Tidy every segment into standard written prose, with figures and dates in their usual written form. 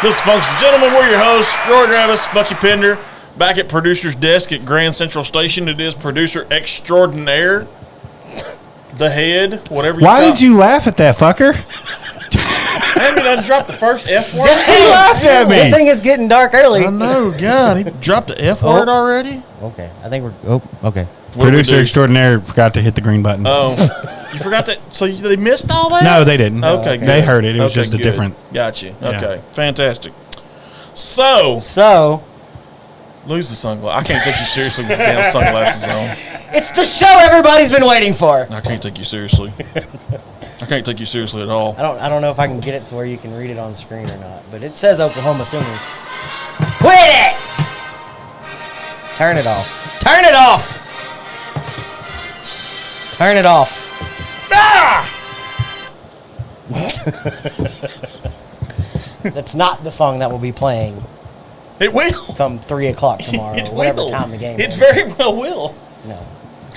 This is Funks and Gentlemen. We're your hosts, Roy Travis, Bucky Pender, back at producer's desk at Grand Central Station. It is producer extraordinaire, the head, whatever you Why did you laugh at that, fucker? Maybe done dropped the first F word. He laughed at me. Good thing it's getting dark early. I know, God, he dropped the F word already? Okay, I think we're... Oh, okay. Producer extraordinaire forgot to hit the green button. Oh, you forgot that? So they missed all that? No, they didn't. Okay, good. They heard it. It was Okay, just a good. different... Gotcha. Yeah. Okay, fantastic. So, lose the sunglasses. I can't take you seriously with the damn sunglasses on. It's the show everybody's been waiting for. I can't take you seriously. I can't take you seriously at all. I don't know if I can get it to where you can read it on screen or not, but it says Oklahoma Sooners. Quit it! Turn it off. Turn it off! Turn it off. Ah! That's not the song that will be playing It will. come 3 o'clock tomorrow, It or whatever will. time the game It is. very well will. No.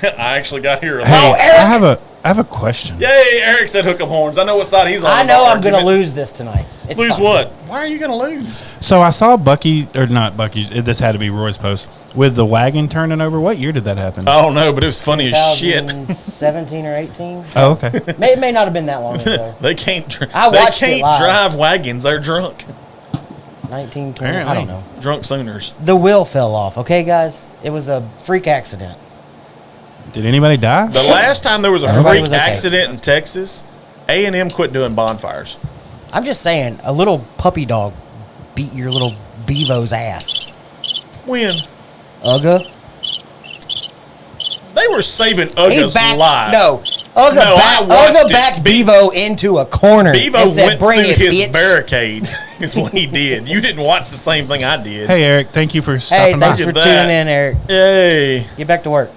I actually got here. Hey, Oh, Eric! I have a question. Yay, Eric said hook 'em horns. I know what side he's on. I know about I'm going to argument. lose this tonight. It's Lose fine. what? Why are you going to lose? So I saw Bucky, or not Bucky, this had to be Roy's post, with the wagon turning over. What year did that happen? I don't know, but it was funny as shit. 2017 or 18? Oh, okay. It may not have been that long ago. They can't. I watched they it can't live. drive wagons. They're drunk. 19, 20, Apparently. I don't know. Drunk Sooners. The wheel fell off, okay, guys? It was a freak accident. Did anybody die? The last time there was a Everybody freak was okay. accident in Texas, A&M quit doing bonfires. I'm just saying, a little puppy dog beat your little Bevo's ass. When? Ugga. They were saving Ugga's life. No. Ugga No, I watched Ugga it. backed Bevo into a corner. Bevo and said, went "Bring through it, his bitch." barricade, is what he did. You didn't watch the same thing I did. Hey, Eric, thank you for Hey, stopping thanks by. for Look at tuning that. in, Eric. Yay. Get back to work.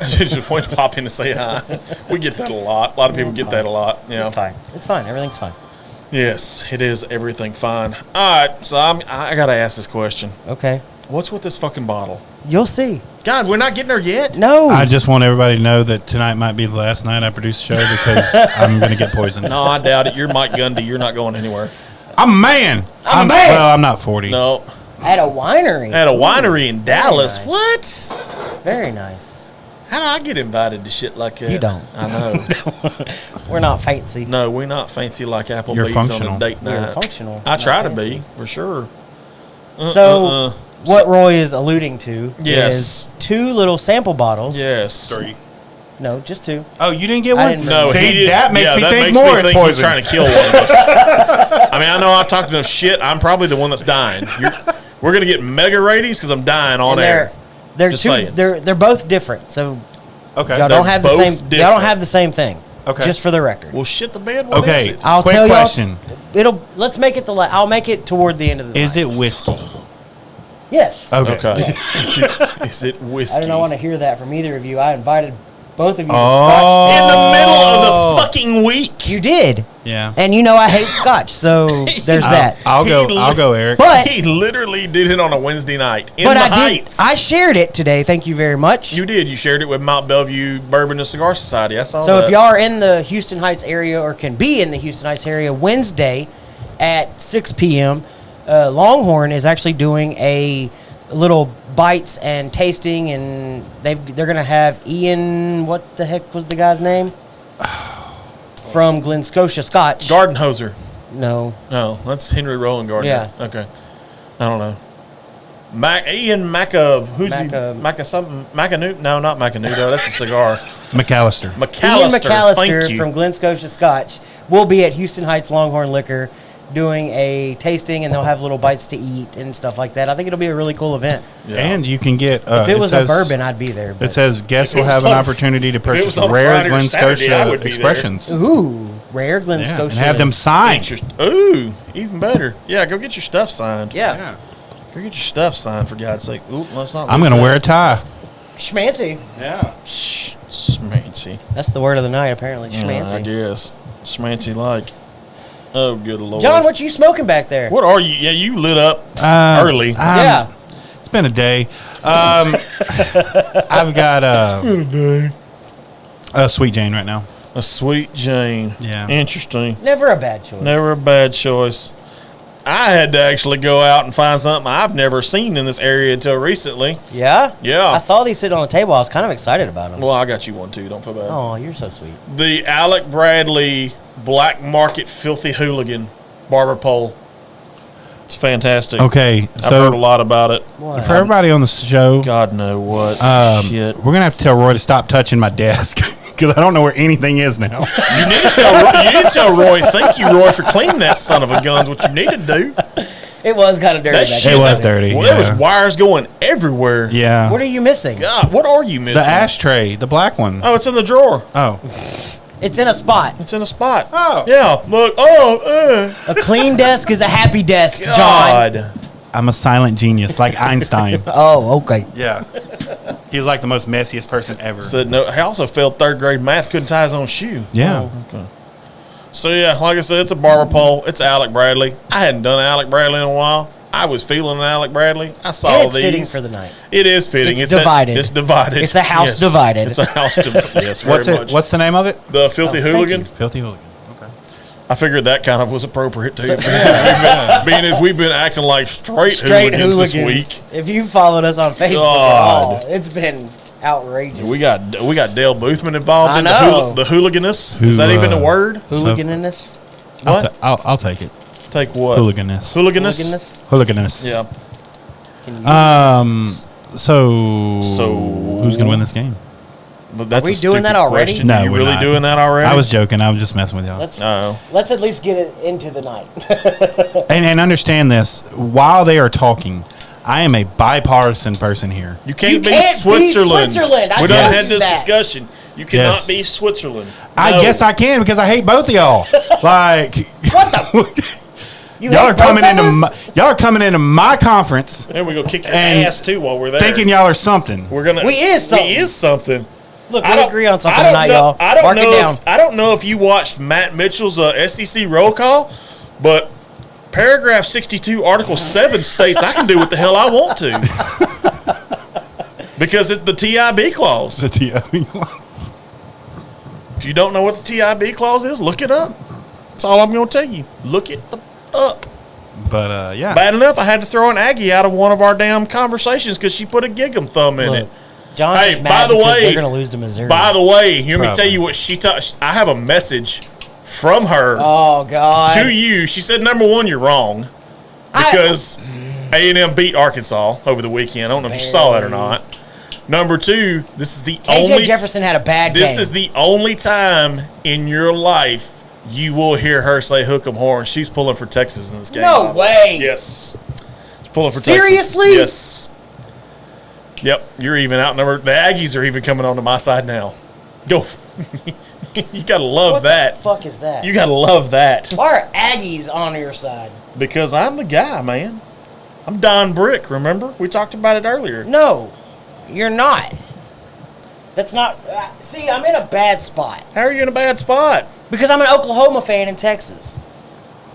Just want to pop in to say hi. We get that a lot. A lot of people get that a lot. Yeah. It's fine. It's fine. Everything's fine. Yes, it is everything fine. All right, so I got to ask this question. Okay. What's with this fucking bottle? You'll see. God, we're not getting there yet? No. I just want everybody to know that tonight might be the last night I produce a show because I'm going to get poisoned. No, I doubt it. You're Mike Gundy. You're not going anywhere. I'm a man. I'm a man. Well, I'm not 40. No. At a winery. At a winery in Dallas. nice. What? Very nice. How do I get invited to shit like that? You don't. I know. We're not fancy. No, we're not fancy like Applebee's You're on functional. a date You're night. functional. I not try to fancy. be, for sure. So, what Roy is alluding to Yes. is 2 little sample bottles. Yes. 3. No, just 2. Oh, you didn't get I one? didn't No, See, he did. that makes me that think makes more me it's think he's poison. trying to kill one of us. I mean, I know I've talked enough shit. I'm probably the one that's dying. We're gonna get mega ratings because I'm dying on And air. they're Just two. saying. They're both different. So Okay. y'all don't have the both same. Y'all different. don't have the same thing. Okay. Just for the record. Well, shit the bed. What is Okay. it? I'll Quick tell question. y'all. Let's make it I'll make it toward the end of the Is night. it whiskey? Yes. Okay. Okay. Is it whiskey? I don't want to hear that from either of you. I invited both of you to Oh. Scotch. In the middle of the fucking week. You did, Yeah. and you know I hate Scotch, so there's that. I'll go. He I'll go, Eric. But He literally did it on a Wednesday night in but the I did. Heights. I shared it today. Thank you very much. You did. You shared it with Mount Bellevue Bourbon and Cigar Society. I saw So that. if y'all are in the Houston Heights area or can be in the Houston Heights area Wednesday at 6 p.m., Longhorn is actually doing a little bites and tasting, and they're going to have Ian, what the heck was the guy's name? From Glen Scotia Scotch. Garden Hoser. No. No, that's Henry Rowland Gardner. Yeah. Okay. I don't know. Ian Maca, who's Maca- he? Maca something? Macanudo? No, not Macanudo. That's a cigar. McAllister. McAllister. Ian McAllister Thank you. from Glen Scotia Scotch will be at Houston Heights Longhorn Liquor doing a tasting, and they'll have little bites to eat and stuff like that. I think it'll be a really cool event. Yeah. And you can get. If it was says- a bourbon, I'd be there. It But. says guests If it will was have an on- opportunity to it purchase was on rare Friday or Glen Saturday, I Scotia would be there. expressions. Ooh, rare Glen Yeah, Scotia. and have them signed. Ooh, even better. Yeah, go get your stuff signed. Yeah. Go get your stuff signed, for God's sake. Ooh, let's not I'm lose going to that. wear a tie. Schmancy. Yeah. Schmancy. That's the word of the night, apparently. I Schmancy. guess. Schmancy like. Oh, good Lord. John, what you smoking back there? What are you? Yeah, you lit up early. Yeah. It's been a day. I've got a Sweet Jane right now. A Sweet Jane. Yeah. Interesting. Never a bad choice. Never a bad choice. I had to actually go out and find something I've never seen in this area until recently. Yeah? Yeah. I saw these sitting on the table. I was kind of excited about them. Well, I got you one too. Don't feel bad. Oh, you're so sweet. The Alec Bradley Black Market Filthy Hooligan Barber Pole. It's fantastic. Okay, I've so heard a lot about it. What? for everybody on the show, God know what. Shit. we're gonna have to tell Roy to stop touching my desk because I don't know where anything is now. You need to tell Roy. Thank you, Roy, for cleaning that son of a gun's what you need to do. It was kind of dirty. That back shit there. It was dirty. Well, yeah. there was wires going everywhere. Yeah. What are you missing? God, what are you missing? The ashtray, the black one. Oh, it's in the drawer. Oh. It's in a spot. It's in a spot. Oh. Yeah. Look. Oh. A clean desk is a happy desk, John. God. I'm a silent genius, like Einstein. Oh, okay. Yeah. He was like the most messiest person ever. Said no. He also failed third grade math. Couldn't tie his own shoe. Yeah. Okay. So yeah, like I said, it's a barber pole. It's Alec Bradley. I hadn't done Alec Bradley in a while. I was feeling an Alec Bradley. I saw And it's these. fitting for the night. It is fitting. It's divided. It's divided. It's a house Yes. divided. It's a house divided. Yes. What's very it? much. What's the name of it? The Filthy thank Hooligan? you. Filthy Hooligan. Okay. I figured that kind of was appropriate too. Being as we've been acting like straight hooligans this week. If you followed us on Facebook God. at all, it's been outrageous. We got Dale Boothman involved I in know. the hooliganess. Who, Is that even a word? hooliganiness. What? I'll take it. Take what? Hooliganess. Hooliganess? Hooliganess. Yeah. Can you use So who's gonna win this game? But that's we a doing that stupid already? question. No, Are you we're really not. doing that already? I was joking. I was just messing with y'all. Let's at least get it into the night. And understand this: while they are talking, I am a bipartisan person here. You can't, You be, can't be Switzerland. Switzerland. I We done told had you this that. discussion. You cannot Yes. be Switzerland. I No. guess I can because I hate both of y'all. Like What the? You y'all hate are coming both of into us? y'all are coming into my conference And we're gonna kick your And ass too while we're there. thinking y'all are something. we're gonna. We is something. We is something. Look, I we don't- agree on something I don't tonight, know- y'all. I don't Mark know. it down. I don't know if you watched Matt Mitchell's SEC roll call, but paragraph 62, article 7 states I can do what the hell I want to because it's the TIB clause. If you don't know what the TIB clause is, look it up. That's all I'm going to tell you. Look it up. But yeah, Bad enough, I had to throw an Aggie out of one of our damn conversations because she put a gig'em thumb in Look, it. John's Hey, just by mad the because way- they're going to lose to Missouri. By the way, hear me Probably. tell you what she I have a message from her Oh, God. to you. She said, number one, you're wrong because A&M beat Arkansas over the weekend. I don't know if you saw that or not. Number two, this is the KJ only Jefferson had a bad game. This is the only time in your life you will hear her say hook 'em horn. She's pulling for Texas in this game. No way. Yes. She's pulling for Seriously? Texas. Yes. Yep. You're even outnumbered. The Aggies are even coming onto my side now. Go. You got to love What that. the fuck is that? You got to love that. Why are Aggies on your side? Because I'm the guy, man. I'm Don Brick, remember? We talked about it earlier. No, you're not. That's not. See, I'm in a bad spot How are you in a bad spot? because I'm an Oklahoma fan in Texas.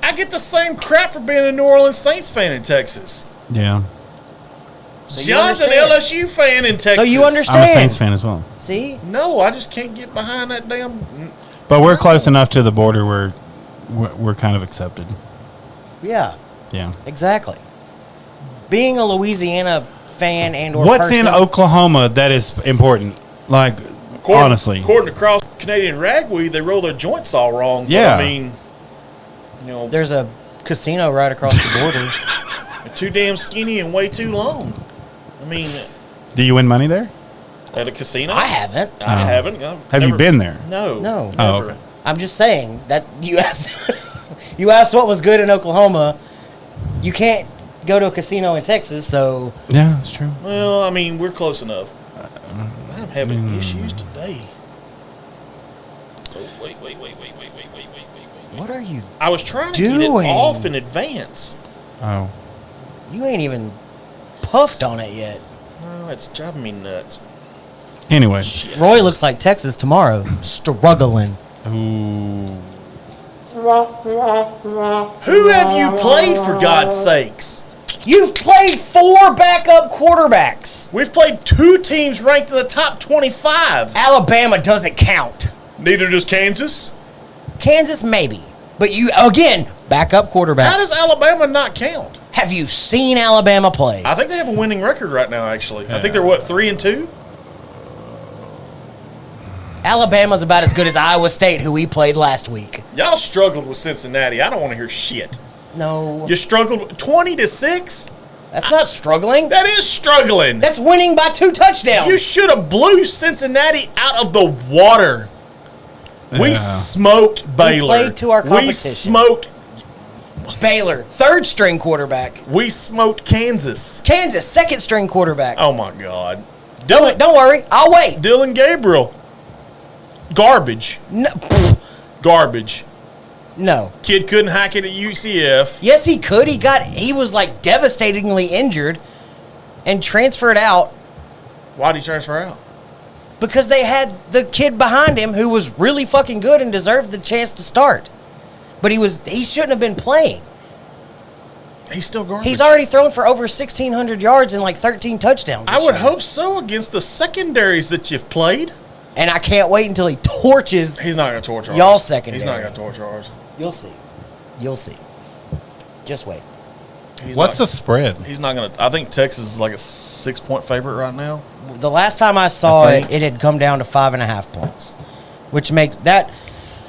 I get the same crap for being a New Orleans Saints fan in Texas. yeah, So you John's an understand. LSU fan in Texas. So you understand. I'm a Saints fan as well. See, No, I just can't get behind that damn. But we're close enough to the border where we're kind of accepted. yeah, Yeah. exactly. Being a Louisiana fan and or What's person, in Oklahoma that is important? Like, honestly. According to Cross Canadian Ragweed, they roll their joints all wrong. But Yeah. I mean, you know, There's a casino right across the border. they're too damn skinny and way too long. I mean, Do you win money there? at a casino? I haven't. I haven't. I've Have you never- been there? No. No. Never. Oh, okay. I'm just saying that you asked. You asked what was good in Oklahoma. You can't go to a casino in Texas, so Yeah, that's true. Well, I mean, we're close enough. I'm having issues today. Oh, wait. what are you? I was trying to get it Doing? off in advance. Oh. You ain't even puffed on it yet. No, it's driving me nuts. Anyway. Roy looks like Texas tomorrow, struggling. Ooh. Who have you played, for God's sakes? You've played 4 backup quarterbacks. We've played 2 teams ranked in the top 25. Alabama doesn't count. Neither does Kansas. Kansas, maybe. But you, again, backup quarterback. How does Alabama not count? Have you seen Alabama play? I think they have a winning record right now, actually. I think they're, 3-2? Alabama's about as good as Iowa State, who we played last week. Y'all struggled with Cincinnati. I don't want to hear shit. No. You struggled 20-6? That's not struggling. That is struggling. That's winning by 2 touchdowns. You should have blew Cincinnati out of the water. We Yeah. smoked Baylor. played to our We competition. smoked. Baylor, 3rd-string quarterback. We smoked Kansas. Kansas, 2nd-string quarterback. Oh my God. Don't worry. I'll wait. Dylan Gabriel. Garbage. No. Garbage. No. Kid couldn't hack it at UCF. Yes, he could. He was like devastatingly injured and transferred out Why did he transfer out? because they had the kid behind him who was really fucking good and deserved the chance to start. But he shouldn't have been playing. He's still garbage. He's already thrown for over 1,600 yards and like 13 touchdowns. I this would year. hope so against the secondaries that you've played. And I can't wait until he torches. He's not going to torture ours. Y'all secondary. He's not going to torture ours. You'll see. You'll see. Just wait. What's the spread? He's not going to. I think Texas is like a 6-point favorite right now. The last time I saw I it, think. it had come down to 5.5 points, which makes that.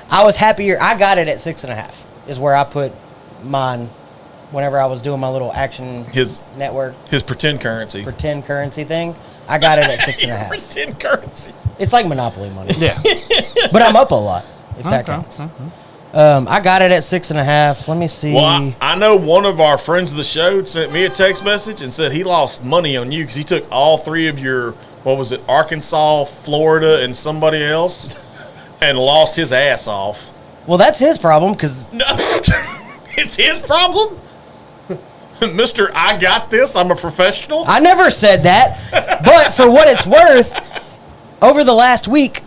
I was happier. I got it at 6.5. Is where I put mine. Whenever I was doing my little Action Network His pretend currency. pretend currency thing, I got it at 6.5. Pretend currency. It's like Monopoly money, Yeah. but I'm up a lot. If that Okay. counts. I got it at 6.5. Let me see. Well, I know one of our friends of the show sent me a text message and said he lost money on you because he took all 3 of your, what was it, Arkansas, Florida, and somebody else, and lost his ass off. Well, that's his problem because No, it's his problem? Mr. I got this, I'm a professional? I never said that. But for what it's worth, over the last week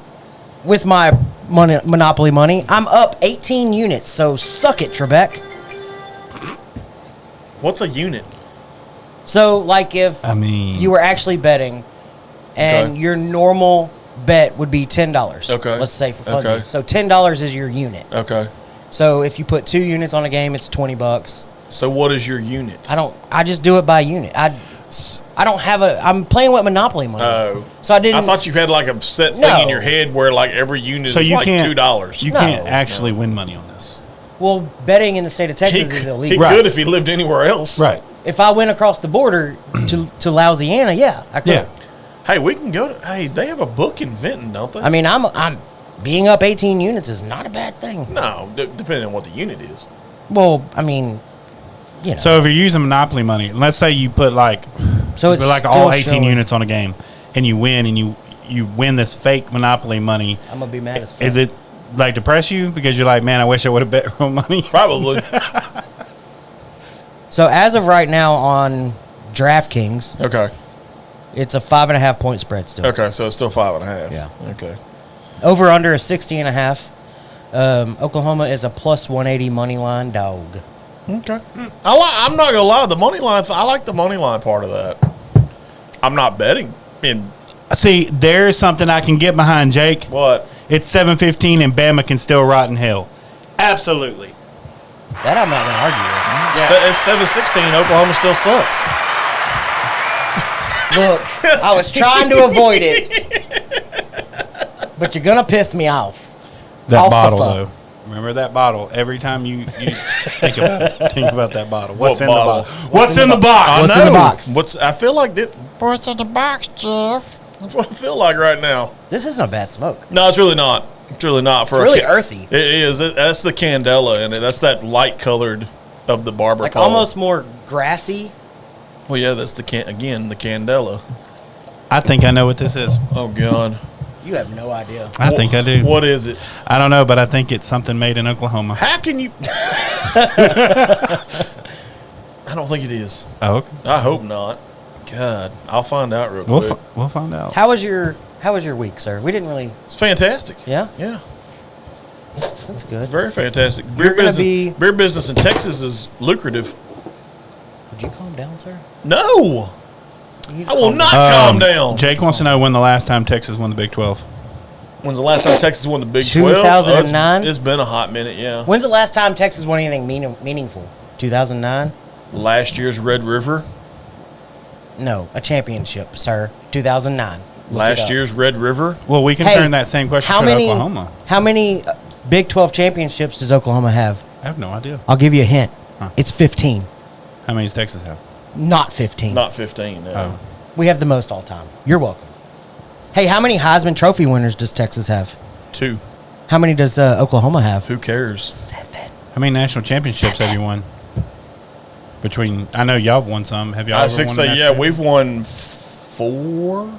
with my Monopoly money, I'm up 18 units. So suck it, Trebek. What's a unit? So, like, if you were actually betting and Okay. your normal bet would be $10. Okay. Let's say for funsies. Okay. So $10 is your unit. Okay. So if you put 2 units on a game, it's $20. So what is your unit? I just do it by unit. I don't have I'm playing with Monopoly money. Oh. So I didn't. I thought you had like a set thing No. in your head where like every unit So is you like can't- $2. You No. can't actually win money on this. Well, betting in the state of He Texas is could illegal. Right. if he lived anywhere else. Right. If I went across the border to Louisiana, yeah, I could. Yeah. Hey, we can go to. Hey, they have a book in Vinton, don't they? I mean, I'm being up 18 units is not a bad thing. no, depending on what the unit is. Well, I mean, you know. So if you're using Monopoly money, let's say you put like So it's like still all 18 showing. units on a game, and you win, and you win this fake Monopoly money. I'm gonna be mad as fuck. Is it like depress you because you're like, man, I wish I would have bet real money? Probably. So as of right now on DraftKings, Okay. it's a 5.5 point spread still. Okay, so it's still 5.5. Yeah. Okay. Over under is 60.5. Oklahoma is a plus 180 money line dog. Okay. I'm not gonna lie. The money line. I like the money line part of that. I'm not betting. See, there's something I can get behind, Jake. What? It's 7:15 and Bama can still rot in hell. Absolutely. That I'm not gonna argue with. It's 7-16. Oklahoma still sucks. Look, I was trying to avoid it, but you're gonna piss me off. That Off the bottle, fuck. though. Remember that bottle. Every time you think about it, think about that bottle. What's What in bottle? the bottle? What's in the box? What's in the box? I feel like what's in the box, Jeff? That's what I feel like right now. This isn't a bad smoke. No, it's really not. It's really not. It's really earthy. It is. That's the candela in it. That's that light colored of the barber Like pole. almost more grassy. Well, yeah, that's the candela. I think I know what this is. Oh God. You have no idea. I think I do. What is it? I don't know, but I think it's something made in Oklahoma. How can you? I don't think it is. Oh, okay. I hope not. God, I'll find out real quick. We'll find out. How was your week, sir? We didn't really. It's fantastic. Yeah? Yeah. That's good. Very fantastic. You're gonna be- Beer business in Texas is lucrative. Would you calm down, sir? No, You I will calm not down. calm down. Jake wants to know when the last time Texas won the Big 12. When's the last time Texas won the Big 12? 2009? It's been a hot minute, yeah. When's the last time Texas won anything meaningful? 2009? Last year's Red River. No, a championship, sir. 2009. Look it Last up. year's Red River. Well, we can Hey, turn that same question how to many, Oklahoma. How many Big 12 championships does Oklahoma have? I have no idea. I'll give you a hint. Huh. It's 15. How many does Texas have? Not 15. Not 15, no. Oh. We have the most all time. You're welcome. Hey, how many Heisman Trophy winners does Texas have? 2. How many does Oklahoma have? Who cares? 7. How many national championships have you won? I know y'all have won some. Have y'all I was ever fixing to won a say, yeah, national we've won 4.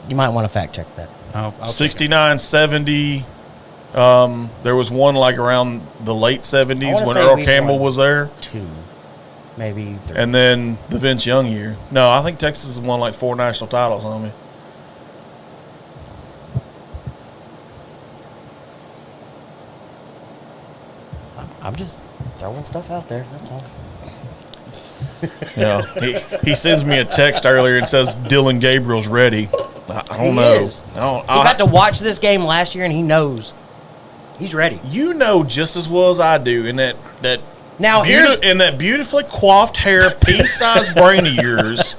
You might want to fact check that. I'll take it. 69, 70. There was one like around the late I 70s wanna when say Earl we've Campbell won. was there. 2. Maybe 3. And then the Vince Young year. No, I think Texas has won like 4 national titles on me. I'm just throwing stuff out there. That's all. Yeah. he sends me a text earlier and says Dylan Gabriel's ready. I don't He know. is. He got to watch this game last year, and he knows he's ready. You know just as well as I do in that Now, here's- in that beautifully coiffed hair, pea-sized brain of yours.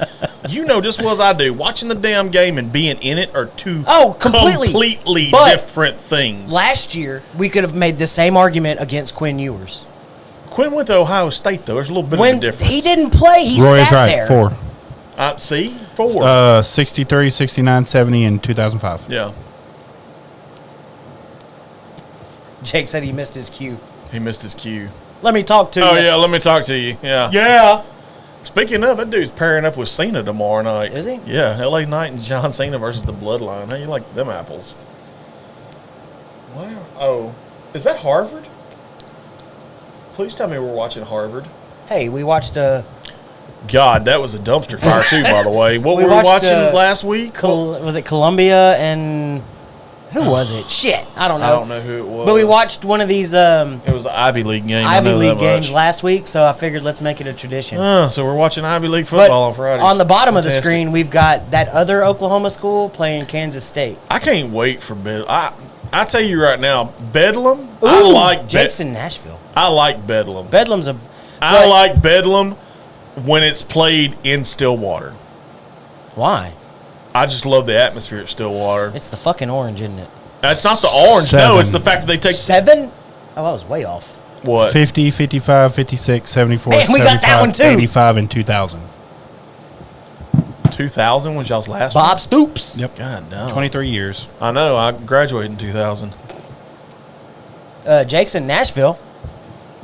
You know just as well as I do. Watching the damn game and being in it are two completely But different things. Last year, we could have made the same argument against Quinn Ewers. Quinn went to Ohio State though. There's a little bit of When a difference. he didn't play, he Roy is sat right. there. 4. See 4. 63, 69, 70, and 2005. Yeah, Jake said he missed his cue. he missed his cue. Let me talk to you. Oh yeah, let me talk to you. Yeah. Yeah. Speaking of, that dude's pairing up with Cena tomorrow night. Is he? Yeah, LA Knight and John Cena versus the Bloodline. How you like them apples? Wow. Oh, is that Harvard? Please tell me we're watching Harvard. Hey, we watched God, that was a dumpster fire too, by the way. What We were we watched, watching last week? was it Columbia and who was it? Shit, I don't know. I don't know who it was. But we watched one of these It was an Ivy League game. I Ivy know League that games much. last week, so I figured let's make it a tradition. So we're watching Ivy League But football on Fridays. on the bottom of the Fantastic. screen, we've got that other Oklahoma school playing Kansas State. I can't wait for Bedlam. I tell you right now, Bedlam. I like Jake's in Nashville. I like Bedlam. Bedlam's a. I like Bedlam when it's played in Stillwater. Why? I just love the atmosphere at Stillwater. It's the fucking orange, isn't it? That's not the orange. No, 7. it's the fact that they take 7? Oh, I was way off. what? 50, 55, 56, 74, Man, we got that 75, one, too. 85, and 2000. 2000 was y'all's last Bob one? Stoops. Yep. God no. 23 years. I know. I graduated in 2000. Jake's in Nashville.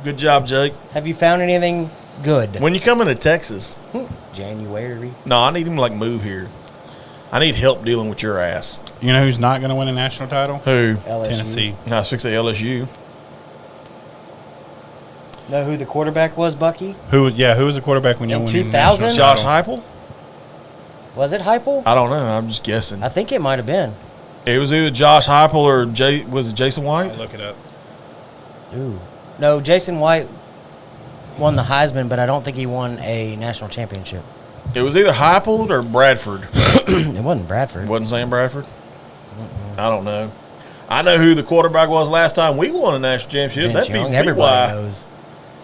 Good job, Jake. Have you found anything good? When you come into Texas, January. no, I need him to like move here. I need help dealing with your ass. You know who's not going to win a national title? Who? LSU. Tennessee. No, I was fixing to say LSU. Know who the quarterback was, Bucky? Who was the quarterback when you In won 2000? Josh Heupel? Was it Heupel? I don't know. I'm just guessing. I think it might have been. It was either Josh Heupel or was it Jason White? I'll look it up. Ooh. No, Jason White won the Heisman, but I don't think he won a national championship. It was either Heupel or Bradford. It wasn't Bradford. Wasn't Sam Bradford? I don't know. I know who the quarterback was last time we won a national championship. Vince That'd be Young. Everybody VY. knows.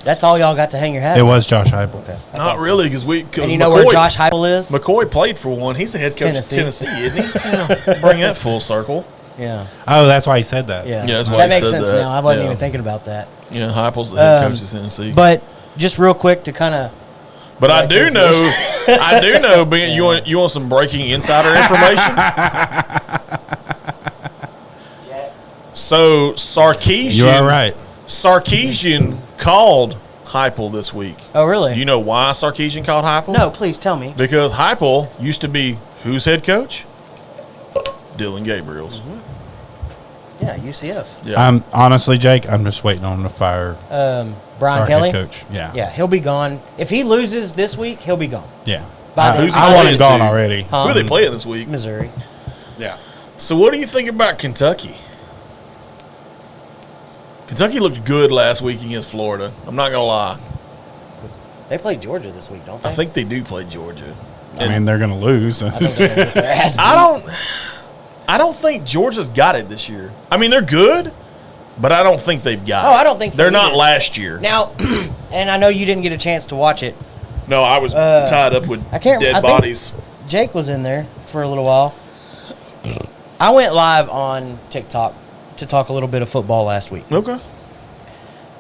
That's all y'all got to hang your hat It on. was Josh Heupel. Okay. I Not thought so. really, because And you know where Josh Heupel is? McCoy played for one. He's the head coach Tennessee. of Tennessee, isn't he? Yeah. Bring that full circle. Yeah. Oh, that's why he said that. Yeah. Yeah, that's why that he makes said sense that. now. I wasn't Yeah. even thinking about that. Yeah, Heupel's the head coach of Tennessee. But just real quick to kind of. But I do know, being you want some breaking insider information? So Sarkeesian, You are right. Sarkeesian called Heupel this week. Oh, really? Do you know why Sarkeesian called Heupel? No, please tell me. Because Heupel used to be whose head coach? Dylan Gabriel's. Yeah, UCF. Yeah. I'm honestly, Jake, I'm just waiting on him to fire Brian our Kelly. head coach. Yeah. Yeah, he'll be gone. If he loses this week, he'll be gone. Yeah. By the- Who's he I want playing him gone to? already. Who are they playing this week? Missouri. Yeah. So what do you think about Kentucky? Kentucky looked good last week against Florida. I'm not gonna lie. They play Georgia this week, don't they? I think they do play Georgia. I mean, they're going to lose. I think they're gonna get their ass beat. I don't think Georgia's got it this year. I mean, they're good, but I don't think they've got it. Oh, I don't think so They're not either. last year. Now, and I know you didn't get a chance to watch it. No, I was tied up with I think bodies. Jake was in there for a little while. I went live on TikTok to talk a little bit of football last week. Okay.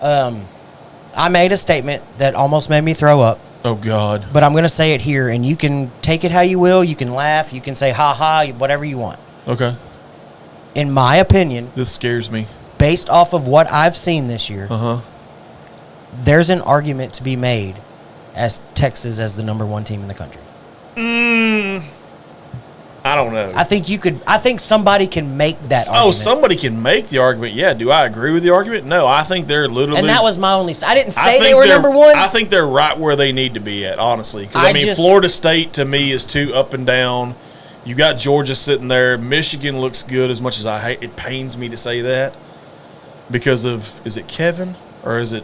I made a statement that almost made me throw up, Oh, God. but I'm going to say it here, and you can take it how you will. You can laugh. You can say ha-ha, whatever you want. Okay. In my opinion, This scares me. based off of what I've seen this year, Uh-huh. there's an argument to be made as Texas as the number 1 team in the country. I don't know. I think somebody can make that argument. Oh, somebody can make the argument. Yeah. Do I agree with the argument? No. I think they're literally. And that was my only. I didn't I say they think were they're- number 1. I think they're right where they need to be at, honestly. 'Cause, I mean, Florida State to me is too up and down. You got Georgia sitting there. Michigan looks good as much as I hate. It pains me to say that because of, is it Kevin or is it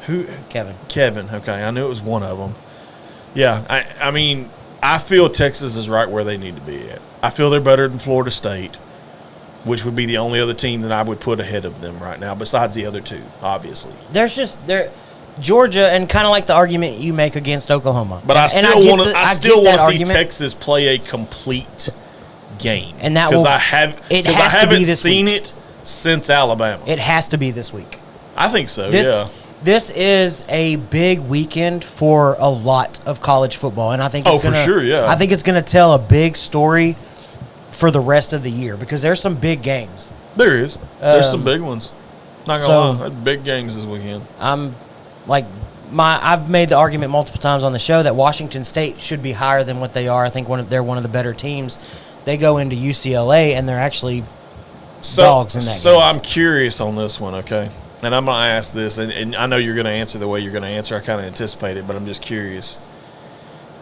who? Kevin. Kevin. Okay. I knew it was one of them. Yeah. I mean, I feel Texas is right where they need to be at. I feel they're better than Florida State, which would be the only other team that I would put ahead of them right now, besides the other two, obviously. There's just Georgia, and kind of like the argument you make against Oklahoma. But I And still want to. get I still that want to see argument. Texas play a complete game, And that because will- I have. it Because I has to be haven't this seen week. it since Alabama. It has to be this week. I think so. This is a big weekend for a lot of college football, and I think it's for gonna, sure, yeah. I think it's going to tell a big story for the rest of the year because there's some big games. There is. There's some big ones. Not gonna so- lie, I had big games this weekend. I'm like I've made the argument multiple times on the show that Washington State should be higher than what they are. I think they're one of the better teams. They go into UCLA and they're actually dogs in that So game. I'm curious on this one, okay? And I'm gonna ask this, and I know you're gonna answer the way you're gonna answer. I kind of anticipated, but I'm just curious.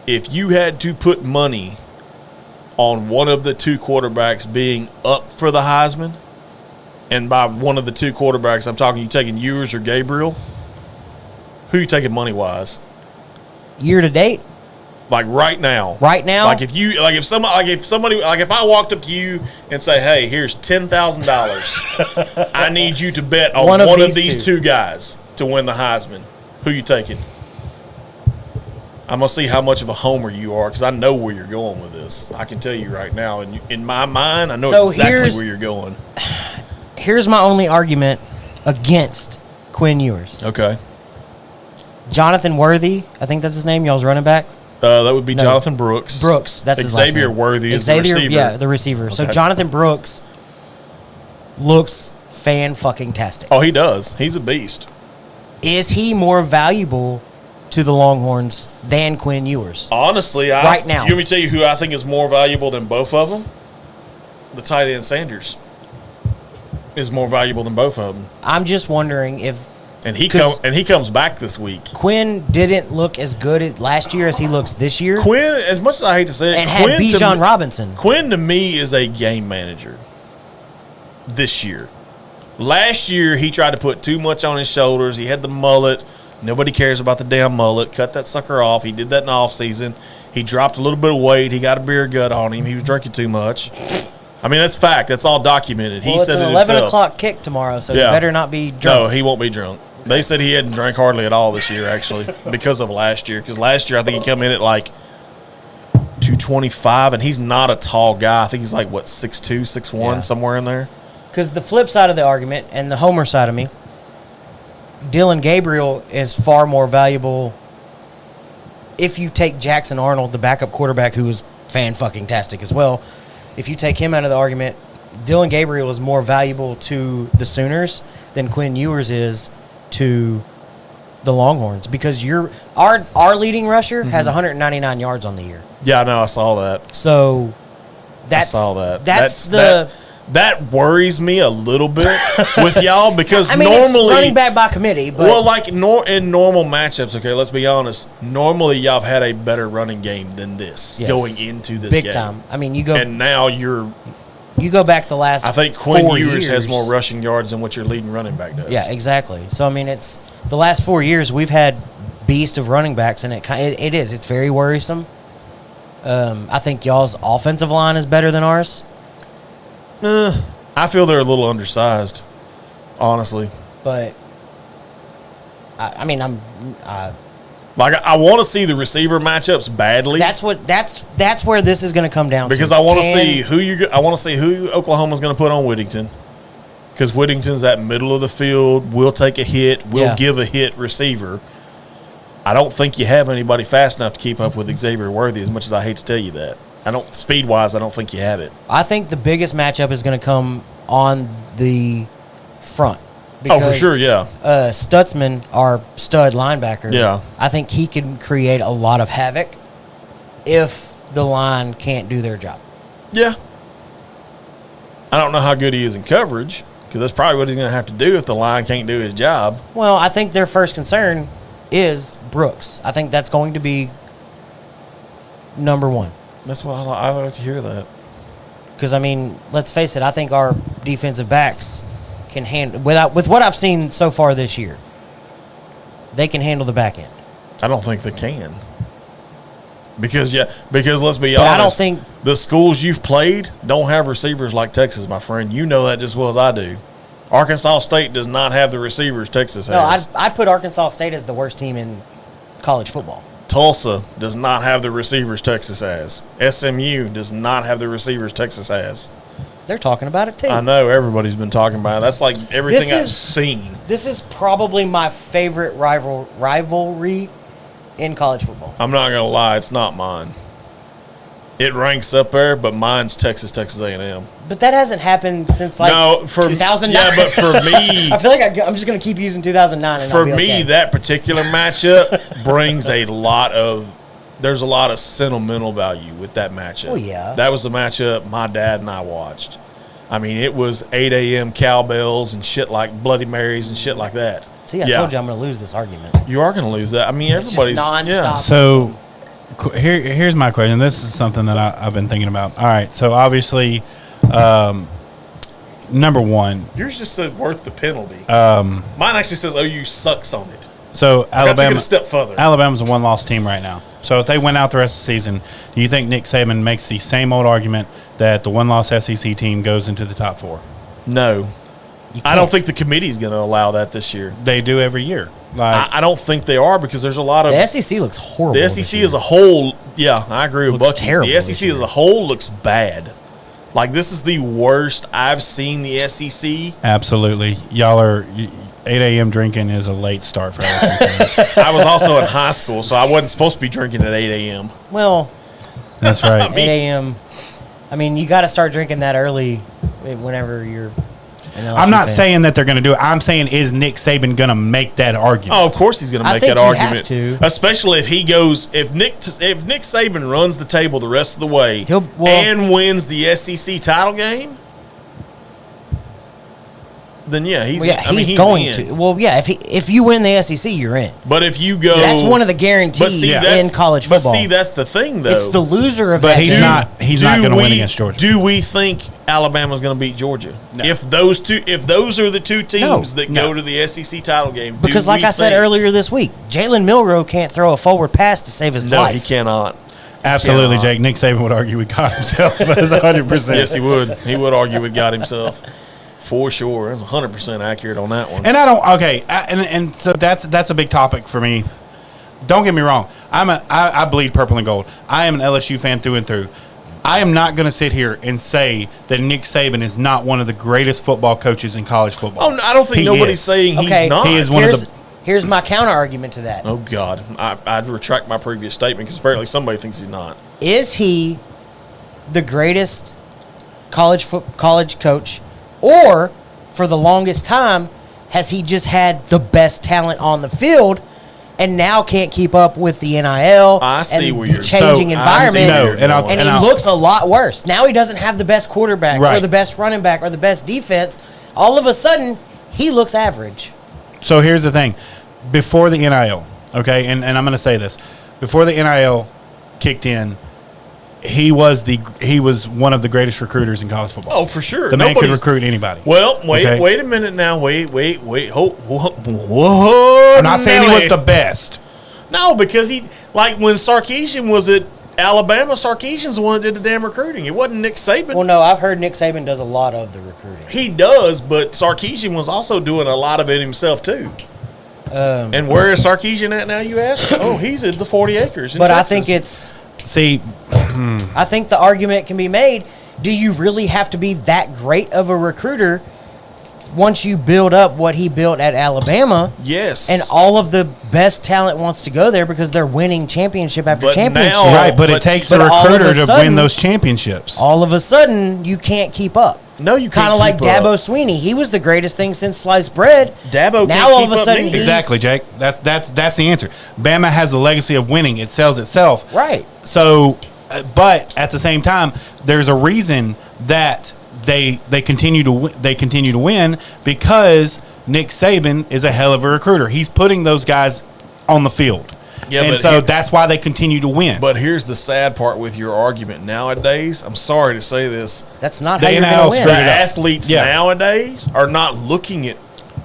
If you had to put money on one of the two quarterbacks being up for the Heisman, and by one of the two quarterbacks, I'm talking you taking Ewers or Gabriel, who you taking money wise? Year to date, Like right now. Right now? Like if I walked up to you and say, "Hey, here's $10,000. I need you to bet on one of these two guys to win the Heisman. Who you taking?" I'm gonna see how much of a homer you are because I know where you're going with this. I can tell you right now, and in my mind, I know So exactly where you're going. here's my only argument against Quinn Ewers. Okay, Jonathan Worthy, I think that's his name, y'all's running back. that would be Jonathan Brooks. Brooks, that's his last Xavier name. Worthy is Xavier, the receiver. yeah, the receiver. So Okay. Jonathan Brooks looks fan-fucking-tastic. Oh, he does. He's a beast. Is he more valuable to the Longhorns than Quinn Ewers? Honestly, Right now. You want me to tell you who I think is more valuable than both of them? The tight end Sanders is more valuable than both of them, I'm just wondering if and he 'Cause- comes back this week. Quinn didn't look as good last year as he looks this year, Quinn, as much as I hate to say it, and had Bijan Robinson. Quinn to me is a game manager. This year, last year he tried to put too much on his shoulders. He had the mullet. Nobody cares about the damn mullet. Cut that sucker off. He did that in the offseason. He dropped a little bit of weight. He got a beer gut on him. He was drinking too much. I mean, that's fact. That's all documented. Well, He it's said an it 11 himself. o'clock kick tomorrow, so Yeah. you better not be No, drunk. he won't be drunk. They said he hadn't drank hardly at all this year, actually, because of last year. Because last year, I think he came in at like 225, and he's not a tall guy. I think he's like, what, 6'2", 6'1", Yeah. somewhere in there. Because the flip side of the argument and the homer side of me, Dylan Gabriel is far more valuable if you take Jackson Arnold, the backup quarterback, who is fan-fucking-tastic as well. If you take him out of the argument, Dylan Gabriel is more valuable to the Sooners than Quinn Ewers is to the Longhorns because our leading rusher has 199 yards on the year. Yeah, I know. I saw that. So that's I saw that. That worries me a little bit with y'all because I mean, normally it's running back by committee, but well, like in normal matchups, okay, let's be honest. Normally, y'all have had a better running game than this Yes. going into this big game. time. I mean, you go And now you're You go back the last. I think Quinn 4 Ewers years. has more rushing yards than what your leading running back does. Yeah, exactly. So I mean, it's the last 4 years we've had beast of running backs, and it is. It's very worrisome. I think y'all's offensive line is better than ours. I feel they're a little undersized, honestly. But I mean, I want to see the receiver matchups badly. that's where this is going to come down because to. I want to see who Oklahoma's going to put on Whittington. Because Whittington's that middle of the field, will take a hit, will give a hit receiver. I don't think you have anybody fast enough to keep up with Xavier Worthy, as much as I hate to tell you that. Speed-wise, I don't think you have it. I think the biggest matchup is going to come on the front. For sure, yeah. Stutzman, our stud linebacker, Yeah. I think he can create a lot of havoc if the line can't do their job. Yeah. I don't know how good he is in coverage, because that's probably what he's going to have to do if the line can't do his job. Well, I think their first concern is Brooks. I think that's going to be number one. That's what I like to hear that. Because, I mean, let's face it, I think our defensive backs can handle, with what I've seen so far this year, they can handle the back end. I don't think they can. Because let's be But honest, I don't think the schools you've played don't have receivers like Texas, my friend. You know that just as well as I do. Arkansas State does not have the receivers Texas has. No, I'd put Arkansas State as the worst team in college football. Tulsa does not have the receivers Texas has. SMU does not have the receivers Texas has. They're talking about it too. I know everybody's been talking about it. That's like everything I've seen. This is probably my favorite rivalry in college football. I'm not gonna lie, it's not mine. It ranks up there, but mine's Texas A&M. But that hasn't happened since like 2009. Yeah, but for me, I feel like I'm just going to keep using 2009. And for I'll be me, okay. that particular matchup brings there's a lot of sentimental value with that matchup. Oh, yeah. That was the matchup my dad and I watched. I mean, it was 8 a.m. cowbells and shit like Bloody Marys and shit like that. See, I told you I'm going to lose this argument. You are going to lose that. I mean, It's just everybody's nonstop. yeah. So here's my question. This is something that I've been thinking about. All right, so obviously, number one. Yours just said worth the penalty. Mine actually says OU sucks on it. So I got to Alabama, take it a step further. Alabama's a one-loss team right now. So if they win out the rest of the season, do you think Nick Saban makes the same old argument that the one-loss SEC team goes into the top four? No. I don't think the committee's going to allow that this year. They do every year. I don't think they are because there's a lot of The SEC looks horrible. the SEC as a whole. Yeah, I agree with Looks Bucky. terrible The this SEC year. as a whole looks bad. Like this is the worst I've seen the SEC. Absolutely. Y'all are 8 a.m. drinking is a late start for LSU fans. I was also in high school, so I wasn't supposed to be drinking at 8 a.m. Well, That's right. 8 a.m. I mean, you got to start drinking that early whenever you're an LSU I'm not fan. saying that they're going to do it. I'm saying, is Nick Saban going to make that argument? Oh, of course he's going to I make think that you argument. have to. Especially if he goes, if Nick Saban runs the table the rest of the way and wins the SEC title game, then yeah, he's going in. to. Well, yeah, if you win the SEC, you're in. But if you go, That's one of the guarantees in college football. But see, that's the thing, though. It's the loser of But that he's game. not. He's not going to win against Georgia. Do we think Alabama's going to beat Georgia? No. If those are the two teams that No. go to the SEC title game, Because, like I said earlier this week, Jalen Milroe can't throw a forward pass to save his no, life. he cannot. Absolutely, cannot. Jake. Nick Saban would argue with God himself as 100%. Yes, he would. He would argue with God himself. For sure. That's 100% accurate on that one. And I don't. Okay, and so that's a big topic for me. Don't get me wrong. I bleed purple and gold. I am an LSU fan through and through. I am not going to sit here and say that Nick Saban is not one of the greatest football coaches in college football. Oh, no, I don't think He nobody's is. saying Okay, he's not. He is one of the. Here's my counter argument to that. Oh, God. I'd retract my previous statement because apparently somebody thinks he's not. Is he the greatest college coach, or for the longest time has he just had the best talent on the field and now can't keep up with the NIL I see and where the you're changing so, environment? I see where you're He looks a lot worse. Now he doesn't have the best quarterback or Right. the best running back or the best defense. All of a sudden, he looks average. So here's the thing. Before the NIL, okay, and I'm going to say this. Before the NIL kicked in, he was one of the greatest recruiters in college football. Oh, for sure. The man could recruit anybody. Well, wait a minute now. Wait. Whoa. I'm not saying he was the best. No, because when Sarkisian was at Alabama, Sarkisian's the one that did the damn recruiting. It wasn't Nick Saban. Well, no, I've heard Nick Saban does a lot of the recruiting. He does, but Sarkisian was also doing a lot of it himself, too. And where is Sarkisian at now, you ask? Oh, he's at the 40 acres in But Texas. I think it's... See, I think the argument can be made, do you really have to be that great of a recruiter once you build up what he built at Alabama? Yes. And all of the best talent wants to go there because they're winning championship after But championship. now- right, but but- it takes but a all of a recruiter to sudden- win those championships. All of a sudden, you can't keep up. No, you can't Kind of like keep up. Dabo Sweeney. He was the greatest thing since sliced bread. Dabo now can't all keep of a up sudden neither. he's Exactly, Jake. That's the answer. Bama has a legacy of winning. It sells itself. right. So, but at the same time, there's a reason that they continue to win because Nick Saban is a hell of a recruiter. He's putting those guys on the field. Yeah, and but so that's why they continue to win. But here's the sad part with your argument nowadays. I'm sorry to say this. That's not The how you're NIL going to win. The screwed it up. athletes Yeah. nowadays are not looking at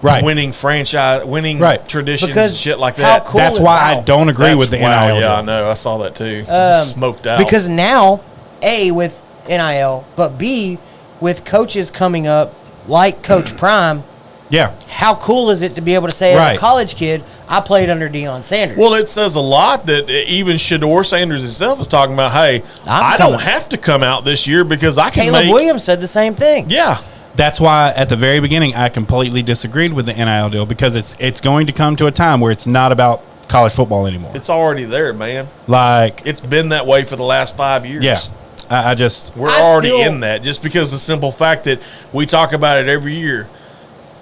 Right. winning franchise, winning Right. traditions Because and shit like how that. cool That's is- why I wow. don't agree That's with the wow, NIL. Yeah, I deal. know. I saw that too. Smoked out. Because now, A, with NIL, but B, with coaches coming up like Coach Prime, Yeah. how cool is it to be able to say as Right. a college kid, I played under Deion Sanders? Well, it says a lot that even Shador Sanders himself is talking about, hey, I don't have to come out this year because I can Caleb make... Williams said the same thing. Yeah. That's why at the very beginning I completely disagreed with the NIL deal because it's going to come to a time where it's not about college football anymore. It's already there, man. Like, It's been that way for the last 5 years. yeah, I just We're I already still- in that just because the simple fact that we talk about it every year.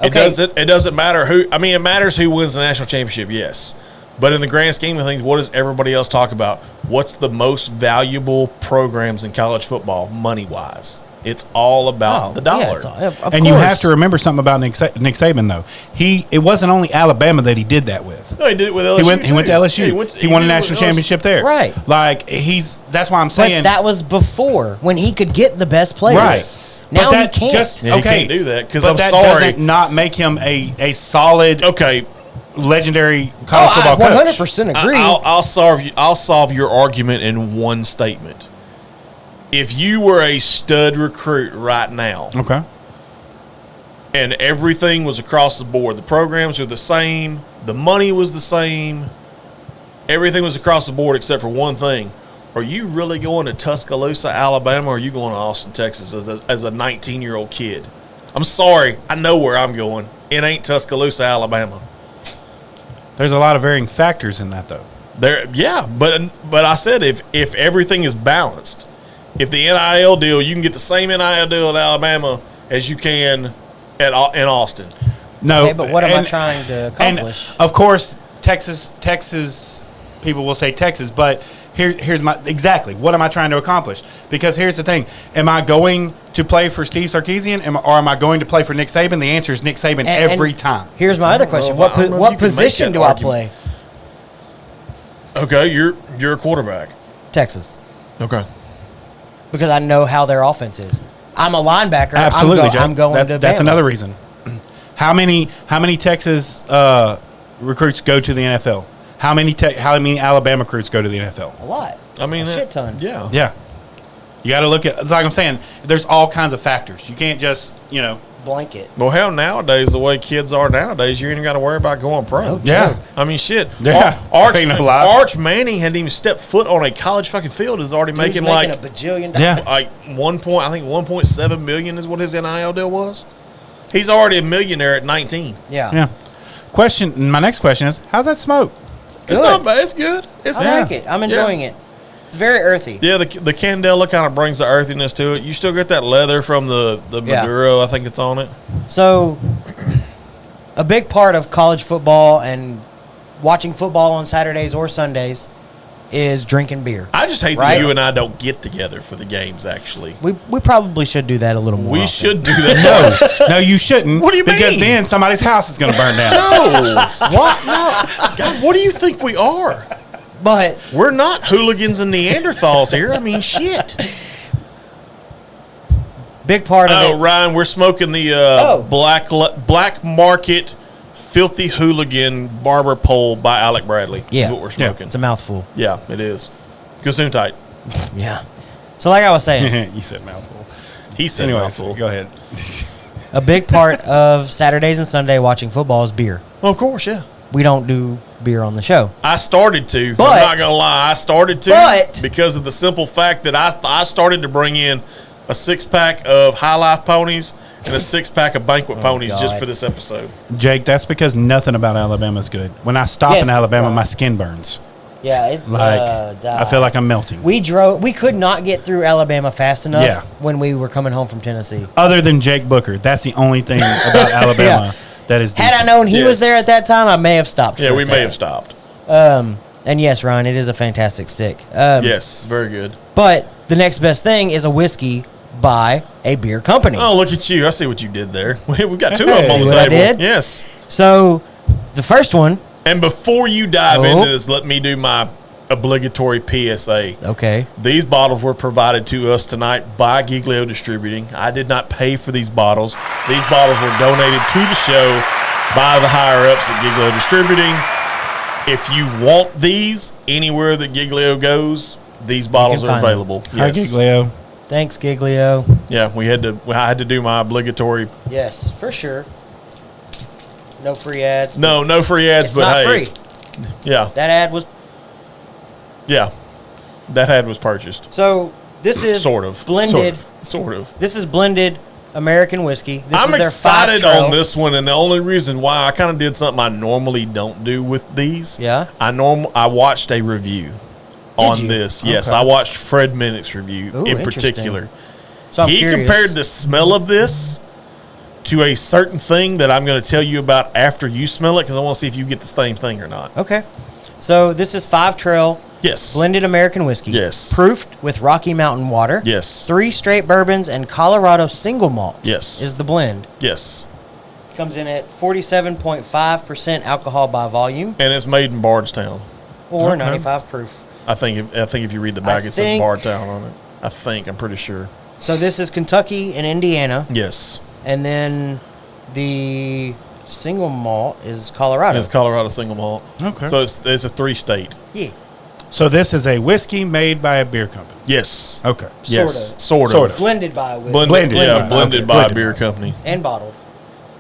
It Okay. doesn't matter who. I mean, it matters who wins the national championship, yes. But in the grand scheme of things, what does everybody else talk about? What's the most valuable programs in college football, money wise? It's all about the dollar. Yeah, it's all- of and you course. have to remember something about Nick Saban though. It wasn't only Alabama that he did that with. No, he did it with LSU. He went to too. LSU. Yeah, he won a did it national with championship there. Right. Like that's why I'm But saying that was before when he could get the best players. right. Now But that he can't. Just, Yeah, he okay, can't do that, 'cause but I'm that sorry. doesn't not make him a solid, Okay, legendary Oh, college I football coach. 100% agree. I'll solve your argument in one statement. If you were a stud recruit right now, Okay. and everything was across the board, the programs are the same, the money was the same, everything was across the board except for one thing. Are you really going to Tuscaloosa, Alabama, or are you going to Austin, Texas as a 19-year-old kid? I'm sorry. I know where I'm going. It ain't Tuscaloosa, Alabama. There's a lot of varying factors in that though. But I said if everything is balanced, if the NIL deal, you can get the same NIL deal in Alabama as you can in Austin. No, Okay, but what am I trying to accomplish? And of course, Texas people will say Texas, but here's my exactly what am I trying to accomplish? Because here's the thing: am I going to play for Steve Sarkisian, or am I going to play for Nick Saban? The answer is Nick Saban every time. Here's my other question: know if I don't know if What you can make position that do I argument. play? Okay, you're a quarterback. Texas, Okay. because I know how their offense is. I'm a linebacker. Absolutely, Jeff. I'm going to. That's Bama. another reason. How many Texas recruits go to the NFL? How many Alabama recruits go to the NFL? A lot. I mean, a shit ton. Yeah. Yeah, you got to look at. Like I'm saying, there's all kinds of factors. You can't just Blanket. Well, hell, nowadays, the way kids are nowadays, you ain't got to worry about going pro. No Yeah. joke. I mean, shit. Yeah. Ain't no lie. Arch Manning hadn't even stepped foot on a college fucking field. Is already Dude's making like a bajillion dollars. Yeah. like 1.7 million is what his NIL deal was. He's already a millionaire at 19. Yeah. My next question is, how's that smoke? It's not bad. It's good. It's I like it. I'm enjoying it. It's very earthy. Yeah, the Candela kind of brings the earthiness to it. You still get that leather from the Yeah. Maduro. I think it's on it. So, a big part of college football and watching football on Saturdays or Sundays is drinking beer. I just hate Right? that you and I don't get together for the games. Actually, We probably should do that a little more. we often. should do that. No, you shouldn't. What do you Because mean? then somebody's house is going to burn down. No, what? No, God, what do you think we are? But we're not hooligans and Neanderthals here. I mean, shit. big part of Oh, it. Ryan, we're smoking the black market filthy hooligan barber pole by Alec Bradley. Yeah. Is what we're smoking. It's a mouthful. Yeah, it is. Gesundheit. Yeah. So like I was saying, You said mouthful. He said Anyways, mouthful. go ahead. a big part of Saturdays and Sunday watching football is beer. Well, of course, yeah. We don't do beer on the show. I started to. But- I'm not going to lie. I started to But- because of the simple fact that I started to bring in a 6-pack of High Life ponies and a 6-pack of Banquet ponies just God. for this episode. Jake, that's because nothing about Alabama is good. When I stop Yes. in Alabama, my skin burns. Yeah, it, I feel like I'm melting. we could not get through Alabama fast enough Yeah. when we were coming home from Tennessee. Other than Jake Booker, that's the only thing about Alabama that is decent. Had I known he was Yes. there at that time, I may have stopped. Yeah, for a we may second. have stopped. And yes, Ryan, it is a fantastic stick. Yes, very good. But the next best thing is a whiskey by a beer company. Oh, look at you. I see what you did there. We've got 2 of them See on the what I table. did? Yes. So the first one, And before you dive Oh. into this, let me do my obligatory PSA. okay, These bottles were provided to us tonight by Giglio Distributing. I did not pay for these bottles. These bottles were donated to the show by the higher-ups at Giglio Distributing. If you want these anywhere that Giglio goes, these bottles are find them. available. Hi, Giglio. thanks, Giglio. Yeah, I had to do my obligatory. Yes, for sure. No free ads. No free ads, It's but not hey, free. yeah, That ad was yeah, that ad was purchased. so. This is Sort of. blended. Sort of. This is blended American whiskey. This I'm is their excited 5 trail. on this one, and the only reason why I kind of did something I normally don't do with these. Yeah? I watched a review on you? this. Yes, Okay. I watched Fred Minnick's review Ooh, in interesting. particular. So I'm He curious. compared the smell of this to a certain thing that I'm going to tell you about after you smell it, because I want to see if you get the same thing or not. Okay. So this is 5 Trail Yes. blended American whiskey. Yes. Proofed with Rocky Mountain water. Yes. 3 straight bourbons and Colorado single malt. Yes. Is the blend. Yes. Comes in at 47.5% alcohol by volume And it's made in Bardstown. or Okay. 95 proof. I think if you read the back, I it says think- Bardstown on it. I'm pretty sure. So this is Kentucky and Indiana. Yes. And then the single malt is Colorado. It's Colorado single malt. Okay. So it's a 3-state. Yeah. So this is a whiskey made by a beer company. Yes. Okay. Yes. Sort Sort of. of. Blended by a whiskey. Blended. Yeah, Blended. blended Okay. by Blended a beer by. company. And bottled.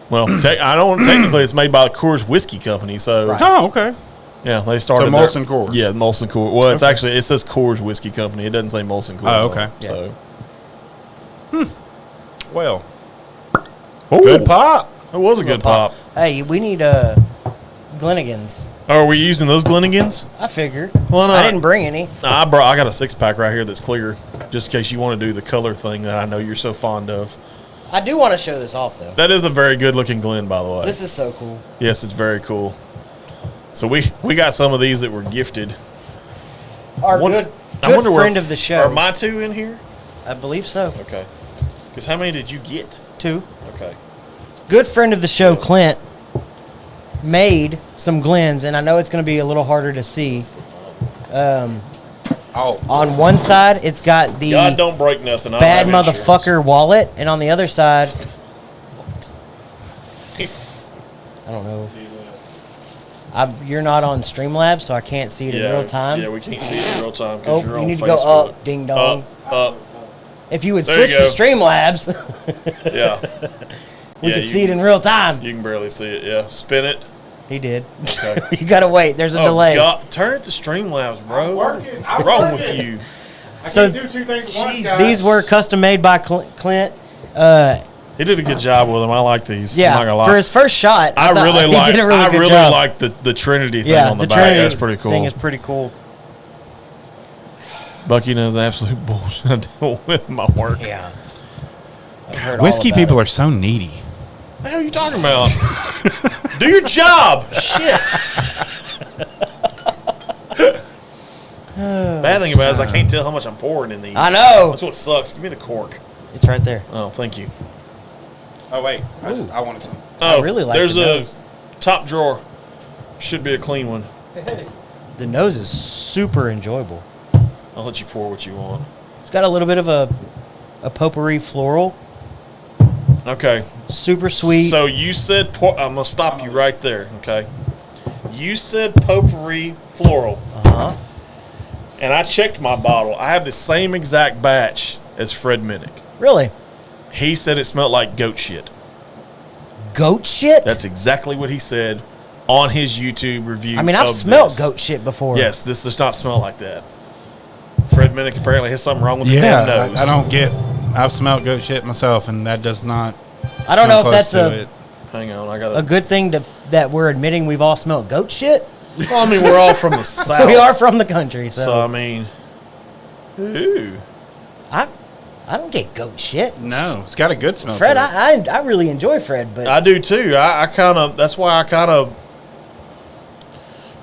Well, I don't technically. It's made by the Coors Whiskey Company. So Right. Oh, okay. yeah, they started. So Molson Coors. Yeah, Molson Coors. Well, it's Okay. actually it says Coors Whiskey Company. It doesn't say Molson Coors. Oh, on okay. it, So. Well, Ooh, good pop. It was a good pop. Hey, we need Glennigan's. Are we using those Glennigans? I figured. Why not? I didn't bring any. I got a 6-pack right here that's clear, just in case you want to do the color thing that I know you're so fond of. I do want to show this off though. That is a very good looking Glen, by the way. This is so cool. Yes, it's very cool. So we got some of these that were gifted. Our Wonder- good I wonder where- friend of the show. Are my 2 in here? I believe so. Okay. Because how many did you get? 2. Okay. Good friend of the show, Clint, made some Glens, and I know it's going to be a little harder to see. Oh, On one side, it's got the God don't break nothing. I don't bad have insurance. motherfucker wallet, and on the other side, I don't know. You're not on Streamlabs, so I can't see it in real time. Yeah, we can't see it in real time Oh, because you're you on need to Facebook. go up, ding dong. Up. If you would There you switch to go. Streamlabs, Yeah. we Yeah, could see it in real time. You can barely see it. Yeah. Spin it. He did. Okay. You gotta wait. There's a delay. God. Turn it to Streamlabs, bro. I'm working. What's I'm wrong working. with you? I So- can't do 2 things at once, guys. These were custom made by Clint. He did a good job with them. I like these. I'm not Yeah, gonna lie. for his first shot, I thought really he did a really good job. like the Trinity thing Yeah, on the, the back. Trinity That's pretty cool. thing is pretty cool. Bucky knows absolute bullshit I deal with my work. Yeah. I've heard all Whiskey about people it. are so needy. What the hell are you talking about? Do your job. Shit. Bad thing about it is I can't tell how much I'm pouring in these. I know. That's what sucks. Give me the cork. It's right there. Oh, thank you. Oh, wait. I wanted some. Oh, really like there's the a nose. top drawer. Should be a clean one. The nose is super enjoyable. I'll let you pour what you want. It's got a little bit of a potpourri floral. Okay. Super sweet. So you said I'm gonna stop you right there. Okay. You said potpourri floral. Uh-huh. And I checked my bottle. I have the same exact batch as Fred Minnick. Really? He said it smelled like goat shit. Goat shit? That's exactly what he said on his YouTube review. I mean, I've smelled goat shit before. Yes, this does not smell like that. Fred Minnick apparently has something wrong with his Yeah, damn nose. I don't get. I've smelled goat shit myself, and that does not. I don't know if come that's close to a it. Hang on, I got a good thing that we're admitting we've all smelled goat shit. Well, I mean, we're all from the south. We are from the country, so, So I mean, ooh. I don't get goat shit. No, it's got a good smell. Fred, to it. I really enjoy Fred, but I do too. I kind of. That's why I kind of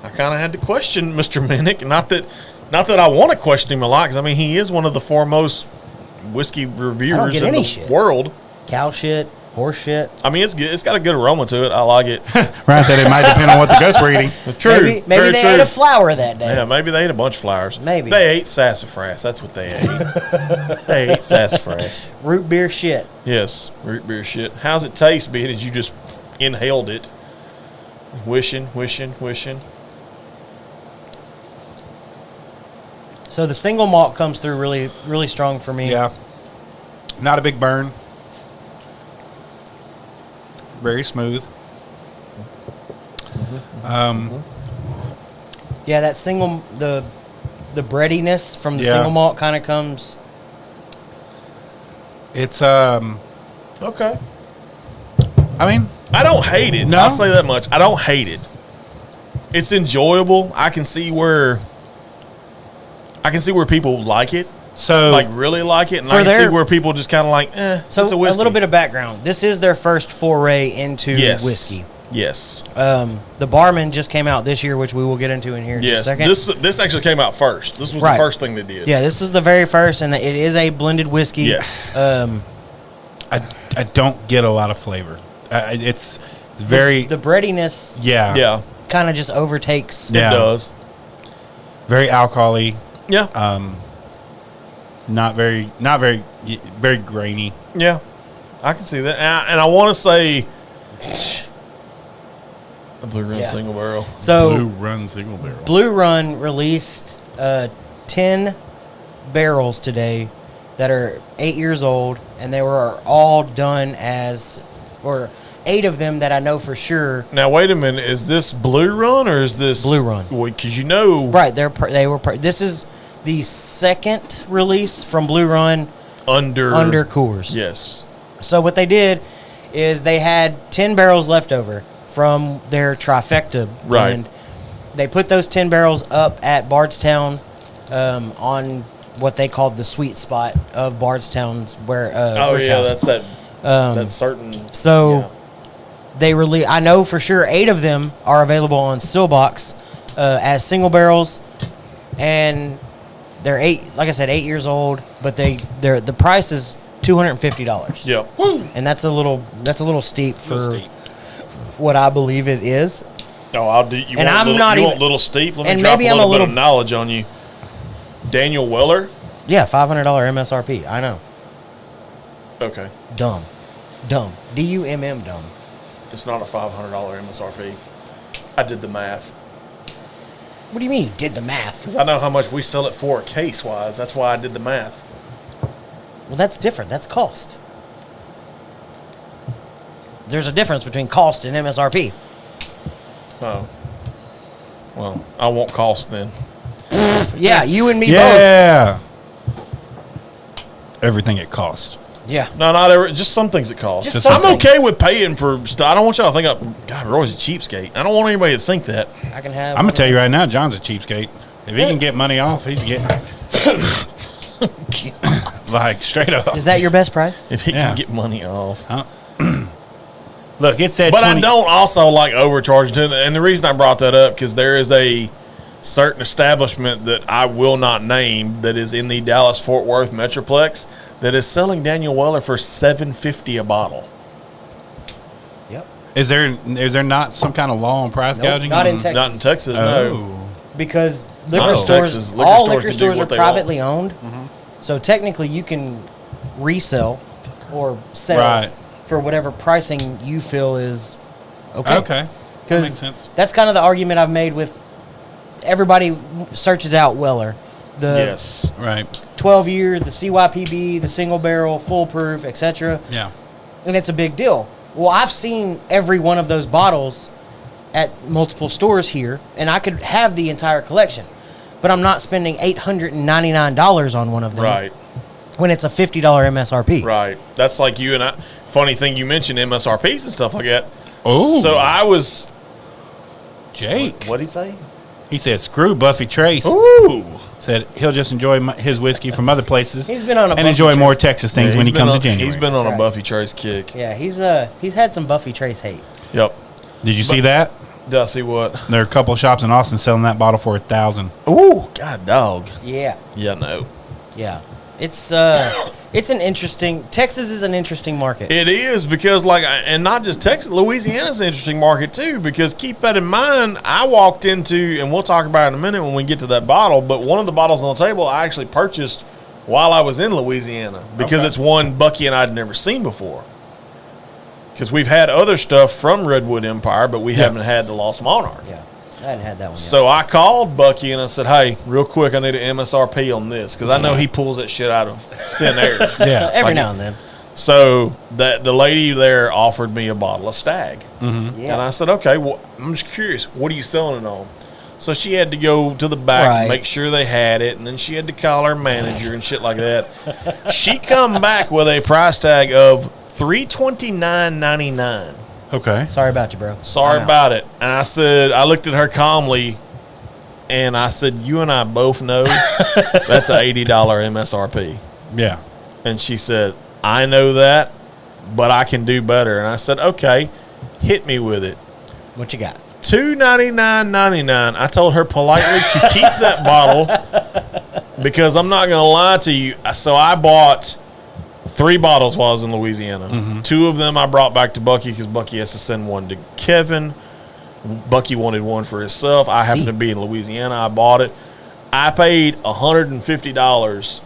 had to question Mr. Minnick. Not that I want to question him a lot, because I mean he is one of the foremost whiskey reviewers get in any the shit. world. cow shit, horse shit. I mean, it's good. It's got a good aroma to it. I like it. Ryan said it might depend on what the ghosts were eating. True. Maybe Very they true. ate a flower that day. Yeah, maybe they ate a bunch of flowers. Maybe. They ate sassafras. That's what they ate. They ate sassafras. Root beer shit. Yes, root beer shit. How's it taste, being as you just inhaled it? Wishing. So the single malt comes through really, really strong for me. Yeah, not a big burn. Very smooth. Yeah, that single the breadiness from the Yeah. single malt kind of comes. It's Okay. I mean, I don't hate it. No? I'll say that much. I don't hate it. It's enjoyable. I can see where people like it, so like really like it, and For I can see their- where people just kind of like, So it's a whiskey. little bit of background. This is their first foray into yes. whiskey. Yes. The Barman just came out this year, which we will get into in here in Yes. just a second. This actually came out first. This was Right. the first thing they did. Yeah, this is the very first, and it is a blended whiskey. Yes. I don't get a lot of flavor. It's very The breadiness yeah Yeah. kind of just overtakes. Yeah. It does. very alcohol-y. Yeah. Not very very grainy. Yeah. I can see that. And I want to say a Blue Run Yeah. single barrel. So Run single barrel. Blue Run released 10 barrels today that are 8 years old, and they were all done or 8 of them that I know for sure. Now wait a minute. Is this Blue Run or is this Blue Run. Because you know, Right, this is the second release from Blue Run under Coors. Yes. So what they did is they had 10 barrels left over from their trifecta Right. blend. They put those 10 barrels up at Bardstown on what they called the sweet spot of Bardstown's Oh yeah, warehouse. that's that. That certain. So yeah. they release. I know for sure 8 of them are available on Stillbox as single barrels, and they're 8. Like I said, 8 years old, but the price is $250. Yeah. Woo. And that's a little steep for Little steep. what I believe it is. Oh, I'll do. You And want I'm little, not you even- want little steep? Let me and drop maybe a I'm a little bit little- of knowledge on you. Daniel Weller. Yeah, $500 MSRP. I know. Okay. Dumb. DUMM dumb. It's not a $500 MSRP. I did the math. What do you mean you did the math? I know how much we sell it for case wise. That's why I did the math. Well, that's different. That's cost. There's a difference between cost and MSRP. Oh. Well, I won't cost then. Yeah, you and me both. Yeah. Everything it cost. Yeah. No, not every. Just some things it costs. Just some I'm things. okay with paying for stuff. I don't want y'all to think God, Roy's a cheapskate. I don't want anybody to think that. I can have. I'm gonna tell you right now, John's a cheapskate. If he can get money off, he's getting like straight up. Is that your best price? If he Yeah. can get money off. Look, it said. But 20 I don't also like overcharging to them. And the reason I brought that up, because there is a certain establishment that I will not name that is in the Dallas-Fort Worth Metroplex that is selling Daniel Weller for $7.50 a bottle. Yep. Is there not some kind of law on price Nope, gouging? not in on- Texas. Not in Texas, Oh. no. because No, liquor stores, Texas liquor all stores liquor can do stores are what they privately owned. So technically, you can resell or sell Right. for whatever pricing you feel is okay. Okay. That makes Because sense. that's kind of the argument I've made with everybody searches out Weller. The Yes. Right. 12-year, the CYPB, the single barrel, foolproof, etc. Yeah. And it's a big deal. Well, I've seen every one of those bottles at multiple stores here, and I could have the entire collection, but I'm not spending $899 on one of them. Right. When it's a $50 MSRP. Right. That's like you and I. Funny thing, you mentioned MSRPs and stuff like that. Oh. So I was. Jake. What'd he say? He said, "Screw Buffy Trace." Ooh. Said he'll just enjoy his whiskey from other places. He's been on a and Buffy enjoy Trace. more Texas things Yeah, when he he's comes been in on- January. He's been on That's a right. Buffy Trace kick. Yeah, he's had some Buffy Trace hate. Yep. Did you see that? Did I see what? There are a couple of shops in Austin selling that bottle for $1,000. Ooh, God dog. Yeah. Yeah, no. Yeah. It's an interesting Texas is an interesting market. It is because, like, and not just Texas, Louisiana's an interesting market too. Because keep that in mind, I walked into, and we'll talk about it in a minute when we get to that bottle. But one of the bottles on the table, I actually purchased while I was in Louisiana because Okay. it's one Bucky and I'd never seen before. Because we've had other stuff from Redwood Empire, but we haven't had the Lost Monarch. Yeah. I hadn't had that one yet. So I called Bucky and I said, "Hey, real quick, I need an MSRP on this because I know he pulls that shit out of thin air." Yeah. Every like- now and then. So that the lady there offered me a bottle of Stag, Yeah. and I said, "Okay, well, I'm just curious. What are you selling it on?" So she had to go to the back Right. and make sure they had it, and then she had to call her manager and shit like that. She come back with a price tag of $329.99. Okay. Sorry about you, bro. Sorry I'm out. about it. And I said, I looked at her calmly, and I said, "You and I both know that's an $80 MSRP." Yeah. And she said, "I know that, but I can do better." And I said, "Okay, hit me with it." What you got? $299.99. I told her politely to keep that bottle because I'm not going to lie to you. So I bought 3 bottles while I was in Louisiana. 2 of them I brought back to Bucky because Bucky has to send one to Kevin. Bucky wanted one for himself. I happened See. to be in Louisiana. I bought it. I paid $150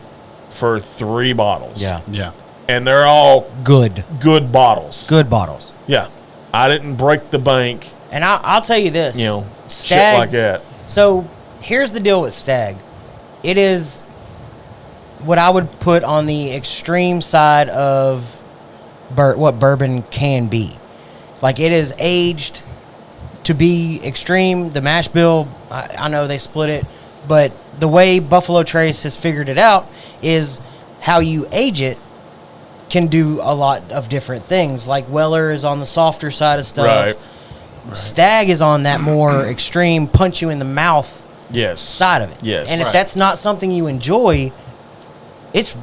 for 3 bottles. Yeah. Yeah. And they're all Good. good bottles. Good bottles. Yeah. I didn't break the bank, And I'll tell you this. you know, Stag, shit like that. So here's the deal with Stag. It is what I would put on the extreme side of what bourbon can be. Like, it is aged to be extreme. The mash bill, I know they split it, but the way Buffalo Trace has figured it out is how you age it can do a lot of different things. Like, Weller is on the softer side of stuff. Right. Stag is on that more extreme punch you in the mouth Yes. side of it. Yes. And if Right. that's not something you enjoy, it's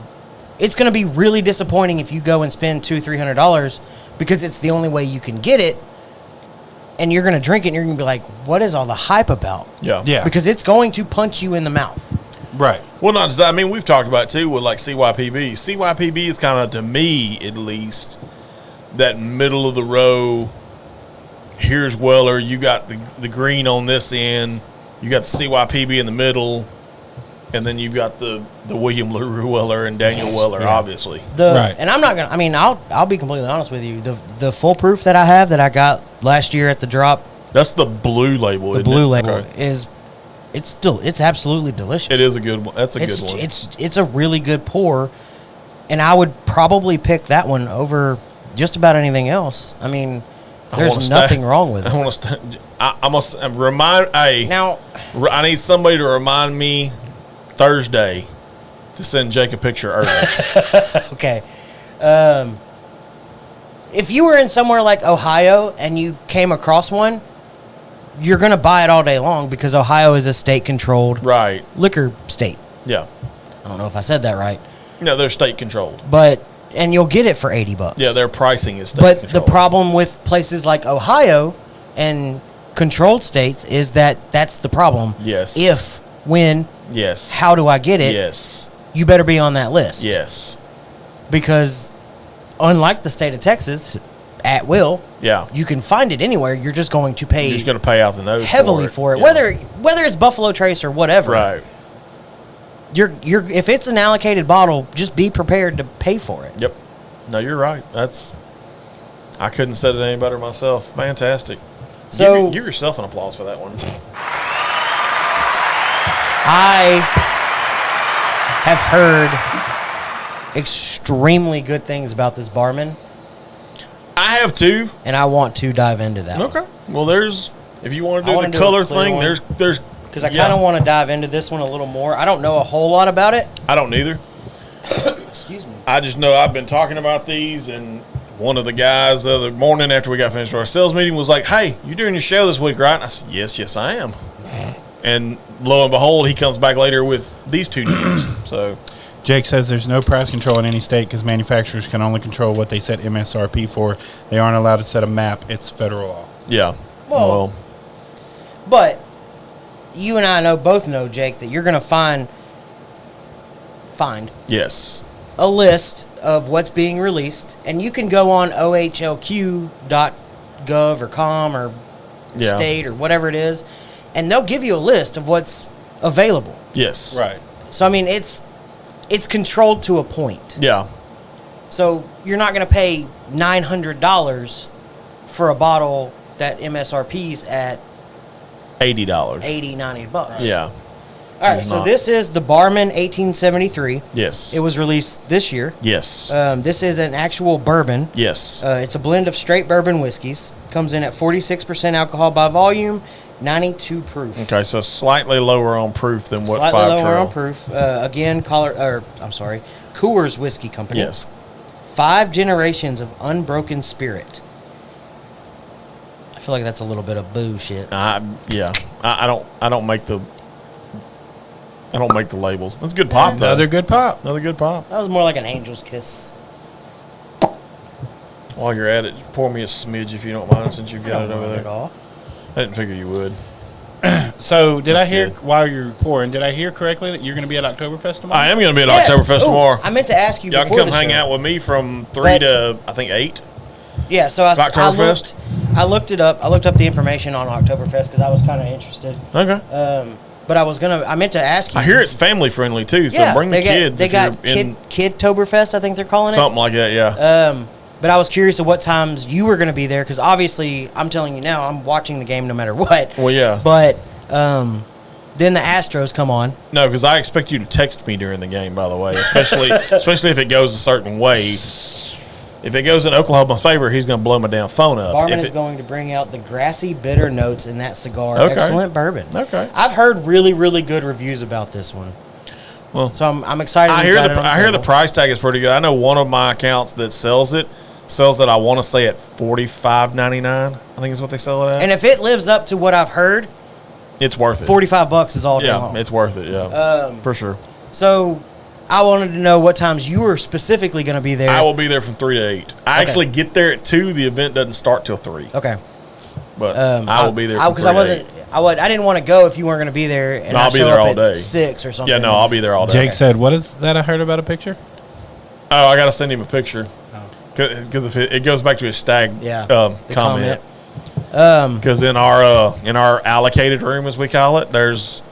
going to be really disappointing if you go and spend $200-$300 because it's the only way you can get it, and you're going to drink it and you're going to be like, what is all the hype about? Yeah. Yeah. Because it's going to punch you in the mouth. Right. Well, not just that. I mean, we've talked about it too with like CYPB. CYPB is kind of, to me at least, that middle of the row. Here's Weller. You got the green on this end. You got the CYPB in the middle, and then you've got the William LaRue Weller and Daniel Weller, Yeah. obviously. Right. And I'm not gonna. I mean, I'll be completely honest with you. The foolproof that I have that I got last year at the drop, That's the blue label. the isn't blue it? label Okay. is, it's absolutely delicious. It is a good one. That's a It's good one. it's a really good pour, and I would probably pick that one over just about anything else. I mean, I wanna there's stay- nothing wrong with I it. want to. I must remind. Hey, Now, I need somebody to remind me Thursday to send Jake a picture early. okay, if you were in somewhere like Ohio and you came across one, you're gonna buy it all day long because Ohio is a state-controlled Right. liquor state. Yeah. I don't know if I said that right, No, they're state controlled. and you'll get it for $80. Yeah, their pricing is state But controlled. the problem with places like Ohio and controlled states is that that's the problem. Yes. If, when, Yes. how do I get it? Yes. You better be on that list. Yes. Because unlike the state of Texas, at will. Yeah. You can find it anywhere. You're just going to pay You're just going to pay out the nose heavily for it. Yeah. Whether it's Buffalo Trace or whatever. Right. You're if it's an allocated bottle, just be prepared to pay for it. Yep. No, you're right. I couldn't have said it any better myself. Fantastic. So give yourself an applause for that one. I have heard extremely good things about this Barman, I have too. and I want to dive into that. Okay. Well, if you want to I do wanna the do a color clear thing, one. there's Because I kind of want to dive into this one a little more. I don't know a whole lot about it. I don't either. Excuse me. I just know I've been talking about these, and one of the guys the other morning after we got finished with our sales meeting was like, "Hey, you doing your show this week, right?" And I said, "Yes, I am." And lo and behold, he comes back later with these two gins. So Jake says there's no price control in any state because manufacturers can only control what they set MSRP for. They aren't allowed to set a map. It's federal law. yeah. Well, but you and I both know, Jake, that you're going to find yes. a list of what's being released, and you can go on ohlq.gov or com or Yeah. state or whatever it is, and they'll give you a list of what's available. Yes. Right. So I mean, it's controlled to a point. Yeah. So you're not going to pay $900 for a bottle that MSRP's at $80. $80, $90. Yeah. All right, It's so not. this is the Barman 1873. Yes. It was released this year. Yes. This is an actual bourbon. Yes. It's a blend of straight bourbon whiskeys. Comes in at 46% alcohol by volume, 92 proof. Okay, so slightly lower on proof than what Slightly 5 lower Trail. on proof. Again, Coors Whiskey Company. Yes. 5 generations of unbroken spirit. I feel like that's a little bit of bullshit. Yeah. I don't make the labels. That's good pop though. Another good pop. Another good pop. That was more like an angel's kiss. While you're at it, pour me a smidge if you don't mind, since you've got it over Not at there. all. I didn't figure you would. So did That's I hear good. while you're pouring? Did I hear correctly that you're going to be at Oktoberfest tomorrow? I am going to be at Yes. Oktoberfest Ooh, tomorrow. I meant to ask you Y'all can before come the hang show. out with me from 3 But- to I think 8. Yeah, so I Oktoberfest? looked it up. I looked up the information on Oktoberfest because I was kind of interested. Okay. But I meant to ask you. I hear it's family friendly too, so Yeah, bring the kids. They if you're got in Kidtoberfest, I think they're calling something like that. Yeah. it. But I was curious of what times you were going to be there because obviously I'm telling you now I'm watching the game no matter what. Well, yeah. But then the Astros come on. No, because I expect you to text me during the game. By the way, especially if it goes a certain way. If it goes in Oklahoma's favor, he's going to blow my damn phone up. Barman If is it- going to bring out the grassy bitter notes in that cigar. Okay. Excellent bourbon. Okay. I've heard really, really good reviews about this one. Well, So I'm excited. I we've hear got the it on I hear the table. price tag is pretty good. I know one of my accounts that sells it. I want to say at $45.99. I think is what they sell it at. And if it lives up to what I've heard, it's worth it. $45 is all day Yeah, long. it's worth it. Yeah, for sure. So I wanted to know what times you were specifically going to be there. I will be there from 3 to 8. I actually get there at 2. The event doesn't start till 3. Okay. But I will be there from 3 because to 8. I didn't want to go if you weren't going to be there, and No, I'll I be show there up all at day. 6 or something. Yeah, no, I'll be there all day. Jake said, "What is that? I heard about a picture." Oh, I got to send him a picture. Because if it goes back to his stag the comment. Because in our allocated room, as we call it, there's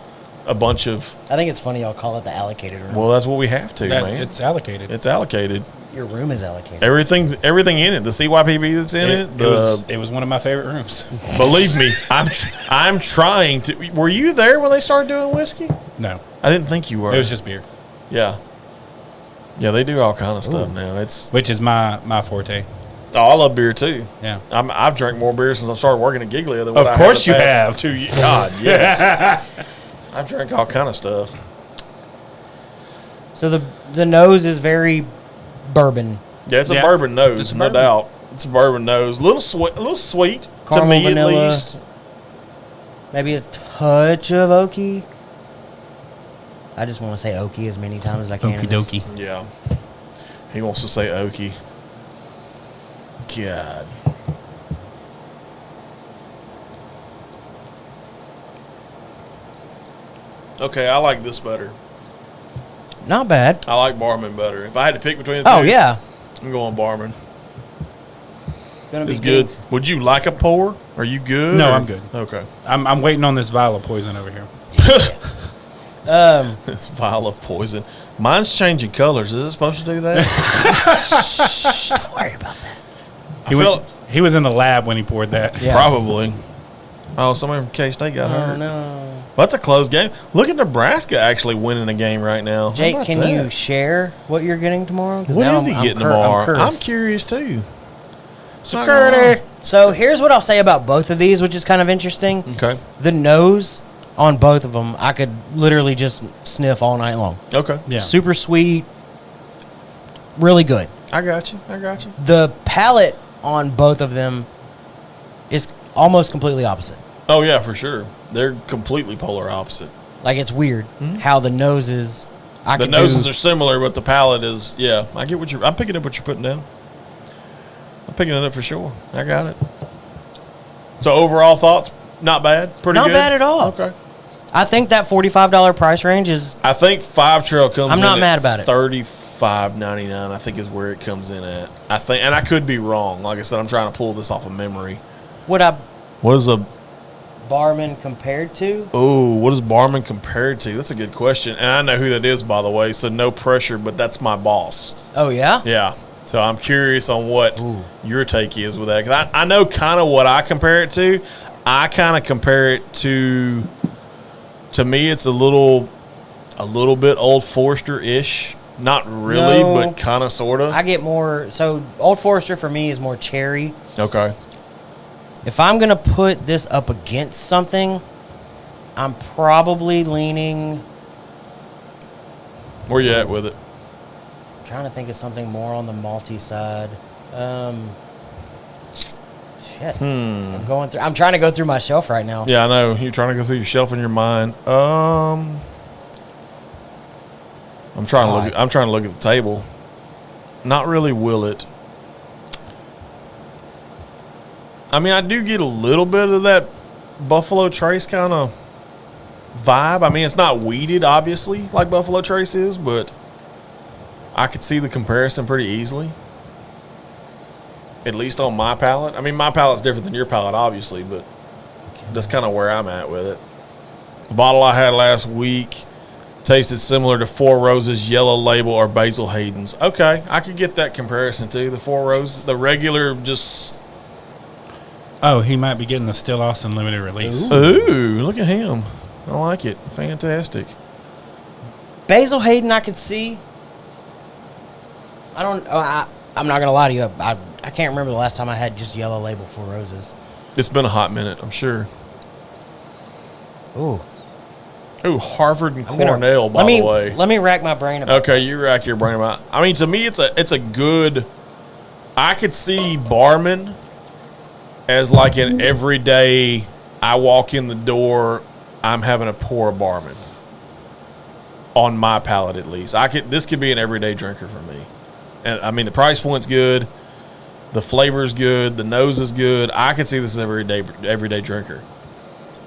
a bunch of. I think it's funny y'all call it the allocated room. Well, that's what we have to, man. It's allocated. It's allocated. Your room is allocated. Everything in it. The CYPB that's in it. It was one of my favorite rooms. Believe me, I'm trying to. Were you there when they started doing whiskey? No, I didn't think you were. it was just beer, Yeah. Yeah, they do all kind of stuff now. It's which is my forte. I love beer too. Yeah. I've drank more beer since I started working at Giglia than what Of I course have. you have. 2 years. God, yes. I've drank all kind of stuff. So the nose is very bourbon. Yeah, it's a Yeah. bourbon nose, It's a no bourbon. doubt. It's a bourbon nose. A little sweet Caramel, to me vanilla. at least. Maybe a touch of oaky. I just want to say oaky as many times as I can. Okie dokie. Yeah. He wants to say oaky. God. Okay, I like this better. Not bad. I like Barman better. If I had to pick between the two, Oh, yeah. I'm going Barman. Gonna be It's good. good. Would you like a pour? Are you good? No, or- I'm good. Okay. I'm waiting on this vial of poison over here. This vial of poison. Mine's changing colors. Is it supposed to do that? Shh, don't worry about that. He was in the lab when he poured that. Yeah. Probably. Oh, somebody from K-State got Oh hurt. no, Well, that's a close game. Look at Nebraska actually winning a game right now. How Jake, about can that? you share what you're getting tomorrow? 'Cause What now is he I'm getting I'm tomorrow? I'm cursed. curious too. Security. So here's what I'll say about both of these, which is kind of interesting. Okay. The nose on both of them, I could literally just sniff all night long. Okay. Yeah. Super sweet, really good. I got you. The palate on both of them is almost completely opposite. Oh yeah, for sure. They're completely polar opposite. Like it's weird how the noses. The noses are similar, but the palate is. Yeah, I get what you're. I'm picking up what you're putting down. I'm picking it up for sure. I got it. So overall thoughts, not bad. Pretty Not good. bad at all. Okay. I think that $45 price range is. I think 5 Trail comes. I'm not in mad at about it. $35.99. I think is where it comes in at. I think, and I could be wrong. Like I said, I'm trying to pull this off of memory. What I What is a Barman compared to? what is Barman compared to? That's a good question, and I know who that is, by the way. So no pressure, but that's my boss. Oh yeah. Yeah. So I'm curious on what your take is with that, because I know kind of what I compare it to. I kind of compare it to. To me, it's a little bit Old Forester-ish. Not really, No. but kind of, sort of. I get more. So Old Forester for me is more cherry. Okay. If I'm gonna put this up against something, I'm probably leaning. Where you at with it? Trying to think of something more on the malty side. Shit. I'm trying to go through my shelf right now. Yeah, I know. You're trying to go through your shelf in your mind. I'm trying to look. I'm trying to look at the table. Not really. Will it? I mean, I do get a little bit of that Buffalo Trace kind of vibe. I mean, it's not weeded, obviously, like Buffalo Trace is, but I could see the comparison pretty easily. At least on my palate. I mean, my palate's different than your palate, obviously, but that's kind of where I'm at with it. The bottle I had last week tasted similar to Four Roses, Yellow Label, or Basil Hayden's. Okay, I could get that comparison too. The Four Roses, the regular, just. Oh, he might be getting the Still Austin limited release. Ooh, look at him. I like it. Fantastic. Basil Hayden, I could see. I'm not gonna lie to you. I can't remember the last time I had just Yellow Label Four Roses. It's been a hot minute, I'm sure. Ooh. Ooh, Harvard and Cornell, by the way. Let me rack my brain about Okay, you rack your brain about. I mean, to me, it's a good. I could see Barman as like an everyday. I walk in the door, I'm having a pour of Barman. On my palate, at least, this could be an everyday drinker for me. And I mean, the price point's good, the flavor's good, the nose is good. I could see this as everyday drinker.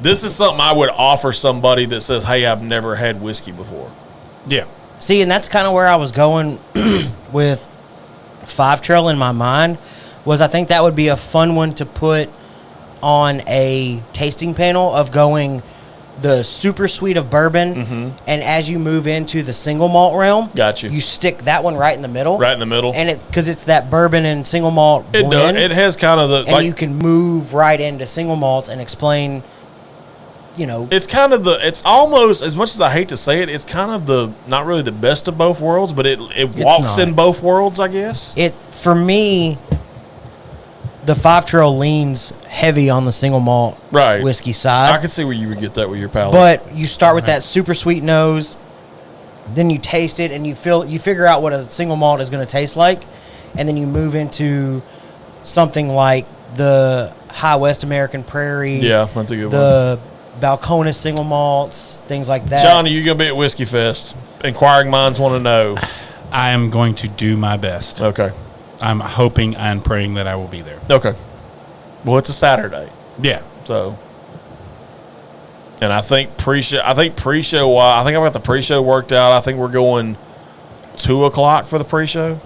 This is something I would offer somebody that says, "Hey, I've never had whiskey before." Yeah. See, and that's kind of where I was going with 5 Trail in my mind, was I think that would be a fun one to put on a tasting panel of going the super sweet of bourbon, and as you move into the single malt realm, Got you. You stick that one right in the middle. Right in the middle. And because it's that bourbon and single malt It blend. does. It has kind of the and you can move right into single malts and explain, It's kind of it's almost, as much as I hate to say it, it's kind of not really the best of both worlds, but it walks not. in both worlds, I guess. For me, the 5 Trail leans heavy on the single malt Right. whiskey side. I can see where you would get that with your palate. But you start with that super sweet nose, then you taste it, and you figure out what a single malt is going to taste like, and then you move into something like the High West American Prairie. Yeah, that's a good one. The Balcones single malts, things like that. John, are you going to be at Whiskey Fest? Inquiring minds want to know. I am going to do my best. Okay. I'm hoping and praying that I will be there. Okay. Well, it's a Saturday, Yeah. so. And I think pre-show. I think I've got the pre-show worked out. I think we're going 2:00 for the pre-show,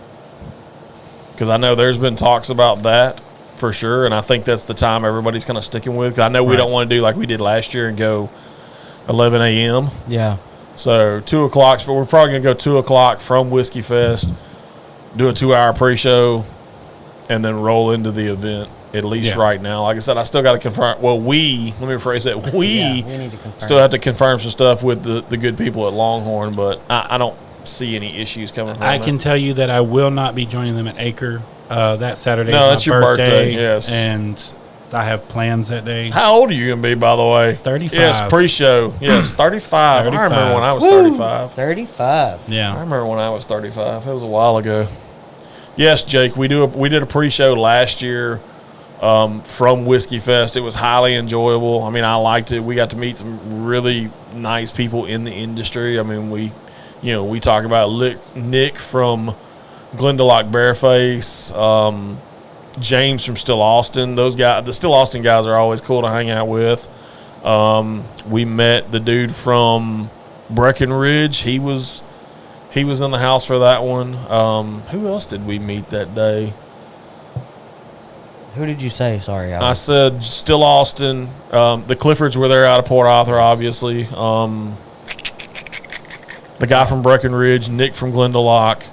because I know there's been talks about that. for sure. And I think that's the time everybody's kind of sticking with. I know we don't want to do like we did last year and go 11 a.m. Yeah. So 2 o'clock, but we're probably going to go 2 o'clock from Whiskey Fest, do a 2-hour pre-show, and then roll into the event. At least right now. Like I said, I still got to confirm. Well, let me rephrase that. We need to confirm. Still have to confirm some stuff with the good people at Longhorn, but I don't see any issues coming from I that. can tell you that I will not be joining them at Acre that Saturday. No, is that's my your birthday, yes. And I have plans that day. How old are you going to be, by the way? 35. Yes, pre-show. Yes, 35. 35. I remember when I was 35. 35. Yeah. I remember when I was 35. It was a while ago. Yes, Jake, we did a pre-show last year from Whiskey Fest. It was highly enjoyable. I mean, I liked it. We got to meet some really nice people in the industry. I mean, we talk about Nick from Glendalough Bareface, James from Still Austin. Those guys, the Still Austin guys, are always cool to hang out with. We met the dude from Breckenridge. He was in the house for that one. Who else did we meet that day? Who did you say? Sorry. I said Still Austin. The Cliffords were there out of Port Arthur, obviously. The guy from Breckenridge, Nick from Glendalough,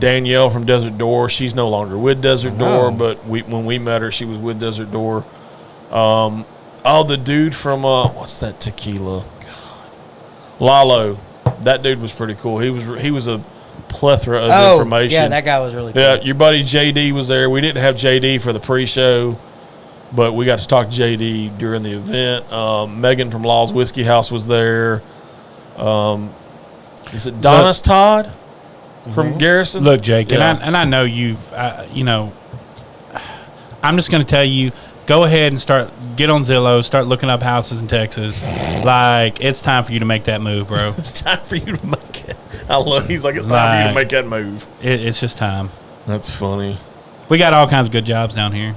Danielle from Desert Door. She's no longer with Desert Door, but when we met her, she was with Desert Door. The dude from what's that tequila? God. Lalo. That dude was pretty cool. He was a plethora of information. Yeah, that guy was really cool. Yeah, your buddy JD was there. We didn't have JD for the pre-show, but we got to talk to JD during the event. Megan from Law's Whiskey House was there. Is it Donna's Todd from Garrison? Look, Jake, Yeah. and I know you've, I'm just going to tell you, go ahead and get on Zillow, start looking up houses in Texas. Like, it's time for you to make that move, bro. It's time for you to make it. He's like, it's time for you to make that move. It's just time. That's funny. We got all kinds of good jobs down here.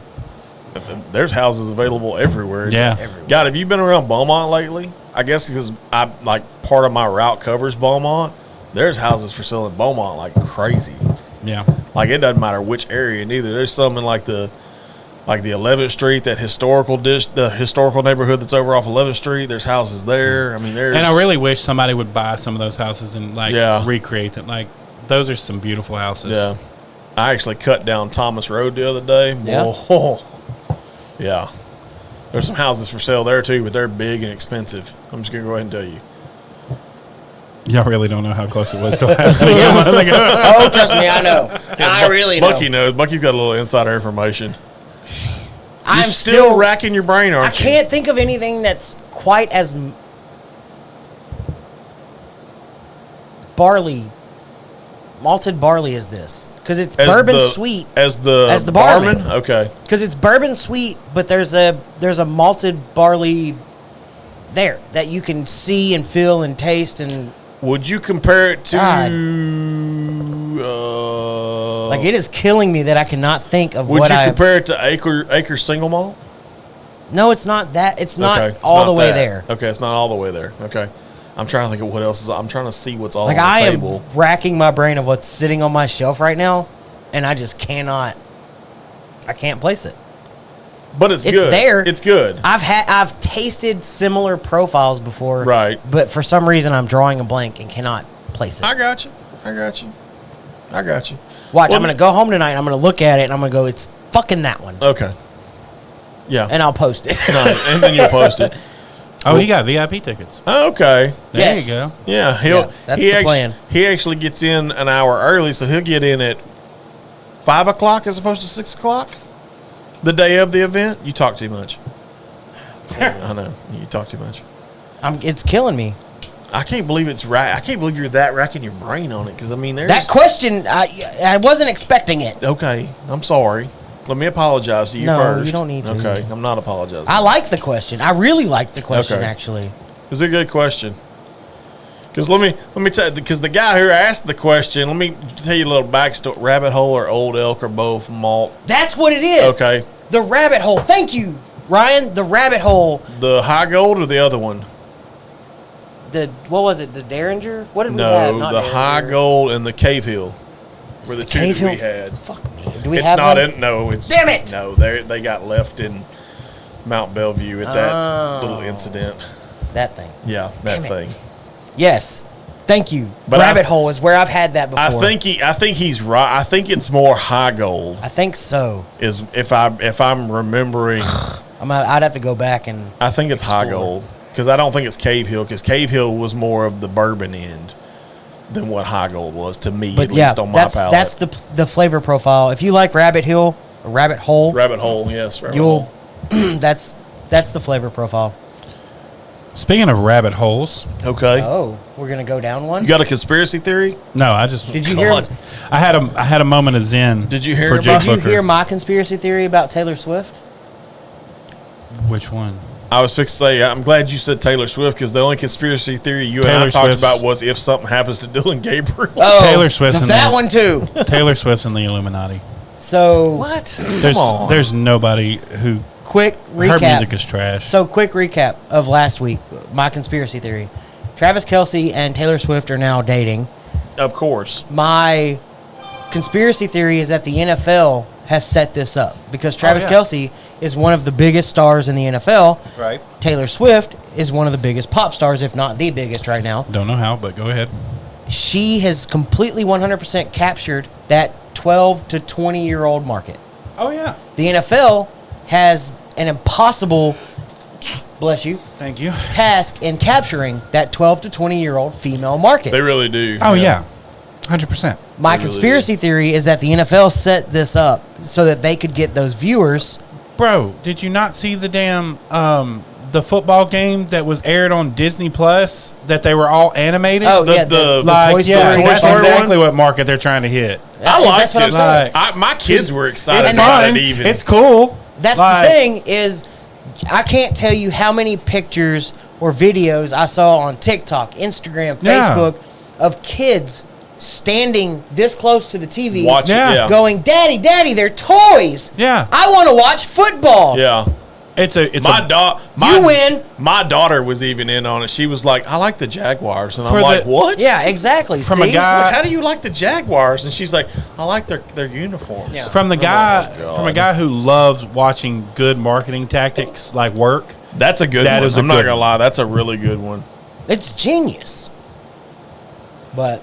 There's houses available everywhere. Yeah. Everywhere. God, have you been around Beaumont lately? I guess because part of my route covers Beaumont. There's houses for sale in Beaumont like crazy. Yeah. Like, it doesn't matter which area neither. There's some in like the 11th Street, the historical neighborhood that's over off 11th Street. There's houses there. I mean, And I really wish somebody would buy some of those houses and recreate them. Like, those are some beautiful houses. Yeah. I actually cut down Thomas Road the other day. Yeah. Whoa. Yeah. There's some houses for sale there too, but they're big and expensive. I'm just going to go ahead and tell you. Y'all really don't know how close it was to Oh, trust me, I know. I really know. Bucky knows. Bucky's got a little insider information. I'm You're still racking your brain, aren't you? I can't think of anything that's quite as malted barley as this, because it's bourbon sweet as the Barman. Okay, because it's bourbon sweet, but there's a malted barley there that you can see and feel and taste. And would you compare it to like, it is killing me that I cannot think of would you compare it to Acre single malt? No, it's not that. It's not Okay, it's all not the way that. there. Okay, it's not all the way there. Okay, I'm trying to think of what else is. I'm trying to see what's all Like, on the I table. am racking my brain of what's sitting on my shelf right now, and I just cannot. I can't place it. But it's It's good. there. It's good. I've tasted similar profiles before, Right. But for some reason, I'm drawing a blank and cannot place it. I got you. Watch, Well, I'm gonna go home tonight. And I'm gonna look at it, and I'm gonna go, "It's fucking that one," Okay. Yeah. and I'll post it. Nice. And then you'll post it. Oh, he got VIP tickets. Okay. There Yes. you go. Yeah, that's the plan. He actually gets in an hour early, so he'll get in at 5 o'clock as opposed to 6 o'clock. The day of the event. You talk too much. I know you talk too much. It's killing me. I can't believe it's right. I can't believe you're that racking your brain on it, because I mean, there's That question, I wasn't expecting it. Okay, I'm sorry. Let me apologize to you No, first. you don't need to. Okay, I'm not apologizing. I like the question. I really like the question, Okay. actually. It was a good question. Because let me tell you, because the guy who asked the question, let me tell you a little backstory. Rabbit Hole or Old Elk are both malt. That's what it is. Okay. The rabbit hole. Thank you, Ryan. The rabbit hole. The High Gold or the other one? What was it? The Derringer? What did we have? No, Not the Derringer. High Gold and the Cave Hill were the two Cave that we Hill? had. Fuck me. Do we It's have not one? in. No, it's Damn it! No, they got left in Mount Bellevue at that Oh. little incident. That thing. Yeah, that Damn it. thing. Yes. Thank you. But Rabbit hole is where I've had that before. I think he's right. I think it's more High Gold. I think so. Is if I'm remembering. I'd have to go back and. I think it's High explore. Gold because I don't think it's Cave Hill because Cave Hill was more of the bourbon end than what High Gold was to me, But at yeah, least on my palate. that's the flavor profile. If you like Rabbit Hill or Rabbit Hole, Rabbit Hole. Yes, Rabbit you'll. Hole. that's the flavor profile. Speaking of rabbit holes, Okay. Oh, we're gonna go down one. You got a conspiracy theory? no, I just Did you Come hear? on. I had a moment of zen. Did you hear for about- Jake Did you Booker. hear my conspiracy theory about Taylor Swift? Which one? I was fixed to say, I'm glad you said Taylor Swift because the only conspiracy theory you and I Taylor talked Swift's- about was if something happens to Dylan Gabriel. Oh, Taylor Swift's in that there. one too. Taylor Swift's in the Illuminati. So What? There's Come on. there's nobody who quick her recap. music is trash. So quick recap of last week. My conspiracy theory: Travis Kelce and Taylor Swift are now dating. Of course. My conspiracy theory is that the NFL has set this up because Travis yeah. Kelce is one of the biggest stars in the NFL. Right. Taylor Swift is one of the biggest pop stars, if not the biggest right now. Don't know how, but go ahead. She has completely 100% captured that 12 to 20-year-old market. Oh yeah. The NFL has an impossible, bless you, Thank you. task in capturing that 12 to 20-year-old female market. They really do. Oh yeah. 100%. My They really conspiracy theory is that the NFL set this up so that they could get those viewers. Bro, did you not see the damn the football game that was aired on Disney Plus that they were all animated? Oh, The- yeah, the- like Toy yeah, Story that's one? exactly what market they're trying to hit. I liked That's what I'm it. saying. My kids were excited And about that's- it even. It's cool. That's Like, the thing is, I can't tell you how many pictures or videos I saw on TikTok, Instagram, Yeah. Facebook of kids standing this close to the TV, Watch Yeah. it. Yeah. going, "Daddy, Daddy, they're toys. Yeah. I want to watch football." Yeah. It's You win. My daughter was even in on it. She was like, I like the Jaguars. And I'm For like, the- what? Yeah, exactly. From a See? guy- Like, how do you like the Jaguars? And she's like, I like their uniforms. Yeah. from the I'm guy like, oh, from a God. guy who loves watching good marketing tactics like work. That's a good That one. is a I'm not good going to one. lie. That's a really good one. It's genius. But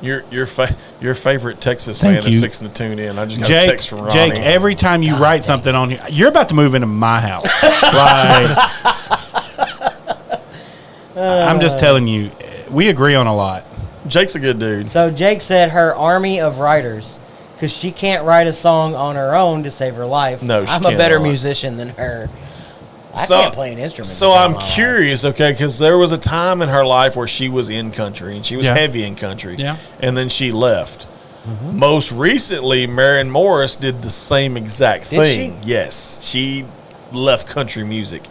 Your favorite Texas Thank fan is you. fixing to tune in. I just got a Jake, text from Ronnie. Jake, every time you write something on here, you're about to move into my house. I'm just telling you, we agree on a lot. Jake's a good dude. so Jake said her army of writers, because she can't write a song on her own to save her life. No, she I'm a better cannot. musician than her. I So- can't play an instrument. to So save I'm my life. curious, okay, because there was a time in her life where she was in country and she was Yeah. heavy in country. Yeah. And then she left. Most recently, Maren Morris did the same exact Did thing. Yes. She left country music.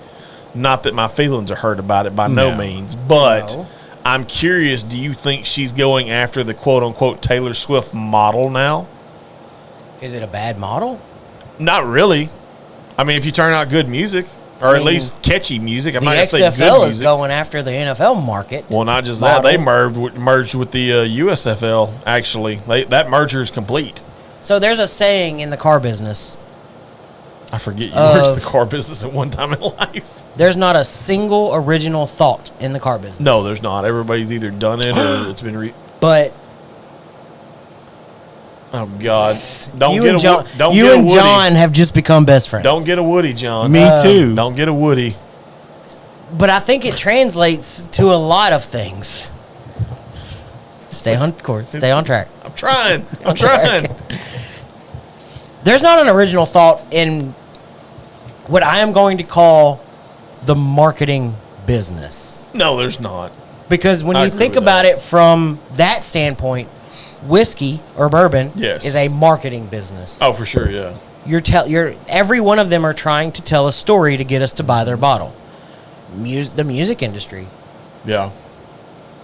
Not that my feelings are hurt about it by no No. means, but No. I'm curious, do you think she's going after the quote unquote Taylor Swift model now? Is it a bad model? Not really. I mean, if you turn out good music, or at least catchy music, I'm The not going to say good XFL is music. going after the NFL market. Well, not just model. that. They merged with the USFL, actually. That merger is complete. So there's a saying in the car business: I forget you worked Of- the car business at one time in life. there's not a single original thought in the car business. No, there's not. Everybody's either done it or it's been But Oh, God. Don't you get and a John, don't you get a and Woody. John have just become best friends. Don't get a Woody, John. Me too. Don't get a Woody. But I think it translates to a lot of things. Stay on course. Stay on track. I'm trying. I'm trying. There's not an original thought in what I am going to call the marketing business. No, there's not. Because when I you agree think with about that. it from that standpoint, whiskey or bourbon Yes. is a marketing business. Oh, for sure, yeah. Every one of them are trying to tell a story to get us to buy their bottle. The music industry, Yeah.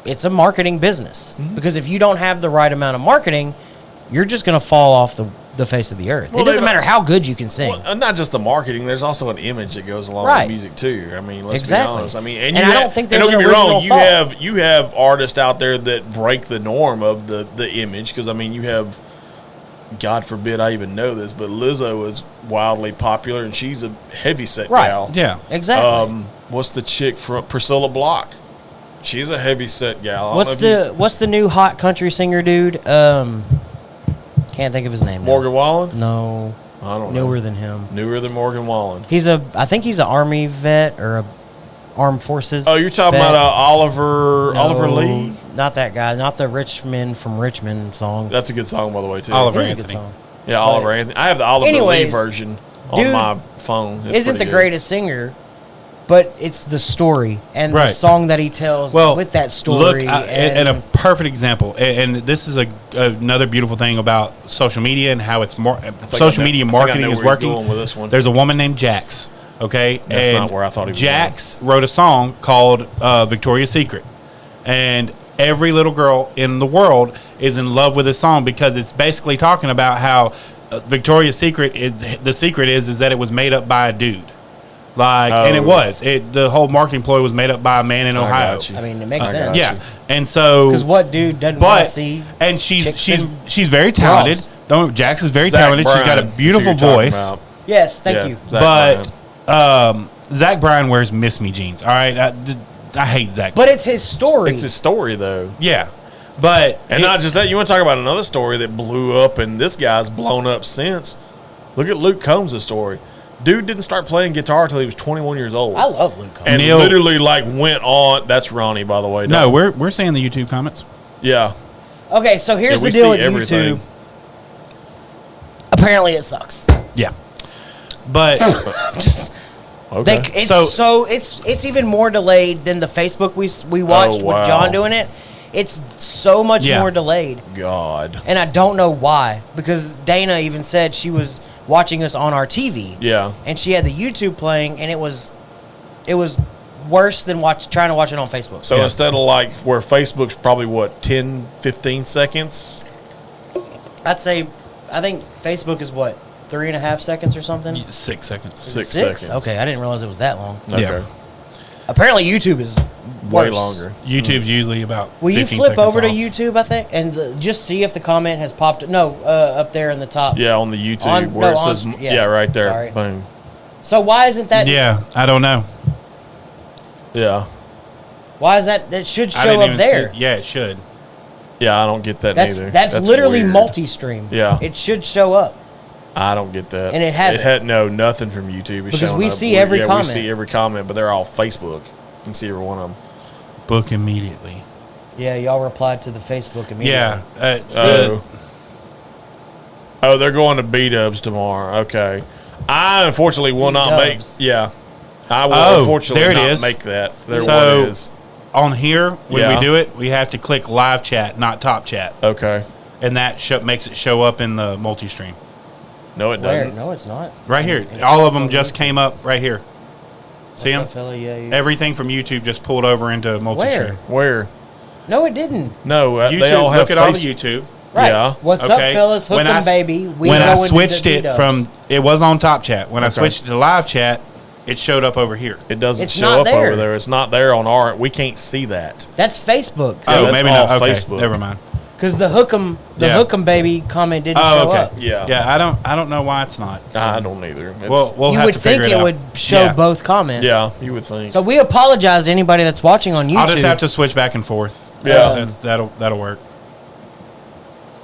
it's a marketing business. Mm-hmm. Because if you don't have the right amount of marketing, you're just going to fall off the face of the earth. Well, it doesn't they've- matter how good you can sing. Well, not just the marketing. There's also an image that goes along Right. with music too. I mean, let's Exactly. be honest. I mean, And I don't think there's and don't an get me wrong. original thought. You have artists out there that break the norm of the image because I mean you have God forbid I even know this, but Lizzo is wildly popular, and she's a heavyset Right. gal. Yeah. Exactly. What's the chick from Priscilla Block? She's a heavyset gal. I don't know if What's the new hot country singer dude? Can't think of his name. now. Morgan Wallen? No, I don't know. newer than him. Newer than Morgan Wallen. I think he's an Army vet or a Armed Forces. Oh, you're talking vet. about Oliver No, Lee? Not that guy. Not the Richmond from Richmond song. That's a good song, by the way, too. Oliver It is a good Anthony. song. Yeah, Oliver Anthony. I have the Oliver Lee Anyways, version on dude my phone. It's Isn't pretty the good. greatest singer, but it's the story and Right. the song that he tells Well, with that story. Look, and a perfect example, and this is another beautiful thing about social media and how it's more social media marketing is working. Going with this one. There's a woman named Jax. Okay, That's and not where I thought he was Jax wrote a song called "Victoria's Secret," and every little girl in the world is in love with this song because it's basically talking about how Victoria's Secret the secret is that it was made up by a dude. And it was. The whole marketing ploy was made up by a man in Ohio. got you. I mean, it makes I sense. got Yeah, you. and so Because what dude doesn't want but to see? and she's chicks she's in she's very talented. bras? Jax is very Zach talented. She's got a Bryan is who beautiful you're talking voice. about. Yes, thank Yeah, you. Zach But Bryan. Zach Bryan wears Miss Me jeans. All right, I hate Zach. But it's his story. It's his story, though. Yeah, but And not just that. You want to talk about another story that blew up, and this guy's blown up since. Look at Luke Combs' story. Dude didn't start playing guitar until he was 21 years old. I love Luke Combs. and Neil- literally went on. That's Ronnie, by the way. no, Don't- we're saying the YouTube comments. yeah. Okay, so here's Yeah, we the deal see with everything. YouTube. Apparently, it sucks. Yeah, but Okay. It's even more delayed than the Facebook we watched Oh, wow. with John doing it. It's so much Yeah. more delayed, God. and I don't know why. Because Dana even said she was watching us on our TV. Yeah. And she had the YouTube playing, and it was worse than trying to watch it on Facebook. So Yeah. instead of like where Facebook's probably what 10, 15 seconds. I think Facebook is what 3.5 seconds or something. 6 seconds. 6 seconds. Okay, I didn't realize it was that long. Okay. Yeah. Apparently, YouTube is Way worse. longer. YouTube's usually about. Will you 15 flip seconds over to off. YouTube, I think, and just see if the comment has popped? No, up there in the top. Yeah, on the YouTube On- where no, it on- says yeah. yeah, right there. Sorry. Boom. So why isn't that? Yeah, I don't know. Yeah. Why is that? That should I show didn't up even there. See, yeah, it should. Yeah, I don't get that That's neither. that's literally weird. multi-stream. Yeah. it should show up. I don't get that. And it hasn't. It had no nothing from YouTube. It's Because showing we up. see every comment. We see every comment, but they're all Facebook. You can see every one of them. Book immediately. Yeah, y'all replied to the Facebook immediately. Yeah. Oh, they're going to B-Dubs tomorrow. Okay. I unfortunately will not make. B-Dubs. Yeah. I will Oh, unfortunately there it not is. make that. There So- what is. On here, when Yeah. we do it, we have to click live chat, not top chat, Okay. and that makes it show up in the multi-stream. No, it Where? doesn't. No, it's not. Right here. And All of it's them on just YouTube. came up right here. See What's them? up, fella? Yeah, you- Everything from YouTube just pulled over into multi-stream. Where? No, it didn't. No, YouTube, they all have look at all the face- YouTube. Right. Yeah. What's Okay. up, fellas? Hook When 'em, I- baby. We when go I into switched the it B-dubs. from, it was on top chat. When I Okay. switched it to live chat, it showed up over here. It doesn't It's show not up there. over there. It's not there on our. We can't see that. That's Facebook. Yeah, Oh, that's maybe all not. Okay, Facebook. never mind. Because the hook 'em, Yeah. baby comment didn't Oh, show okay. up. Yeah. Yeah, I don't know why it's not. I don't either. It's, We'll You have would to think figure it out. would show Yeah. both comments. yeah, you would think. So we apologize to anybody that's watching on YouTube. I'll just have to switch back and forth. Yeah. That'll work.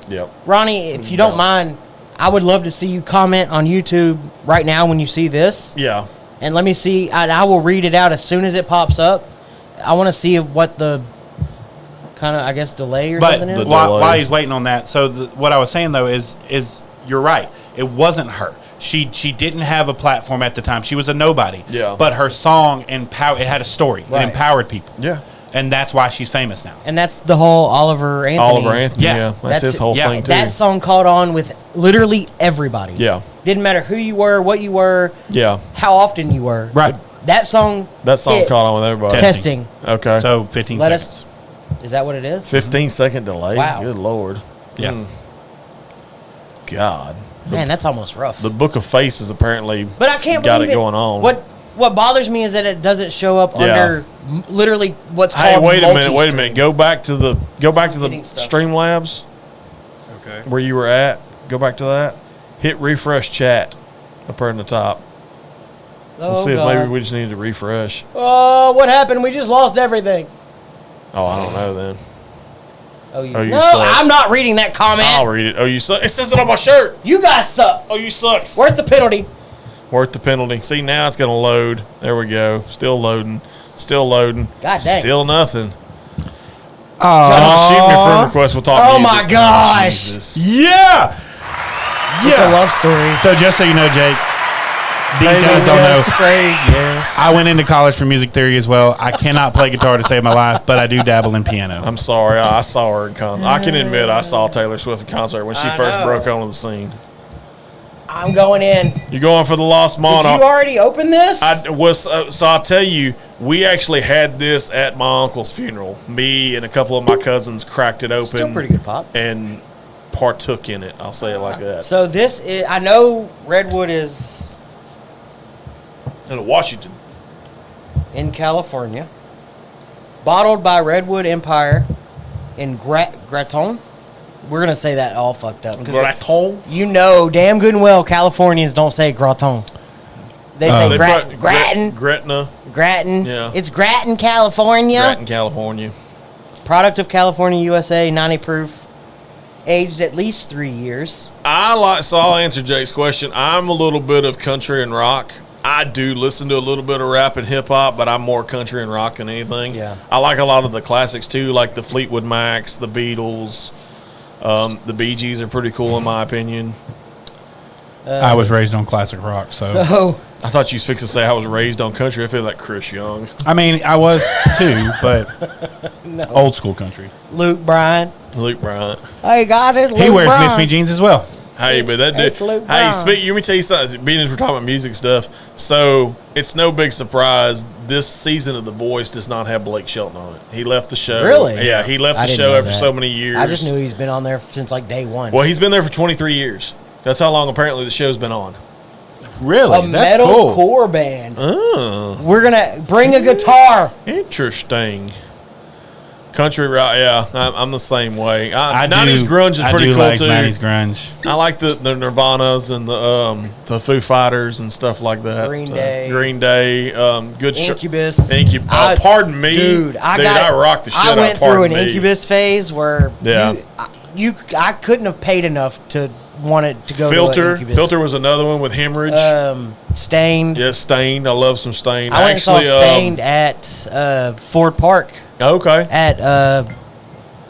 Yep. Ronnie, if you don't mind, I would love to see you comment on YouTube right now when you see this. Yeah. And let me see. I will read it out as soon as it pops up. I want to see what the kind of, I guess, delay or But something is. while he's waiting on that, so what I was saying though is you're right. It wasn't her. She didn't have a platform at the time. She was a nobody. Yeah. But her song it had a story. Right. It empowered people. Yeah. And that's why she's famous now. And that's the whole Oliver Anthony. Oliver Anthony. Yeah. Yeah. That's his whole thing too. That song caught on with literally everybody. Yeah. Didn't matter who you were, what you were, Yeah. how often you were. Right. That song. That song hit. caught on with everybody. Testing. Okay. So 15 Let seconds. us. Is that what it is? 15-second delay. Wow. Good Lord. Yeah. God. Man, that's almost rough. The Book of Faces apparently But I can't got believe it going on. What bothers me is that it doesn't show up Yeah. under literally what's Hey, called wait a minute. multi-stream. Go back to the Getting stuff. Streamlabs Okay. where you were at. Go back to that. Hit refresh chat up there in the top. Let's see if maybe we just need to refresh. Oh, what happened? We just lost everything. Oh, I don't know then. No, sucks. I'm not reading that comment. I'll read it. Oh, you suck. It says it on my shirt. You guys suck. Oh, you sucks. Worth the penalty. Worth the penalty. See, now it's going to load. There we go. Still loading. Still loading. God dang. Still nothing. Oh, Shoot me a friend request. We'll talk Oh, music. my gosh. Jesus. yeah. It's a love story. So just so you know, Jake, these guys don't know. Say yes. I went into college for music theory as well. I cannot play guitar to save my life, but I do dabble in piano. I'm sorry. I saw her in concert. I can admit I saw Taylor Swift in concert when she I first know. broke onto the scene. I'm going in. You're going for the Lost Did Monarch. you already open this? So I'll tell you, we actually had this at my uncle's funeral. Me and a couple of my cousins cracked it open. Still pretty good pop. And partook in it. I'll say it like that. So this is, I know Redwood is In Washington. in California. Bottled by Redwood Empire in Graton. We're going to say that all fucked up. 'cause Graton. you know damn good and well Californians don't say Graton. They say Gratin. Gretna. Gratin. Yeah. It's Gratin, California. Gratin, California. Product of California, USA, 90 proof. Aged at least 3 years. So I'll answer Jake's question. I'm a little bit of country and rock. I do listen to a little bit of rap and hip hop, but I'm more country and rock than anything. Yeah. I like a lot of the classics too, like the Fleetwood Macs, the Beatles. The Bee Gees are pretty cool in my opinion. I was raised on classic rock, so I thought you was fixing to say I was raised on country. I feel like Chris Young. I mean, I was too, but old school country. Luke Bryan. Luke Bryant. I got it. He wears Miss Me jeans as well. Hey, but that dude. Hey, Luke Hey, Bryan. let me tell you something. Being as we're talking about music stuff, so it's no big surprise. This season of The Voice does not have Blake Shelton on it. He left the show. Really? Yeah, he left I the didn't show know after that. so many years. I just knew he's been on there since like day one. Well, he's been there for 23 years. That's how long apparently the show's been on. Really? a That's cool. metalcore band. Oh, We're gonna bring a guitar. interesting. Country rock, yeah, I'm the same way. I 90s do- grunge is I pretty do cool like too. 90s grunge. I like the Nirvanas and the Foo Fighters and stuff like that. Green Day. Green Day, good Incubus. Incubus. Pardon me, Dude, I rocked the shit I out. went through Pardon an me. Incubus phase where Yeah. I couldn't have paid enough to want it to go to Filter, an Incubus. Filter was another one with Hemorrhage. Stained. Yeah, Stained. I love some Stained. I went and saw Stained at Ford Park Okay. at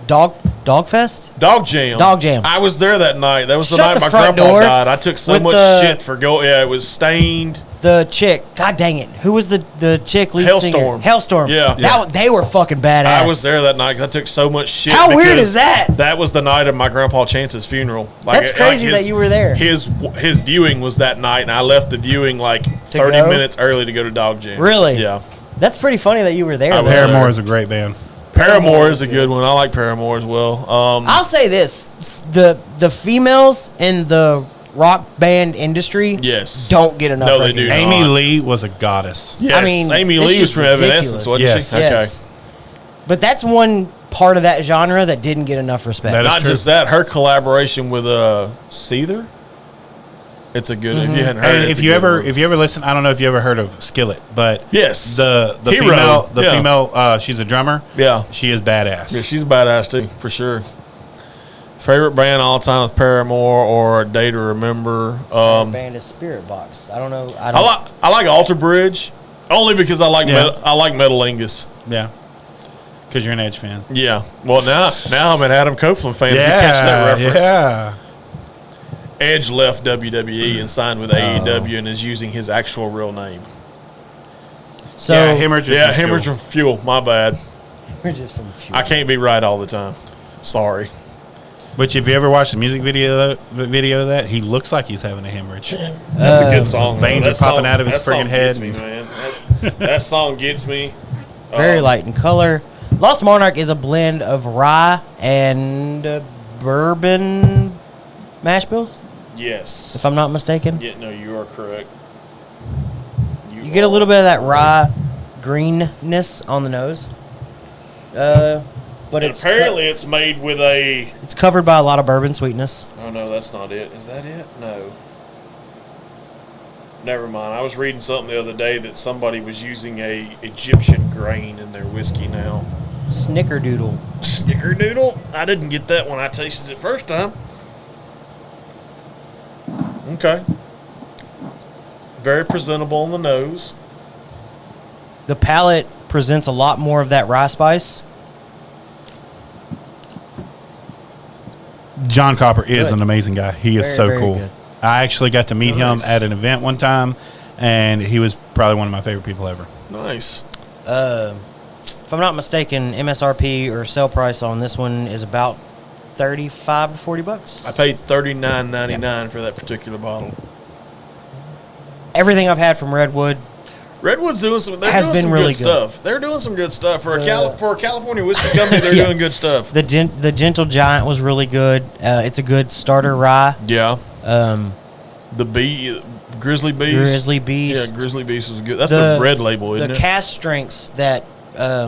Dogfest. Dog Jam. Dog Jam. I was there that night. That was the Shut night the my front grandpa door died. I took so with much the- shit for going. Yeah, it was Stained. The chick, god dang it, who was the chick lead singer? Hailstorm. Hailstorm. Yeah. They were fucking badass. I was there that night 'cause I took so much shit. How weird because is that? That was the night of my grandpa Chance's funeral. That's crazy that you were there. His viewing was that night, and I left the viewing like 30 go? minutes early to go to Dog Jam. Really? Yeah. That's pretty funny that you were there. I though. was there. Paramore is a great band. Paramore is a good one. I like Paramore as well. I'll say this: the females in the rock band industry, Yes. don't get enough. No, they do recognition. not. Amy Lee was a goddess. Yes. I mean, Amy it's Lee was just from ridiculous. Evanescence, wasn't Yes. she? Okay. Yes. But that's one part of that genre that didn't get enough respect. That is Not true. just that, her collaboration with Seether. It's a good. If you hadn't heard, And it's if a you good ever one. if you ever listen, I don't know if you ever heard of Skillet, but Yes. the Hero. female she's a drummer. Yeah. She is badass. Yeah, she's a badass too, for sure. Favorite band all time with Paramore or A Day to Remember. Band is Spirit Box. I don't know. I like Alter Bridge, only because I like Yeah. I like Metalingus. Yeah. Because you're an Edge fan. Yeah. Well, now I'm an Adam Copeland fan. If you catch that reference. Yeah. Edge left WWE and signed with AEW and is using his actual real name. So Yeah, Hemorrhage is Yeah, from Hemorrhage Fuel. from Fuel. My bad. we're just from Fuel. I can't be right all the time. Sorry. Which, if you ever watch the music video of that, he looks like he's having a hemorrhage. That's a good song. veins though. are popping out of his that song friggin' head. Gets me, man. That song gets me. Very light in color. Lost Monarch is a blend of rye and bourbon mash bills, Yes. if I'm not mistaken. Yeah, no, you are correct. You get a little bit of that rye greenness on the nose. but And apparently it's made with a. it's covered by a lot of bourbon sweetness. Oh no, that's not it. Is that it? No. Never mind. I was reading something the other day that somebody was using a Egyptian grain in their whiskey now. Snickerdoodle. Snickerdoodle? I didn't get that when I tasted it first time. Okay. Very presentable on the nose. The palate presents a lot more of that rye spice. John Copper is Good. an amazing guy. He is Very, so very cool. good. I actually got to meet him Nice. at an event one time, and he was probably one of my favorite people ever. Nice. If I'm not mistaken, MSRP or sale price on this one is about $35 to $40. I paid $39.99 for that particular bottle. Everything I've had from Redwood, Redwood's doing some. They're Has doing been some really good good. stuff. They're doing some good stuff for a California whiskey company. They're Yeah. doing good stuff. the Gentle Giant was really good. It's a good starter rye. Yeah. Um, The Grizzly Beast. Grizzly Beast. Yeah, Grizzly Beast was good. That's the red label, isn't the it? cast strengths that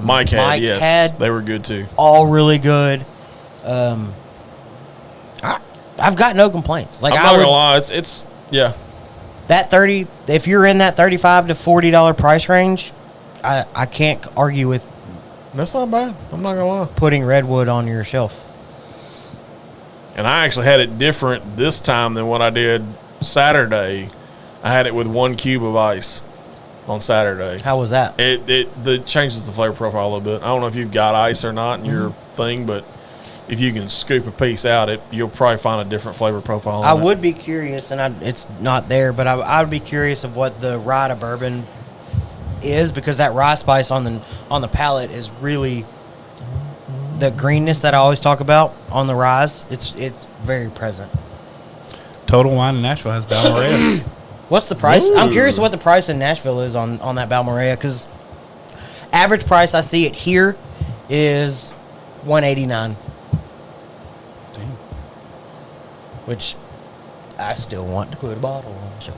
Mike had. Yes, had they were good too. all really good. I've got no complaints. Like I'm not gonna lie. It's yeah. that 30. If you're in that $35 to $40 price range, I can't argue with That's not bad. I'm not gonna lie. putting Redwood on your shelf. And I actually had it different this time than what I did Saturday. I had it with 1 cube of ice on Saturday. How was that? It changes the flavor profile a little bit. I don't know if you've got ice or not in your thing, but if you can scoop a piece out, you'll probably find a different flavor profile. I on it. would be curious, and it's not there, but I would be curious of what the rye to bourbon is, because that rye spice on the palate is really the greenness that I always talk about on the ryes. It's very present. Total Wine in Nashville has Balmoral. What's the price? I'm Ooh. curious what the price in Nashville is on that Balmoral, because average price I see it here is $189, which I still want to put a bottle on. So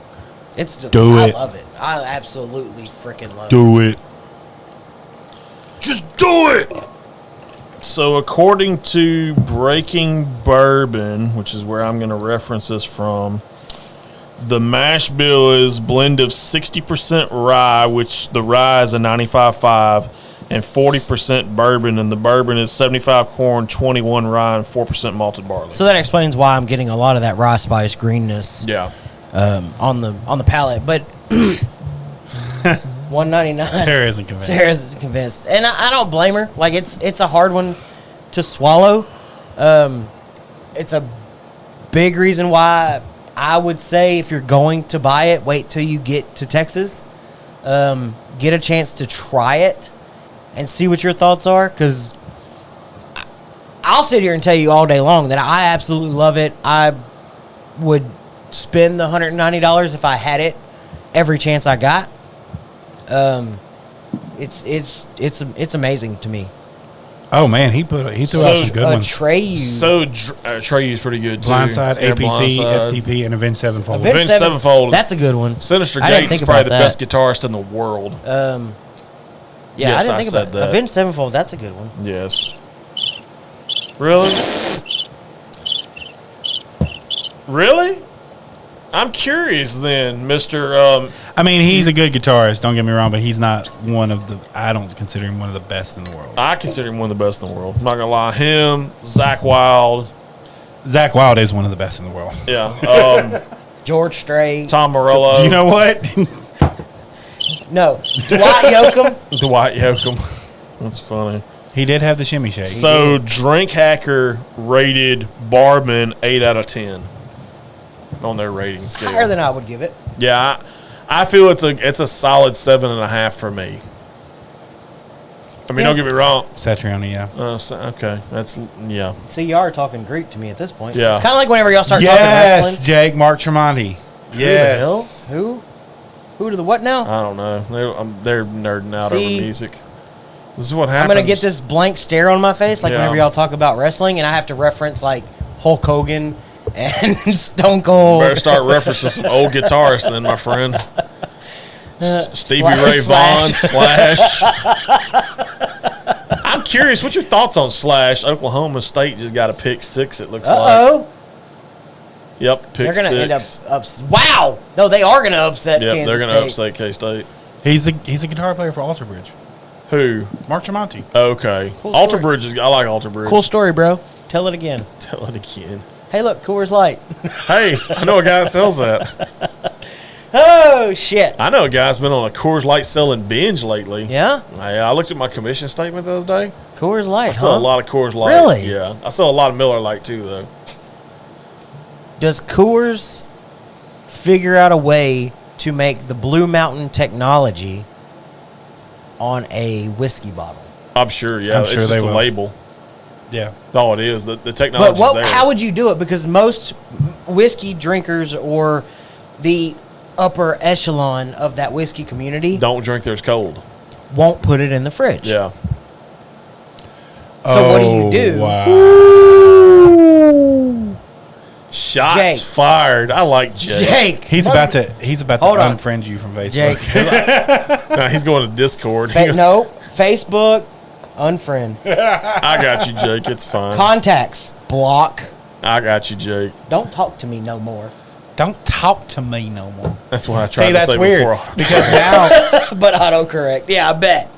it's just, Do I it. love it. I absolutely freaking love it. Do it. Just do it. So, according to Breaking Bourbon, which is where I'm going to reference this from, the mash bill is blend of 60% rye, which the rye is a 95.5, and 40% bourbon, and the bourbon is 75 corn, 21 rye, and 4% malted barley. So that explains why I'm getting a lot of that rye spice greenness Yeah. on the palate. But $199. Sarah isn't convinced. Sarah's convinced, and I don't blame her. Like it's a hard one to swallow. It's a big reason why I would say if you're going to buy it, wait till you get to Texas, get a chance to try it, and see what your thoughts are. Because I'll sit here and tell you all day long that I absolutely love it. I would spend the $190 if I had it every chance I got. It's amazing to me. Oh man, he threw out some good ones. Treyu. So, Trey is pretty good, too. Blindside, Yeah, APC, Blindside. STP, and Avenged Sevenfold. Avenged Sevenfold is- That's a good one. Sinister I didn't Gates think is probably about the that. best guitarist in the world. Yeah, Yes, I I didn't said think about that. Avenged Sevenfold. That's a good one. Yes. Really? Really? I'm curious then, Mr. I mean, he's a good guitarist. Don't get me wrong, but he's not one of the. I don't consider him one of the best in the world. I consider him one of the best in the world. I'm not going to lie. Him, Zach Wilde. Zach Wilde is one of the best in the world. Yeah. George Strait. Tom Morello. You know what? No. Dwight Yoakam. Dwight Yoakam. That's funny. He did have the shimmy shake. So, Drink Hacker rated Bourbon 8 out of 10 on their rating scale. Higher than I would give it. Yeah, I feel it's a solid 7.5 for me. I mean, Yeah. don't get me wrong. Satriani, yeah. Okay, that's yeah. So you are talking Greek to me at this point. Yeah. It's kind of like whenever y'all start talking Yes, wrestling. Jake, Mark Tremonti. Yes. Who the hell? Who to the what now? I don't know. They're nerding out See, over music. This is what happens. I'm going to get this blank stare on my face like Yeah. whenever y'all talk about wrestling, and I have to reference like Hulk Hogan and Stone You Cold. better start referencing some old guitarists then, my friend. Stevie Slash- Ray Vaughan, Slash. I'm curious, what's your thoughts on Slash? Oklahoma State just got a pick 6, it looks like. Uh-oh. Yep, pick They're going to 6. end up wow. No, they are going to upset Yep, Kansas they're State. going to upset K-State. He's a guitar player for Alter Bridge. Who? Mark Tremonti. Okay. Cool Alter story. Bridge is, I like Alter Bridge. Cool story, bro. Tell it again. Tell it again. Hey, look, Coors Light. Hey, I know a guy that sells that. Oh, shit. I know a guy's been on a Coors Light selling binge lately. Yeah? Hey, I looked at my commission statement the other day. Coors Light, I sell a lot of Coors Light. Really? Yeah. I sell a lot of Miller Lite too, though. Does Coors figure out a way to make the Blue Mountain technology on a whiskey bottle? I'm sure, yeah. I'm sure it's they just the will. label. Yeah. Oh, it is. The technology's But there. how would you do it? Because most whiskey drinkers or the upper echelon of that whiskey community Don't drink theirs cold. won't put it in the fridge. Yeah. So what do you do? Wow. Shots Jake. fired. I like Jake. Jake. He's about to Hold on. unfriend you from Facebook. Jake. Now he's going to Discord. No. Facebook. Unfriend. I got you, Jake. It's fine. Contacts. Block. I got you, Jake. Don't talk to me no more. Don't talk to me no more. That's what I tried See, to that's say weird before. because now, But autocorrect. Yeah, I bet.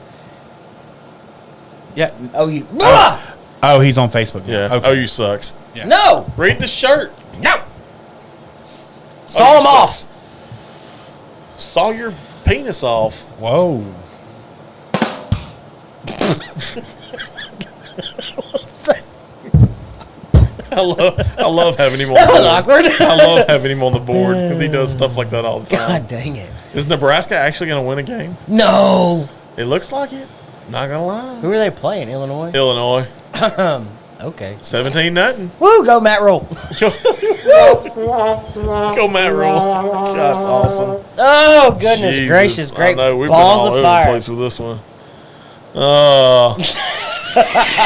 yeah. Oh, you. Oh, he's on Facebook. Now. Yeah. Okay. Oh, you sucks. Yeah. No. Read the shirt. No. Oh, Saw you him off. sucks. Saw your penis off. Whoa. I love having him on That the was board. awkward. I love having him on the board because he does stuff like that all the time. God dang it. Is Nebraska actually going to win a game? No. It looks like it. Not going to lie. Who are they playing? Illinois? Illinois, Okay. 17-0. Woo, go Matt Roll. Go Matt Roll. That's awesome. Oh, goodness Jesus. gracious. Great I know, we've balls been all of over fire. the place with this one.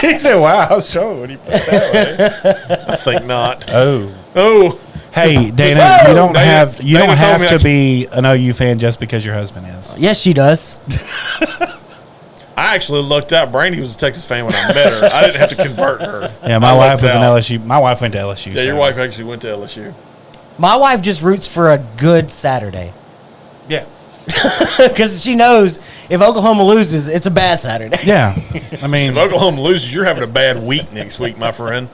He said, "Wow, sure." When he put that I think not. Oh. Oh, Hey, Dana, Whoa! you don't Dana- have Dana told have me to I be an OU fan just because your husband is. Yes, she does. I actually looked out. Brandy was a Texas fan when I met her. I didn't have to convert her. Yeah, my I wife lucked was an out. LSU. My wife went to LSU. Yeah, your so- wife actually went to LSU. My wife just roots for a good Saturday. Yeah. Because she knows if Oklahoma loses, it's a bad Saturday. Yeah. I mean, If Oklahoma loses, you're having a bad week next week, my friend.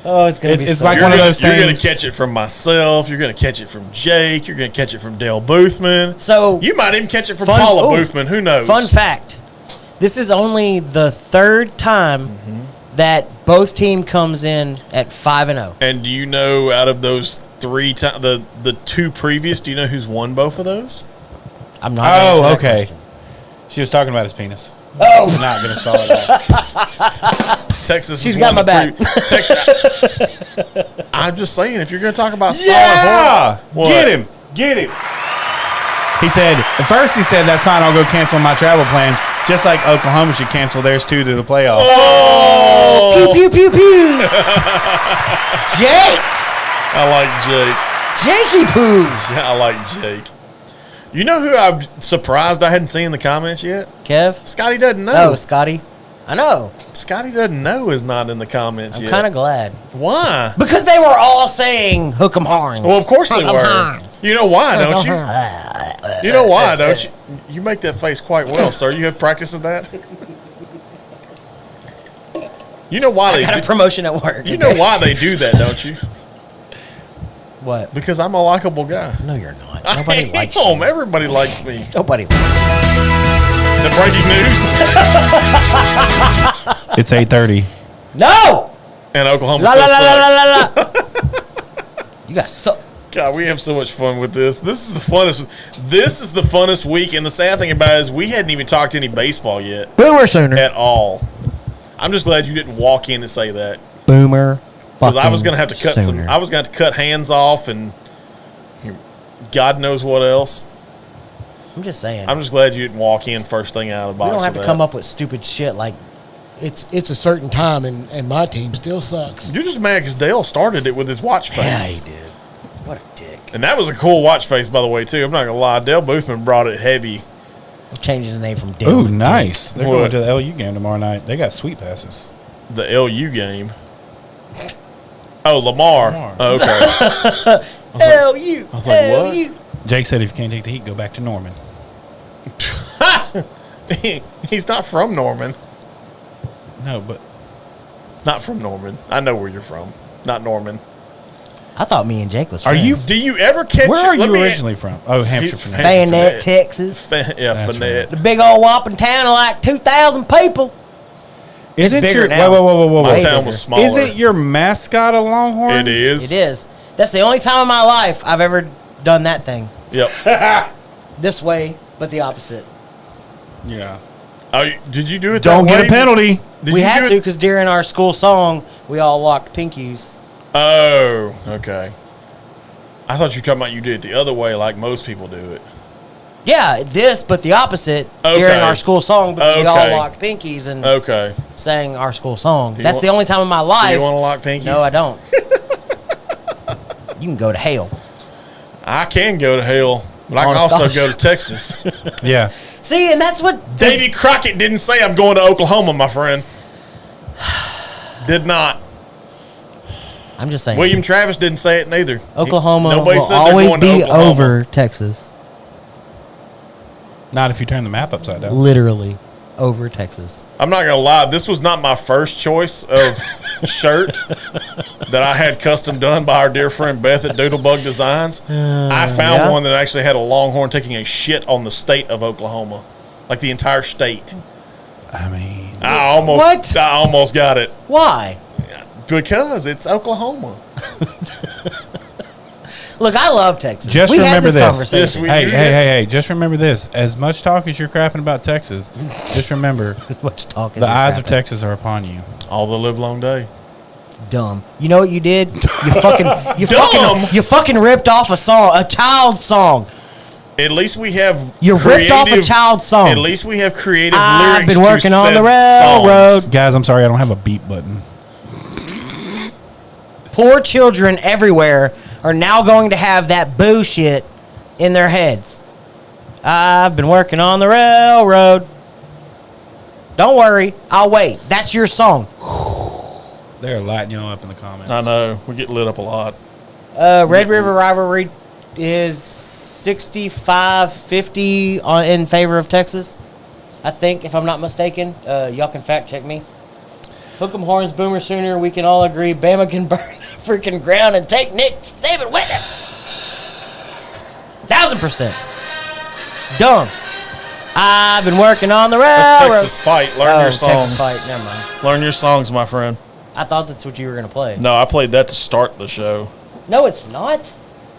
Oh, it's going to be It's so like You're one of gonna, those you're going things- to catch it from myself. You're going to catch it from Jake. You're going to catch it from Dale Boothman. So, You might even catch it from Fun- Paula ooh, Boothman. Who knows? fun fact. This is only the third time that both team comes in at 5-0. And do you know out of those 3 times, the 2 previous, do you know who's won both of those? I'm not gonna answer oh, that okay. question. She was talking about his penis. Oh, I'm not going to solve it out. Texas. She's has got won my the back. Texas. I'm just saying, if you're going to talk about solid Yeah! What? Get him. Get him. He said, at first he said, that's fine, I'll go cancel my travel plans, just like Oklahoma should cancel theirs too to the playoffs. Oh, pew, pew, pew, pew. Jake. I like Jake. Jakey poo. Yeah, I like Jake. You know who I'm surprised I hadn't seen in the comments yet? Kev. Scotty doesn't know. Oh, Scotty. I know. Scotty doesn't know is not in the comments I'm yet. kind of glad. Why? Because they were all saying hook 'em horns. Well, of course they Hook 'em were. horns. You know why, don't you? you? You know why, don't you? You make that face quite well, sir. You had practice of that? You know why they Got a do, promotion at work. you know why they do that, don't you? What? Because I'm a likable guy. No, you're not. Nobody likes Damn, you. everybody likes me. Nobody. The breaking news. It's 8:30. No! And Oklahoma La, still la, la, la, sucks. la, la. You got so. God, we have so much fun with this. This is the funnest. This is the funnest week, and the sad thing about it is we hadn't even talked any baseball yet Boomer sooner. at all. I'm just glad you didn't walk in and say that, Boomer. because I was going to have to cut sooner. some. I was going to cut hands off, and God knows what else. I'm just saying. I'm just glad you didn't walk in first thing out of the box. You don't have with to that. come up with stupid shit like It's a certain time, and my team still sucks. You're just mad because Dale started it with his watch face. yeah, he did. What a dick. And that was a cool watch face, by the way, too. I'm not going to lie. Dale Boothman brought it heavy. I'm changing the name from Dale. Ooh, to nice. They're What? going to the LU game tomorrow night. They got sweet passes. The LU game. Oh, Lamar. Lamar. Oh, okay. Dick. L-U. I was like, what? L-U. Jake said if you can't take the heat, go back to Norman. He's not from Norman. No, but Not from Norman. I know where you're from. Not Norman. I thought me and Jake was Are friends. you- Do you ever catch? where are let you me- originally from? Oh, Hampshire. He- From Fayette, Texas. Yeah, That's Fannette. The big old whopping town of like 2,000 people. Is it bigger your now. whoa? My Way town bigger. was smaller. Is it your mascot a Longhorn? It is. It is. That's the only time in my life I've ever done that thing. Yep. This way, but the opposite. Yeah. Oh, did you do it? Don't that get way? a penalty. Did We you had do to it- because during our school song, we all locked pinkies. Oh, okay. I thought you were talking about you did it the other way, like most people do it. Yeah, this, but the opposite Okay. during our school song because we all Okay. locked pinkies and Okay. sang our school song. you That's want- the only time in my Do life. you want to lock pinkies? No, I don't. You can go to hell. I can go to hell, but I On can a also go to scholarship. Texas. Yeah. See, and that's what Davy Crockett didn't say I'm going to Oklahoma, my friend. Did not. I'm just saying. William Travis didn't say it neither. Oklahoma Nobody will said they're always going to be Oklahoma. over Texas. Not if you turn the map upside down. Literally over Texas. I'm not gonna lie. This was not my first choice of shirt that I had custom done by our dear friend Beth at Doodlebug Designs. I found yeah? one that actually had a Longhorn taking a shit on the state of Oklahoma, like the entire state. I mean, I What? almost got it Why? because it's Oklahoma. Look, I love Texas. Just we had remember this this. conversation. Yes, we- hey, just remember this. As much talk as you're crapping about Texas, just remember Much talking. the and eyes of crapping. Texas are upon you. All the live long day. Dumb. You know what you did? You Dumb? you fucking ripped off a song, a child's song. At least we have You ripped off a creative- child's song. At least we have creative I've lyrics. been working to on the said railroad. songs. Guys, I'm sorry, I don't have a beep button. Poor children everywhere are now going to have that bullshit in their heads. I've been working on the railroad. Don't worry, I'll wait. That's your song. They're lighting you up in the comments. I know we get lit up a lot. Red River Rivalry is 65-50 in favor of Texas. I think, if I'm not mistaken. Y'all can fact check me. Hook 'em horns, Boomer Sooner. We can all agree Bama can burn the freaking ground and take Nick Saban with him. 1,000%. Dumb. I've been working on the That's railroad. Texas fight. Learn your songs. Texas fight. Never mind. Learn your songs, my friend. I thought that's what you were going to play. No, I played that to start the show. No, it's not.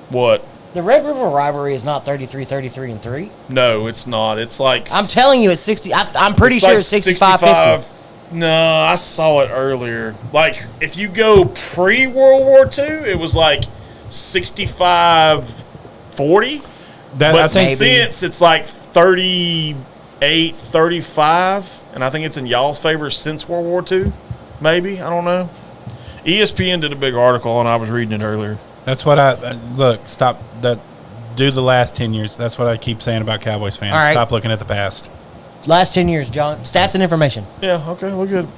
What? The Red River Rivalry is not 33-3. No, it's not. It's like I'm telling you, it's 60. I'm pretty it's sure like it's 65-50. No, I saw it earlier. Like if you go pre World War II, it was like 65-40. That, But I think Maybe. since it's like 38-35, and I think it's in y'all's favor since World War II, maybe. I don't know. ESPN did a big article, and I was reading it earlier. that's what look. Stop that. Do the last 10 years. That's what I keep saying about Cowboys fans. All right. Stop looking at the past. Last 10 years, John. Stats and information. Yeah, okay, look good.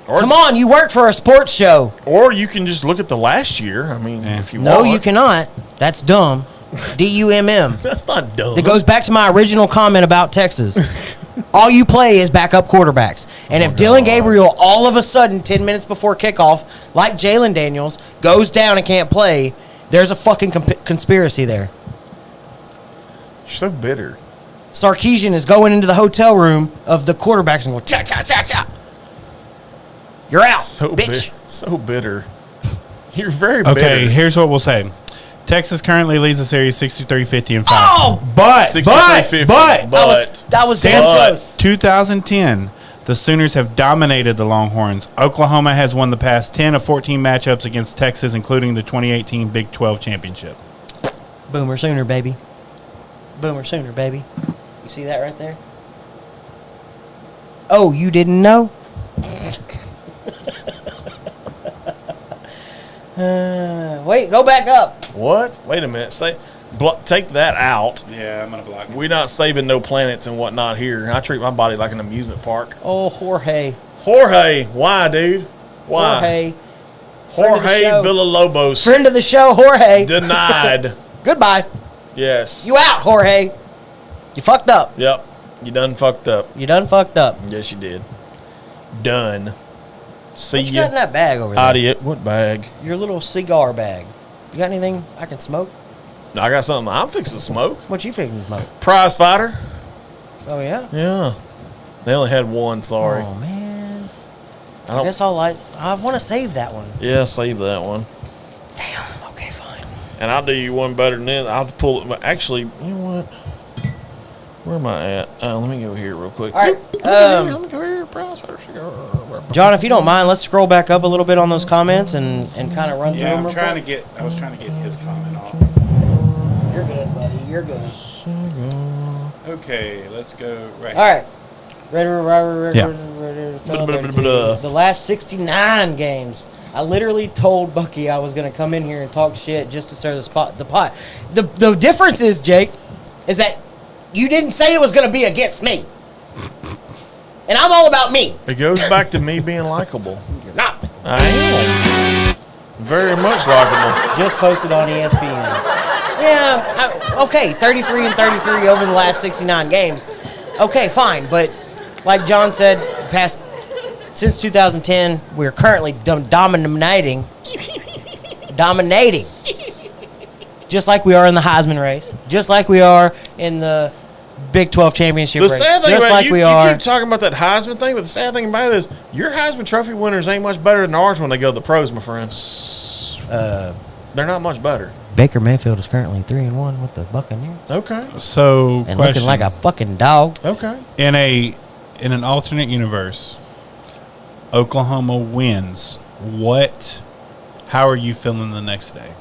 Or, Come on, you work for a sports show. Or you can just look at the last year. I mean, Yeah. if you No, want. you cannot. That's dumb. DUMM. That's not dumb. That goes back to my original comment about Texas. All you play is backup quarterbacks. And if Dylan Gabriel all of a sudden, 10 minutes before kickoff, like Jalen Daniels, goes down and can't play, there's a fucking conspiracy there. You're so bitter. Sarkisian is going into the hotel room of the quarterbacks and going, cha, cha, cha, cha. You're out, bitch. So bitter. You're very Okay, bitter. here's what we'll say. Texas currently leads the series 63-50 and 5. Oh! but 63-50, but That was damn But- close. 2010, the Sooners have dominated the Longhorns. Oklahoma has won the past 10 of 14 matchups against Texas, including the 2018 Big 12 championship. Boomer Sooner, baby. Boomer Sooner, baby. You see that right there? Oh, you didn't know? Wait, go back up. What? Wait a minute. Say take that out. Yeah, I'm gonna block it. We're not saving no planets and whatnot here. I treat my body like an amusement park. Oh, Jorge. Jorge, why, dude? Why? Jorge Villalobos. Friend of the show, Jorge. Denied. Goodbye. Yes. You out, Jorge. You fucked up. Yep. You done fucked up. You done fucked up. Yes, you did. Done. See What you got in that bag over there? Idiot. What bag? Your little cigar bag. You got anything I can smoke? I got something I'm fixing to smoke. What you fixing to smoke? Prize fighter. Oh, yeah? Yeah. They only had one, sorry. Oh, man. I I don't. guess I want to save that one. Yeah, save that one. Damn. Okay, fine. And I'll do you one better than this. I'll pull it. Actually, you know what? Where am I at? Let me go here real quick. All right. Let me go here. Prize fighter cigar. John, if you don't mind, let's scroll back up a little bit on those comments and kind of run through Yeah, them. I was trying to get his comment off. You're good, buddy. You're good. Okay, let's go right. All right. Ready, Yeah. the last 69 games. I literally told Bucky I was going to come in here and talk shit just to stir the pot. The difference is, Jake, is that you didn't say it was going to be against me. And I'm all about me. It goes back to me being likable. You're not. I am. Very much likable. Just posted on ESPN. Yeah, okay, 33 and 33 over the last 69 games. Okay, fine, but like John said, since 2010, we're currently dominating, just like we are in the Heisman race, just like we are in the Big 12 championship The race, sad thing just about like you, we you are. keep talking about that Heisman thing, but the sad thing about it is your Heisman Trophy winners ain't much better than ours when they go to the pros, my friend. They're not much better. Baker Mayfield is currently 3-1 with the Buccaneers Okay. So, and question. looking like a fucking dog. Okay. in an alternate universe, Oklahoma wins. How are you feeling the next day?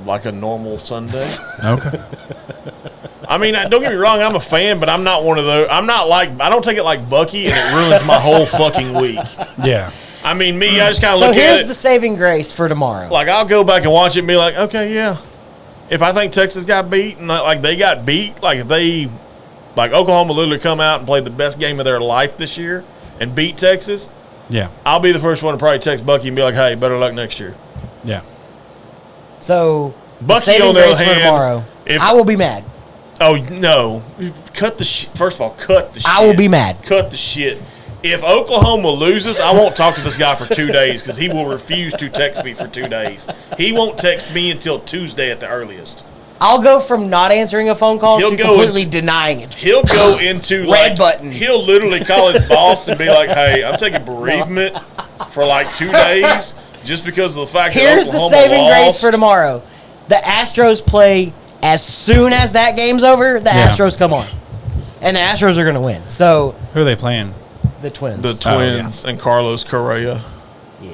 Like a normal Sunday. Okay. I mean, don't get me wrong, I'm a fan, but I'm not one of those. I don't take it like Bucky, and it ruins my whole fucking week. Yeah. I mean, me, I just kind of So look at here's it. the saving grace for tomorrow. Like, I'll go back and watch it and be like, okay, yeah. If I think Texas got beat and like they got beat, like if they, like Oklahoma literally come out and played the best game of their life this year and beat Texas, Yeah. I'll be the first one to probably text Bucky and be like, hey, better luck next year. Yeah. So, the Bucky, saving on the other grace for hand, tomorrow. if- I will be mad. Oh, no. Cut the shit. First of all, cut the shit. I will be mad. Cut the shit. If Oklahoma loses, I won't talk to this guy for 2 days because he will refuse to text me for 2 days. He won't text me until Tuesday at the earliest. I'll go from not answering a phone call He'll to go completely denying it. He'll go into Red button. He'll literally call his boss and be like, "Hey, I'm taking bereavement for like 2 days just because of the fact Here's that the Oklahoma saving lost." grace for tomorrow. The Astros play as soon as that game's over, the Yeah. Astros come on. And the Astros are going to win. So, Who are they playing? the Twins. The Twins and Carlos Correa. yeah.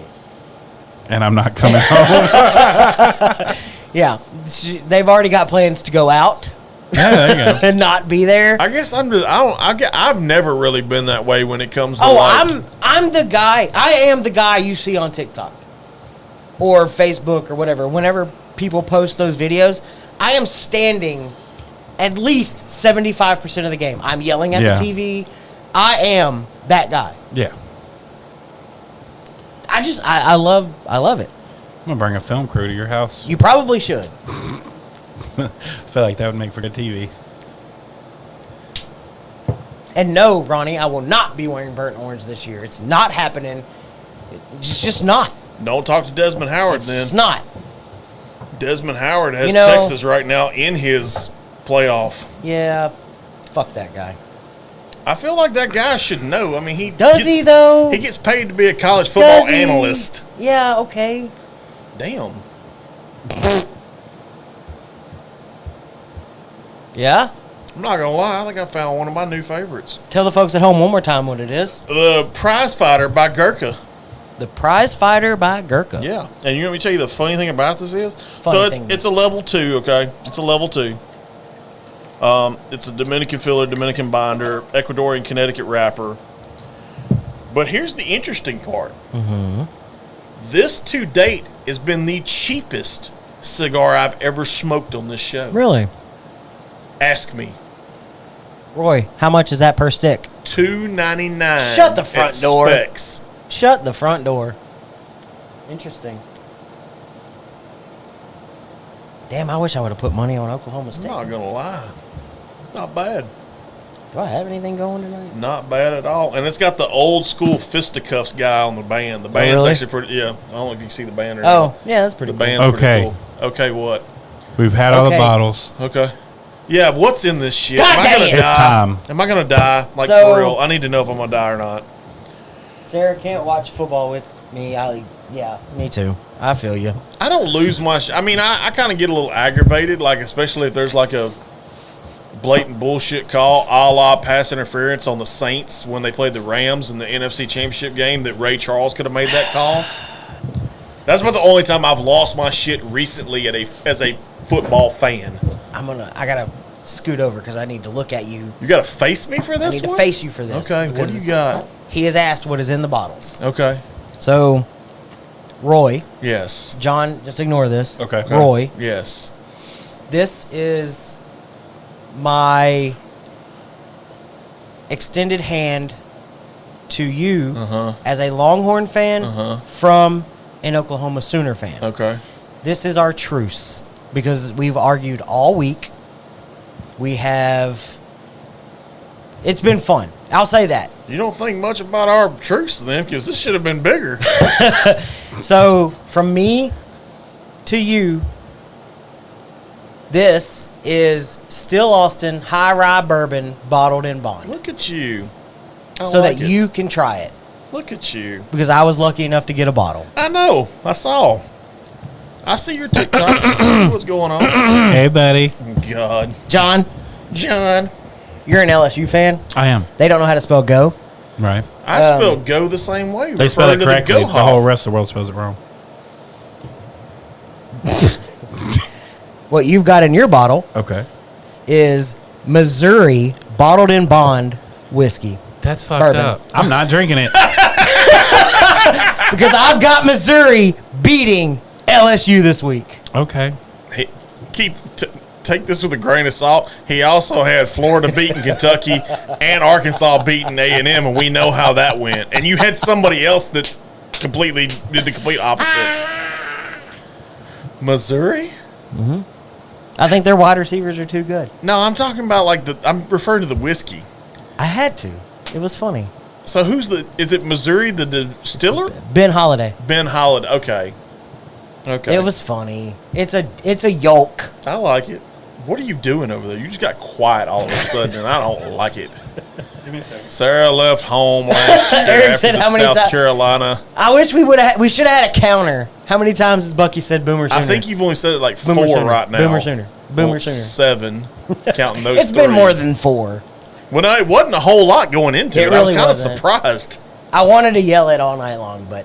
And I'm not coming home. Yeah. They've already got plans to go out Yeah, there you go. and not be there. I guess I've never really been that way when it comes to I'm the guy. I am the guy you see on TikTok or Facebook or whatever. Whenever people post those videos, I am standing at least 75% of the game. I'm yelling at Yeah. the TV. I am that guy. Yeah. I love it. I'm going to bring a film crew to your house. You probably should. I feel like that would make for good TV. And no, Ronnie, I will not be wearing burnt orange this year. It's not happening. It's just not. Don't talk to Desmond Howard then. It's not. Desmond Howard has You know- Texas right now in his playoff. Yeah. Fuck that guy. I feel like that guy should know. I mean, he He though? He gets paid to be a college football Does he? analyst. Yeah, okay. Damn. Yeah? I'm not gonna lie. I think I found one of my new favorites. Tell the folks at home one more time what it is. The Prize Fighter by Gurkha. The Prize Fighter by Gurkha. Yeah, and you want me to tell you the funny thing about this is? Funny so thing. it's a level 2, okay? It's a level 2. It's a Dominican filler, Dominican binder, Ecuadorian Connecticut wrapper. But here's the interesting part. Mm-hmm. This to date has been the cheapest cigar I've ever smoked on this show. Really? Ask me. Roy, how much is that per stick? $2.99. Shut the front at door. Specs. Shut the front door. Interesting. Damn, I wish I would have put money on Oklahoma I'm State. not gonna lie. Not bad. Do I have anything going tonight? Not bad at all. And it's got the old school fisticuffs guy on the band. The band's really? actually pretty. Yeah, I don't know if you can see the band or Oh, not. yeah, that's pretty The cool. band's Okay. pretty cool. Okay, what? We've had all the Okay. bottles. Okay. Yeah, what's in this shit? God Am I dang gonna it. die? It's time. Am I gonna die? Like, So- for real? I need to know if I'm gonna die or not. Sarah can't watch football with me. Yeah, me too. I feel you. I don't lose my. I mean, I kind of get a little aggravated, like especially if there's like a blatant bullshit call, a la pass interference on the Saints when they played the Rams in the NFC Championship game. That Ray Charles could have made that call. That's about the only time I've lost my shit recently as a football fan. I gotta scoot over because I need to look at you. You got to face me for I this need one? to face you for this. Okay, what do because you got? He has asked what is in the bottles. Okay. So, Roy, Yes. John, just ignore this. Okay. Roy, Yes. this is my extended hand to you as a Longhorn fan from an Oklahoma Sooner fan. Okay. This is our truce because we've argued all week. It's been fun. I'll say that. You don't think much about our truce then, because this should have been bigger. So, from me to you, this is Still Austin High Rye Bourbon bottled in bond. Look at you. I So like that it. you can try it. Look at you. Because I was lucky enough to get a bottle. I know. I saw. I see your TikToks. I see what's going on. Hey, buddy. God. John, John. you're an LSU fan. I am. They don't know how to spell go. Right. I spelled go the same way. They spell referring it to correctly. The, The go whole hog. rest of the world spells it wrong. What you've got in your bottle Okay. is Missouri bottled in bond whiskey. That's fucked Bourbon. up. I'm not drinking it. Because I've got Missouri beating LSU this week. Okay. Hey, take this with a grain of salt. He also had Florida beating Kentucky and Arkansas beating A&M, and we know how that went. And you had somebody else that completely did the complete opposite. Missouri? I think their wide receivers are too good. No, I'm talking about I'm referring to the whiskey. I had to. It was funny. So is it Missouri, the distiller? Ben Holiday. Ben Holiday. Okay. Okay. It was funny. It's a yolk. I like it. What are you doing over there? You just got quiet all of a sudden, and I don't like it. Give me a second. Sarah left home last year Eric after said the how many South ti- Carolina. I wish we should have had a counter. How many times has Bucky said Boomer Sooner? I think you've only said it like Boomer 4 Sooner. right now. Boomer Sooner. Boomer Well, Sooner. 7, counting those It's three. been more than 4. Well, no, it wasn't a whole lot going into It it. I was really kind of wasn't. surprised. I wanted to yell it all night long, but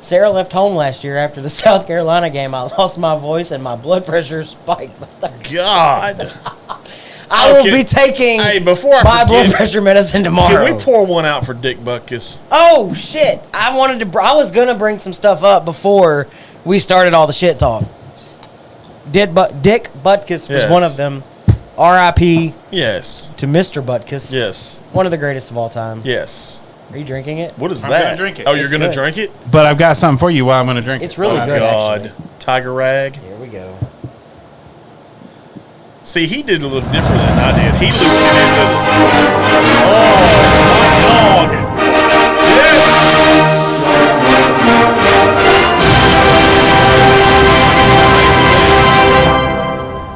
Sarah left home last year after the South Carolina game. I lost my voice and my blood pressure spiked. God. I will Okay. be taking Before I my blood forget, pressure medicine tomorrow. can we pour one out for Dick Butkus? Oh shit! I was gonna bring some stuff up before we started all the shit talk. Dick Butkus was Yes. one of them. R.I.P. Yes. to Mr. Butkus. Yes. One of the greatest of all time. Yes. Are you drinking it? What is I'm that? gonna drink it. Oh, you're It's going to good. drink it? But I've got something for you while I'm going to drink It's it. really Oh, good. God. Actually. Tiger rag. Here we go. See, he did a little different than I did. He looped it into Oh, my dog.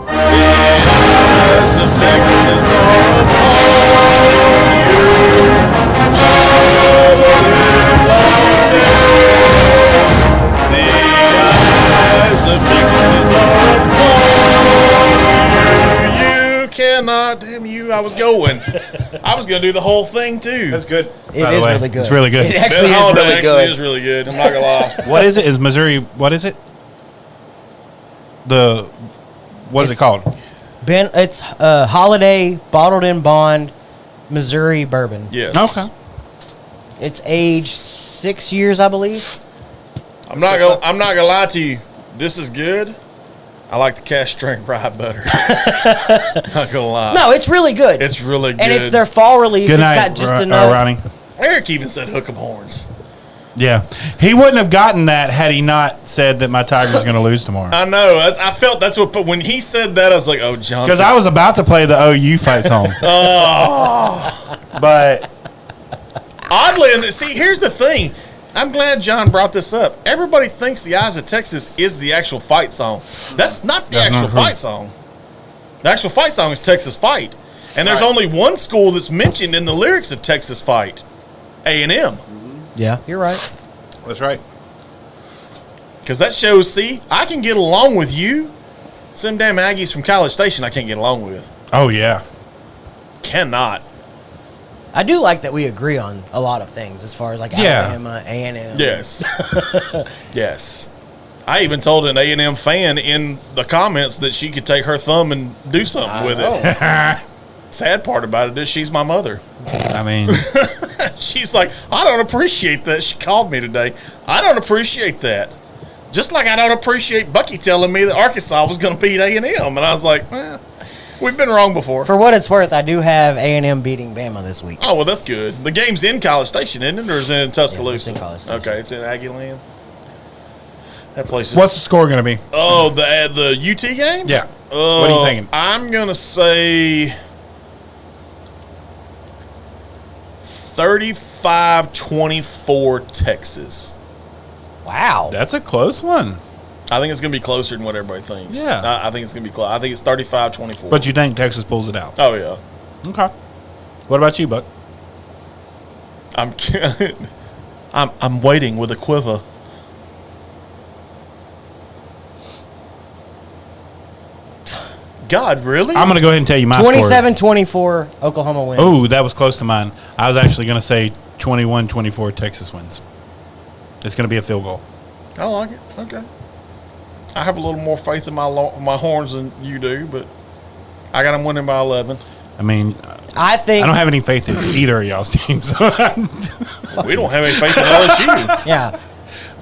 Yes. Of Texas are upon you. Oh, the livelong day. The eyes of Texas are upon you. You cannot, damn you, I was going to do the whole thing too. That's good. It By the is way. really good. It's really good. It actually Ben is Holiday really actually good. is really good. I'm not gonna lie. What is it? Is Missouri, what is it? What is it called? It's Holiday bottled in bond Missouri bourbon. Yes. Okay. It's aged 6 years, I believe. I'm not gonna lie to you. this is good. I like the cash strength rye better. Not gonna lie. No, it's really good. It's really good. And it's their fall release. Good It's night, got just enough. Ronnie. Eric even said hook 'em horns. Yeah. He wouldn't have gotten that had he not said that my Tiger's going to lose tomorrow. I know. I felt that's what. But when he said that, I was like, "Oh, John." Because I was about to play the OU fight song. But oddly, and see, here's the thing. I'm glad John brought this up. Everybody thinks the Eyes of Texas is the actual fight song. That's not the actual fight song. The actual fight song is Texas Fight, and there's only one school that's mentioned in the lyrics of Texas Fight, A&M. Yeah, you're right. that's right. Because that shows, see, I can get along with you. Some damn Aggies from College Station I can't get along with. Oh, yeah. Cannot. I do like that we agree on a lot of things as far as like Alabama, A&M. Yes. Yes. I even told an A&M fan in the comments that she could take her thumb and do something with it. Sad part about it is she's my mother. I mean, She's like, I don't appreciate that. She called me today. I don't appreciate that. Just like I don't appreciate Bucky telling me that Arkansas was going to beat A&M. And I was like, we've been wrong before. For what it's worth, I do have A&M beating Bama this week. Oh, well, that's good. The game's in College Station, isn't it? Or is it in Tuscaloosa? Yeah, it's in College Station. Okay, it's in Aggie Land. That place is... what's the score going to be? Oh, the UT game? Yeah. What are you thinking? I'm going to say 35-24 Texas. Wow. That's a close one. I think it's going to be closer than what everybody thinks. Yeah. I think it's going to be close. I think it's 35-24. But you think Texas pulls it out? Oh, yeah. Okay. What about you, Buck? I'm waiting with a quiver. God, really? I'm going to go ahead and tell you my score. 27-24, Oklahoma wins. Oh, that was close to mine. I was actually going to say 21-24, Texas wins. It's going to be a field goal. I like it. Okay. I have a little more faith in my horns than you do, but I got them winning by 11. I mean, I think I don't have any faith in either of y'all's teams. We don't have any faith in LSU. Yeah.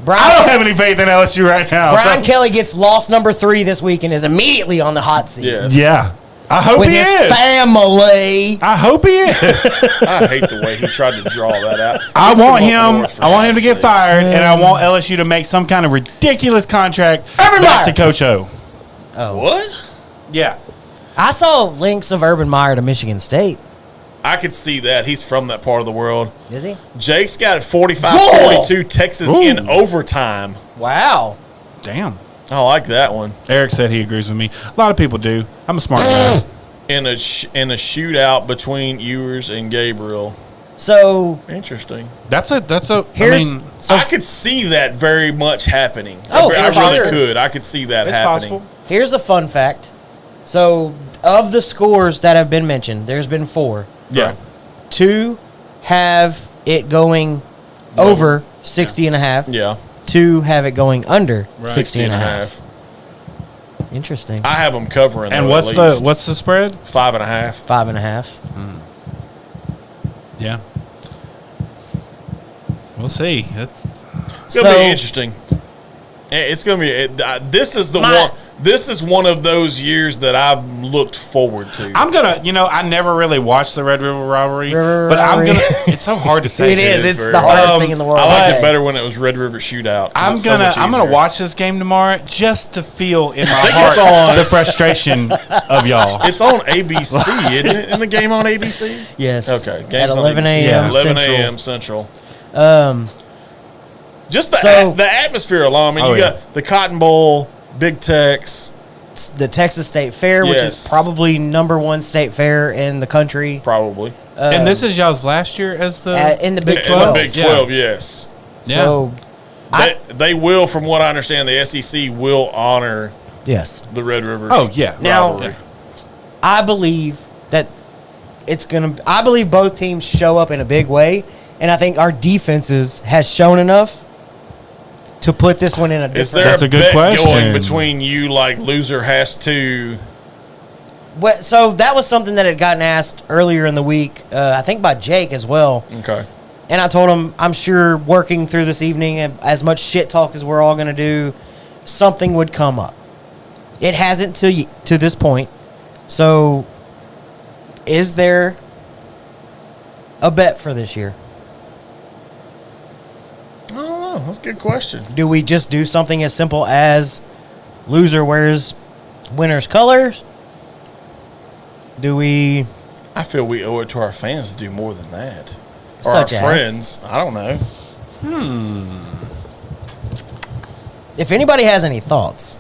I don't have any faith in LSU right now. Brian so- Kelly gets loss number 3 this week and is immediately on the hot seat. Yes. Yeah. I hope With he his is. family. I hope he is. I hate the way he tried to draw that out. I He's want from up him. north, for I want him to God's get sakes. fired, and I want LSU to make some kind of ridiculous contract Urban back Meyer. to Coach O. What? Yeah. I saw links of Urban Meyer to Michigan State. I could see that. He's from that part of the world. Is he? Jake's got 45-42 Texas Ooh. in overtime. Wow. Damn. I like that one. Eric said he agrees with me. A lot of people do. I'm a smart guy. In a shootout between Ewers and Gabriel. So Interesting. That's a. here's I mean, so I could see that very much happening. Oh, I for really sure. could. I could see that it's happening. possible. here's a fun fact. So of the scores that have been mentioned, there's been 4. Yeah. 2 have it going over 60 and a half. Yeah. 2 have it going under 60 60 and and a a half. half. Interesting. I have them covering. And though, what's at the least. what's the spread? 5.5? 5 and a half. Yeah. We'll see. It's It's gonna be interesting. It's gonna be. This is the one. This is one of those years that I've looked forward to. I'm gonna. I never really watched the Red River Rivalry, River but Rivalry. I'm gonna. It's so hard to say. It is. is It's very the hardest hard. thing in the world. I to like say. it better when it was Red River Shootout. 'cause it's so much I'm gonna easier. watch this game tomorrow just to feel in my think heart it's on- the frustration of y'all. It's on ABC, isn't it? Isn't the game on ABC? Yes. Okay. At Game's on 11 ABC. a.m. 11 Central. a.m. Central. Just So- the atmosphere alone. I mean, Oh, you yeah. got the Cotton Bowl, Big Tex, The Texas State Fair, which Yes. is probably #1 state fair in the country. probably. And this is y'all's last year as the In the Big In 12. the Big Yeah. 12, yes. So, They will, from what I understand, the SEC will honor yes. the Red River. Oh, yeah. Now- rivalry. I believe that I believe both teams show up in a big way, and I think our defenses has shown enough to put this one in a different. Is there That's a a good bet question. going between you, like loser has to? So that was something that had gotten asked earlier in the week, I think by Jake as well. Okay. And I told him, I'm sure working through this evening, and as much shit talk as we're all going to do, something would come up. It hasn't to this point. So, is there a bet for this year? I don't know. That's a good question. Do we just do something as simple as loser wears winner's colors? Do we... I feel we owe it to our fans to do more than that. Or Such our as? friends. I don't know. If anybody has any thoughts.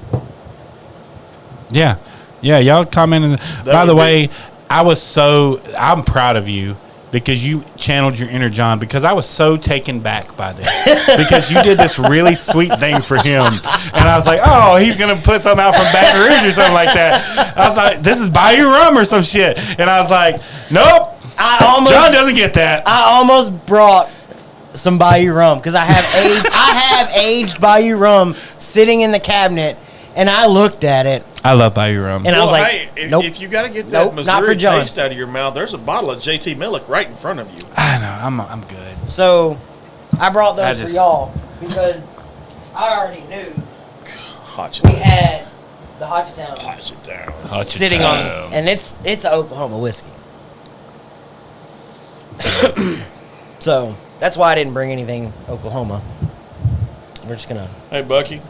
Yeah. Yeah, y'all commented. By the way, I'm proud of you because you channeled your inner John, because I was so taken back by this because you did this really sweet thing for him. And I was like, oh, he's going to put something out from Baton Rouge or something like that. I was like, this is Bayou Rum or some shit. And I was like, nope. John doesn't get that. I almost brought some Bayou Rum because I have aged Bayou Rum sitting in the cabinet, and I looked at it. I love Bayou Rum. And I was like, hey, nope. If you got to get that Nope, not for Missouri John. taste out of your mouth, there's a bottle of JT Millick right in front of you. I know. I'm good. So I brought those for y'all because I already knew Hot we shit. had the Hotchitown Hot shit down. sitting on, and it's an Oklahoma whiskey. So that's why I didn't bring anything Oklahoma. We're just gonna. Hey, Bucky.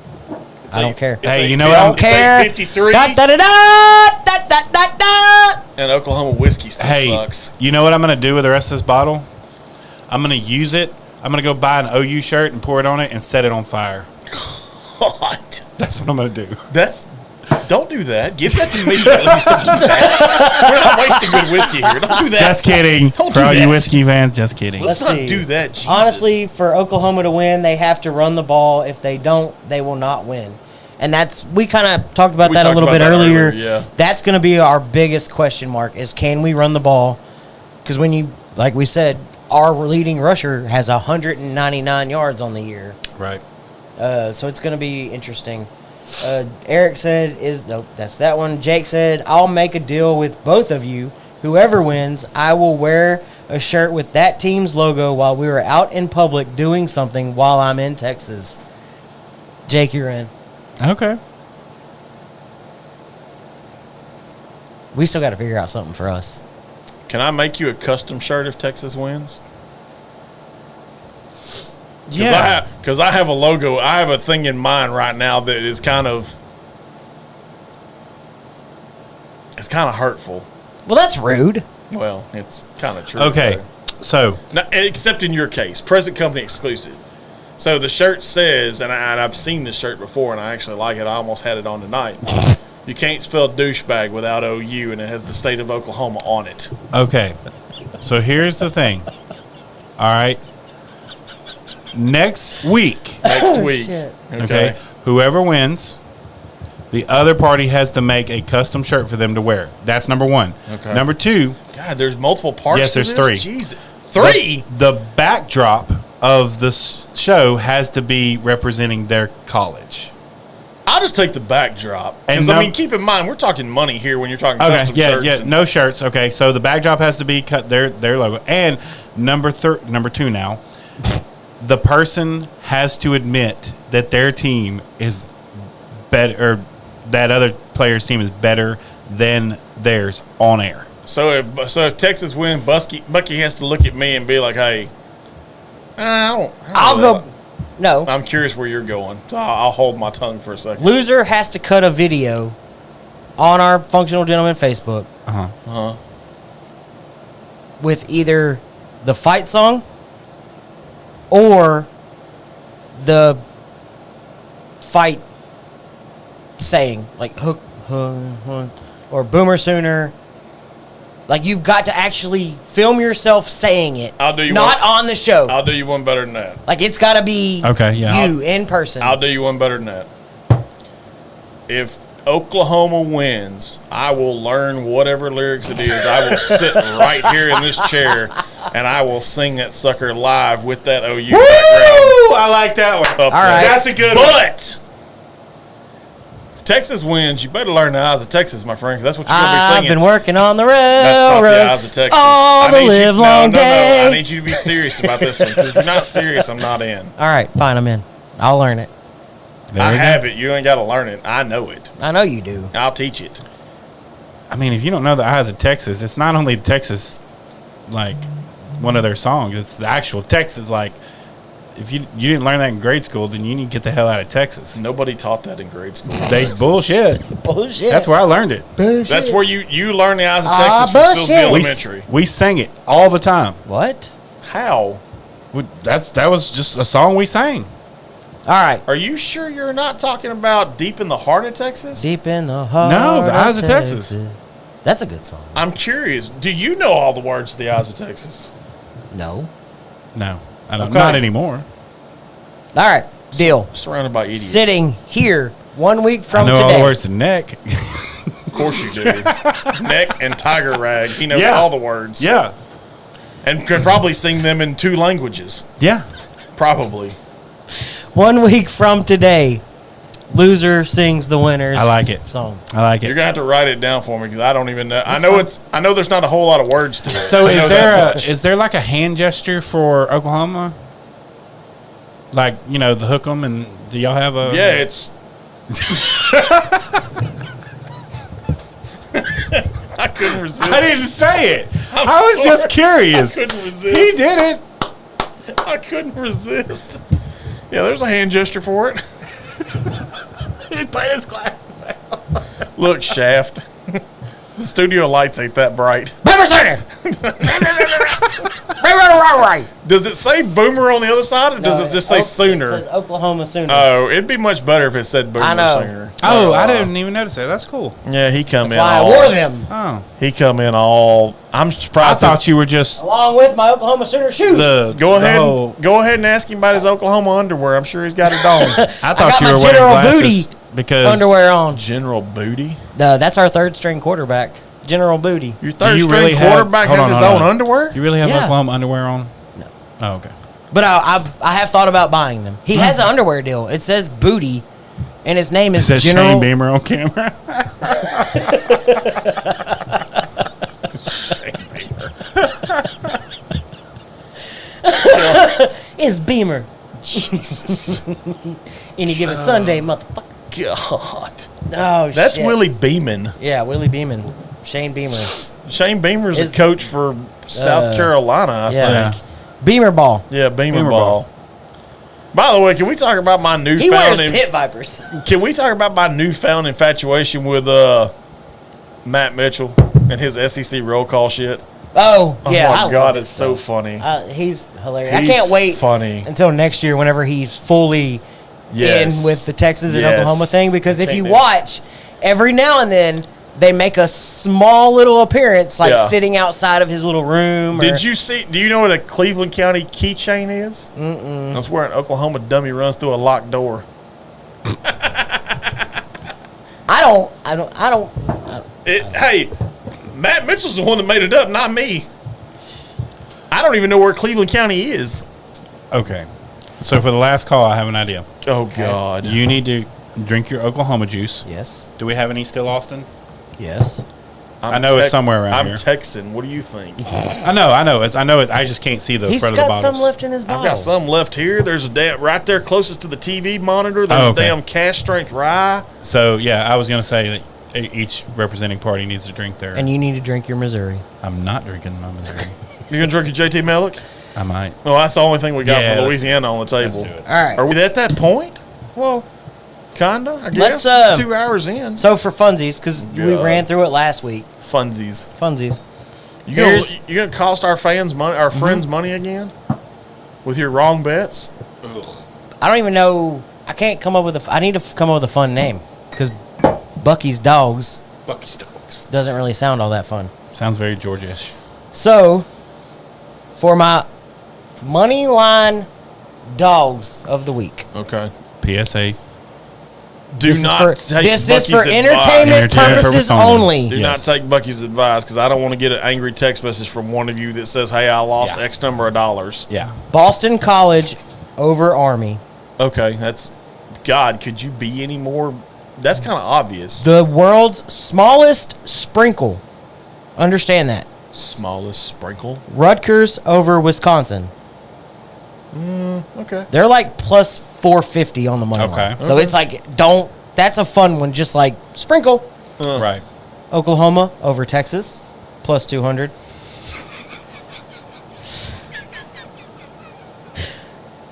I don't care. Hey, you know I what? don't care. 53. Da, da, da, da, da, da, da, da. And Oklahoma whiskey still sucks. You know what I'm going to do with the rest of this bottle? I'm going to use it. I'm going to go buy an OU shirt and pour it on it and set it on fire. God. That's what I'm going to do. Don't do that. Give that to me. At least don't do that. We're not wasting good whiskey here. Don't do that. Just kidding. Don't For do all that. you whiskey fans, just kidding. Let's Let's not see. do that. Jesus. Honestly, for Oklahoma to win, they have to run the ball. If they don't, they will not win. And we kind of talked about that a little bit earlier. Yeah. That's going to be our biggest question mark is, can we run the ball? Because when you, like we said, our leading rusher has 199 yards on the year. Right. So it's going to be interesting. Eric said, nope, that's that one. Jake said, I'll make a deal with both of you. Whoever wins, I will wear a shirt with that team's logo while we were out in public doing something while I'm in Texas. Jake, you're in. Okay. We still got to figure out something for us. Can I make you a custom shirt if Texas wins? Yeah. Because I have a logo. I have a thing in mind right now that is kind of hurtful. Well, that's rude. Well, it's kind of true. Okay. though. So, Now, except in your case, present company exclusive. So the shirt says, and I've seen this shirt before, and I actually like it. I almost had it on tonight. You can't spell douchebag without OU, and it has the state of Oklahoma on it. okay. So here's the thing. All right. Next week, Next week. shit. okay, whoever wins, the other party has to make a custom shirt for them to wear. That's number one. Okay. Number two, God, there's multiple parts. Yes, to there's this? three. Jesus, three. The backdrop of the show has to be representing their college. I'll just take the backdrop. And Because, I mean, keep in mind, we're talking money here when you're talking Okay, custom yeah, shirts. yeah, and- no shirts. Okay, so the backdrop has to be cut their logo. And number two now, the person has to admit that their team is better, or that other player's team is better than theirs on air. So if Texas wins, Bucky has to look at me and be like, hey, I don't I'll know. go. No. I'm curious where you're going. So I'll hold my tongue for a second. Loser has to cut a video on our Functional Gentleman Facebook Uh-huh. with either the fight song or the fight saying, like hook, or boomer sooner. Like, you've got to actually film yourself saying it. I'll do you not one. on the show. I'll do you one better than that. Like, it's got to be Okay, yeah. you in person. I'll do you one better than that. If Oklahoma wins, I will learn whatever lyrics it is. I will sit right here in this chair, and I will sing that sucker live with that OU background. I like that one. Up All right. there. That's a good one. But if Texas wins, you better learn the eyes of Texas, my friend, because that's what you're going to be I've singing. been working on the That's not railroad the eyes of Texas. all the live long day. I need you to be serious about this one, because if you're not serious, I'm not in. All right, fine, I'm in. I'll learn it. There I we go. have it. You ain't got to learn it. I know it. I know you do. I'll teach it. I mean, if you don't know the Eyes of Texas, it's not only Texas, like, one of their songs. It's the actual Texas. Like, if you didn't learn that in grade school, then you need to get the hell out of Texas. Nobody taught that in grade school. They bullshit. Bullshit. That's where I learned it. Bullshit. That's where you learn the Eyes of Texas from bullshit. Silsbee We, Elementary. we sang it all the time. What? How? That was just a song we sang. All right. Are you sure you're not talking about Deep in the Heart of Texas? Deep in the heart. No, the Eyes of Texas. That's a good song. I'm curious. Do you know all the words to the Eyes of Texas? No. No, I don't. Okay. Not anymore. All right. Deal. Surrounded by idiots. Sitting here 1 week I from know today. all the words to neck. Of course you do. Neck and tiger rag. He knows Yeah. all the words. Yeah. And can probably sing them in 2 languages. Yeah. Probably. 1 week from today, loser sings the winner's I like it. song. I like You're it. gonna have to write it down for me because I don't even know. I know there's not a whole lot of words to it. So I know that much. is there like a hand gesture for Oklahoma? Like, you know, the hook 'em, and do y'all have a? Yeah, it's. I couldn't resist. I didn't say it. I'm I was just sorry. curious. I couldn't resist. He did it. I couldn't resist. Yeah, there's a hand gesture for it. He put his glasses back. Look, Shaft. The studio lights ain't that bright. Boomer Sooner! Right. Does it say Boomer on the other side, or does it just say Sooner? It says Oklahoma Sooners. Oh, it'd be much better if it said Boomer I know. Sooner. Oh, I didn't even notice that. That's cool. Yeah, he come That's in why I all. wore them. Oh, He come in all. I'm I surprised. thought you were just Along with my Oklahoma Sooner shoes. the. Go the ahead. whole- Go ahead and ask him about his Oklahoma underwear. I'm sure he's got it on. I got thought you my were wearing General glasses Booty because Underwear on. General Booty. That's our third string quarterback, General Booty. Your third you string really have- quarterback hold has on, his hold own on. underwear. You really have Yeah. Oklahoma underwear on? No. Oh, okay. But I have thought about buying them. He has an underwear deal. It says Booty, and his name It is says General. Shane Beamer on camera. Is Beamer. Jesus. Any given Sunday, motherfucker. God. Oh, That's shit. Willie Beeman. Yeah, Willie Beeman. Shane Beamer. Shane Beamer's Is- a coach for South Carolina, I yeah. think. Beamer ball. Yeah, Beamer, Beamer ball. By the way, can we talk about my He wears newfound? pit vipers. Can we talk about my newfound infatuation with Matt Mitchell and his SEC roll call shit? Oh, Oh yeah. I my God, love it's so funny. He's hilarious. He's I can't wait funny. until next year whenever he's fully Yes. in with the Texas and Yes. Oklahoma thing. Because if Can't you do it. watch, every now and then they make a small little appearance, like Yeah. sitting outside of his little room. Did you see? Do you know what a Cleveland County keychain is? Mm-mm. That's where an Oklahoma dummy runs through a locked door. I don't. Hey, Matt Mitchell's the one that made it up, not me. I don't even know where Cleveland County is. Okay. So for the last call, I have an idea. Oh God! You need to drink your Oklahoma juice. Yes. Do we have any still, Austin? Yes. I know it's somewhere around I'm here. Texan. What do you think? I know. I know it. I just can't see the He's front of the got bottles. some left in his bottle. I've got some left here. There's a damn right there closest to the TV monitor. There's Oh, a okay. damn cash strength rye. So yeah, I was gonna say that each representing party needs to drink their. And you need to drink your Missouri. I'm not drinking my Missouri. You gonna drink your JT Melick? I might. Well, that's the only thing we got Yeah, from let's- Louisiana on the table. Let's do it. All right. Are we at that point? Well, Kinda, I guess. Let's, 2 hours in. so for funsies, because we God. ran through it last week. Funsies. Funsies. You gonna, Here's- you gonna cost our fans money, our friends money again, with your wrong bets? I don't even know. I can't come up with I need to come up with a fun name because Bucky's Dogs Bucky's Dogs. doesn't really sound all that fun. Sounds very George-ish. So, for my money line dogs of the week, Okay. PSA. Do this not is for, take this Bucky's is for advice. entertainment Entertainment purposes purpose only. only. Do Yes. not take Bucky's advice because I don't want to get an angry text message from one of you that says, "Hey, I lost Yeah. X number of dollars." Yeah. Boston College over Army. Okay, that's God. Could you be any more? That's kind of obvious. The world's smallest sprinkle. Understand that. Smallest sprinkle. Rutgers over Wisconsin. Okay. They're like plus 450 on the money line. Okay. So it's like, that's a fun one. Just like sprinkle. Right. Oklahoma over Texas, plus 200.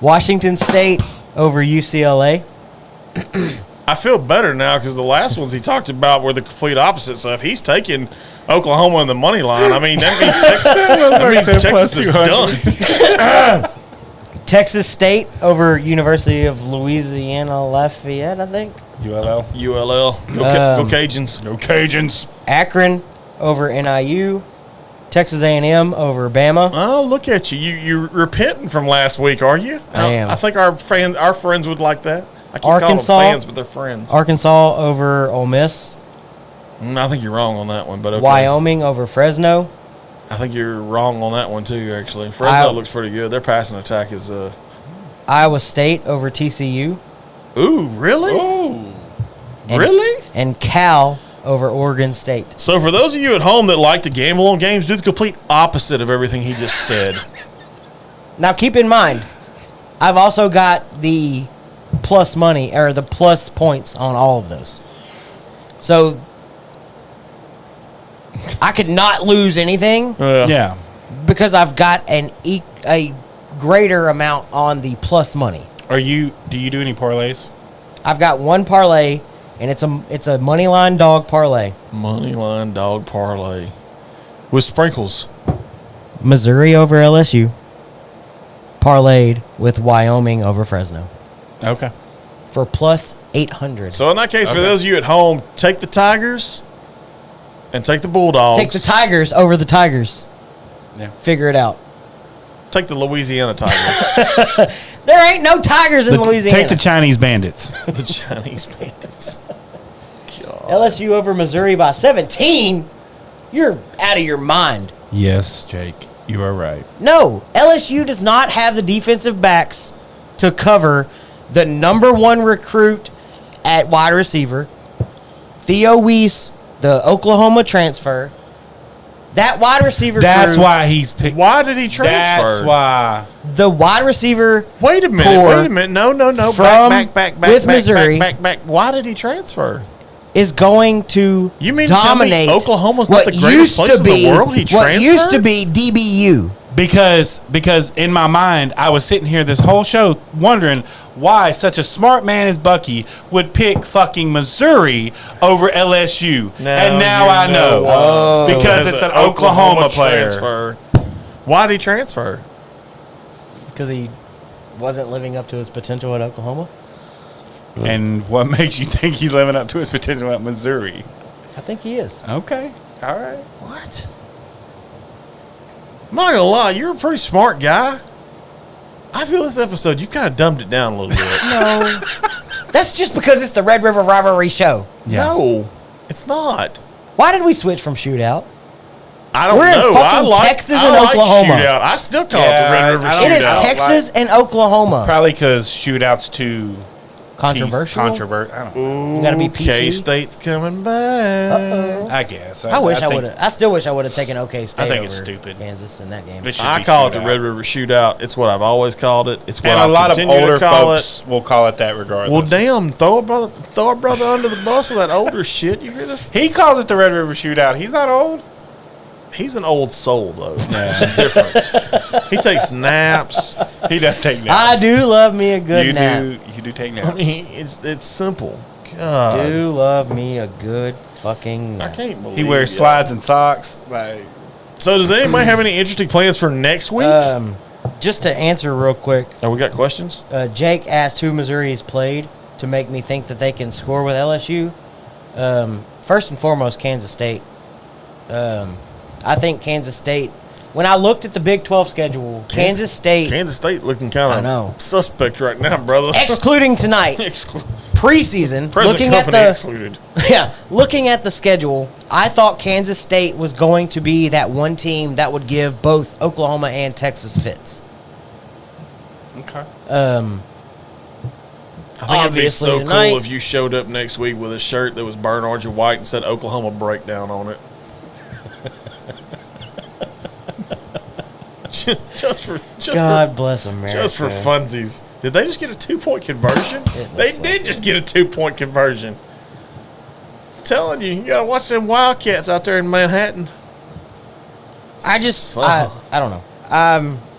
Washington State over UCLA. I feel better now because the last ones he talked about were the complete opposite. So if he's taking Oklahoma in the money line, I mean, that means Texas is done. Texas State over University of Louisiana Lafayette, I think. ULL. ULL. Go Cajuns. No Cajuns. Akron over NIU. Texas A&M over Bama. Oh, look at you. You're repenting from last week, are you? I am. I think our friends would like that. I keep Arkansas, calling them fans, but they're friends. Arkansas over Ole Miss. I think you're wrong on that one, but okay. Wyoming over Fresno. I think you're wrong on that one, too, actually. Fresno looks pretty good. Their passing attack is... Iowa State over TCU. Ooh, really? Ooh. Really? And Cal over Oregon State. So for those of you at home that like to gamble on games, do the complete opposite of everything he just said. Now, keep in mind, I've also got the plus money or the plus points on all of those. So I could not lose anything Yeah. because I've got a greater amount on the plus money. Do you do any parlays? I've got one parlay, and it's a money line dog parlay. Money line dog parlay with sprinkles. Missouri over LSU, parlayed with Wyoming over Fresno Okay. for plus 800. So in that case, for those of you at home, take the Tigers and take the Bulldogs. Take the Tigers over the Tigers. Yeah. Figure it out. Take the Louisiana Tigers. There ain't no Tigers in Louisiana. Take the Chinese bandits. The Chinese Bandits. God. LSU over Missouri by 17. You're out of your mind. Yes, Jake. You are right. No, LSU does not have the defensive backs to cover the number one recruit at wide receiver, Theo Weiss, the Oklahoma transfer. That wide receiver That's crew, why he's picked. Why did he transfer? That's why. the wide receiver Wait a minute. Core Wait a minute. No. from- Back. with Missouri. Back. Why did he transfer? is going to You mean to tell me dominate Oklahoma's not what the greatest used place to in the be world? He what used to transferred? be DBU. Because in my mind, I was sitting here this whole show wondering why such a smart man as Bucky would pick fucking Missouri over LSU. And now I know. why. Because it's an Oklahoma player. transfer. Why did he transfer? Because he wasn't living up to his potential at Oklahoma. And what makes you think he's living up to his potential at Missouri? I think he is. Okay. All right. What? I'm not gonna lie, you're a pretty smart guy. I feel this episode you kind of dumbed it down a little bit. No. That's just because it's the Red River Rivalry show. Yeah. No, it's not. Why did we switch from shootout? I don't We're in know. fucking Texas and Oklahoma. Shootout. I still call Yeah, it the Red River I Shootout. don't- It is I don't Texas and Oklahoma. Probably because shootouts too Controversial. I don't know. Gotta be PC. K-State's coming back. I guess. I wish I think- would have. I still wish I would have taken OK State think over it's stupid. Kansas in that game. It should I be call it the shootout. Red River Shootout. It's what I've always called it. It's what And I'll a lot of continue older to call folks will call it that regardless. Well, damn, throw a brother under the bus with that older shit. You hear this? He calls it the Red River Shootout. He's not old. He's an old soul, though. There's a difference. He takes naps. He does take I naps. do love me a good You nap. do. You do take I naps. mean, it's simple. God, Do love me a good fucking I nap. can't believe He wears y'all. slides and socks. Like So, does anybody have any interesting plans for next week? Just to answer real quick, Oh, we got questions. Jake asked who Missouri's played to make me think that they can score with LSU. First and foremost, Kansas State. I think Kansas State. When I looked at the Big 12 schedule, Kansas State, Kansas State looking I kind know. of suspect right now, brother. excluding tonight, preseason, Present looking at company the excluded. looking at the schedule, I thought Kansas State was going to be that one team that would give both Oklahoma and Texas fits. okay. I think it'd be Obviously so tonight- cool if you showed up next week with a shirt that was burnt orange and white and said Oklahoma Breakdown on it. God bless America. Just for funsies. Did they just get a 2-point conversion? They did just get a 2-point conversion. I'm telling you, you gotta watch them Wildcats out there in Manhattan. I don't know.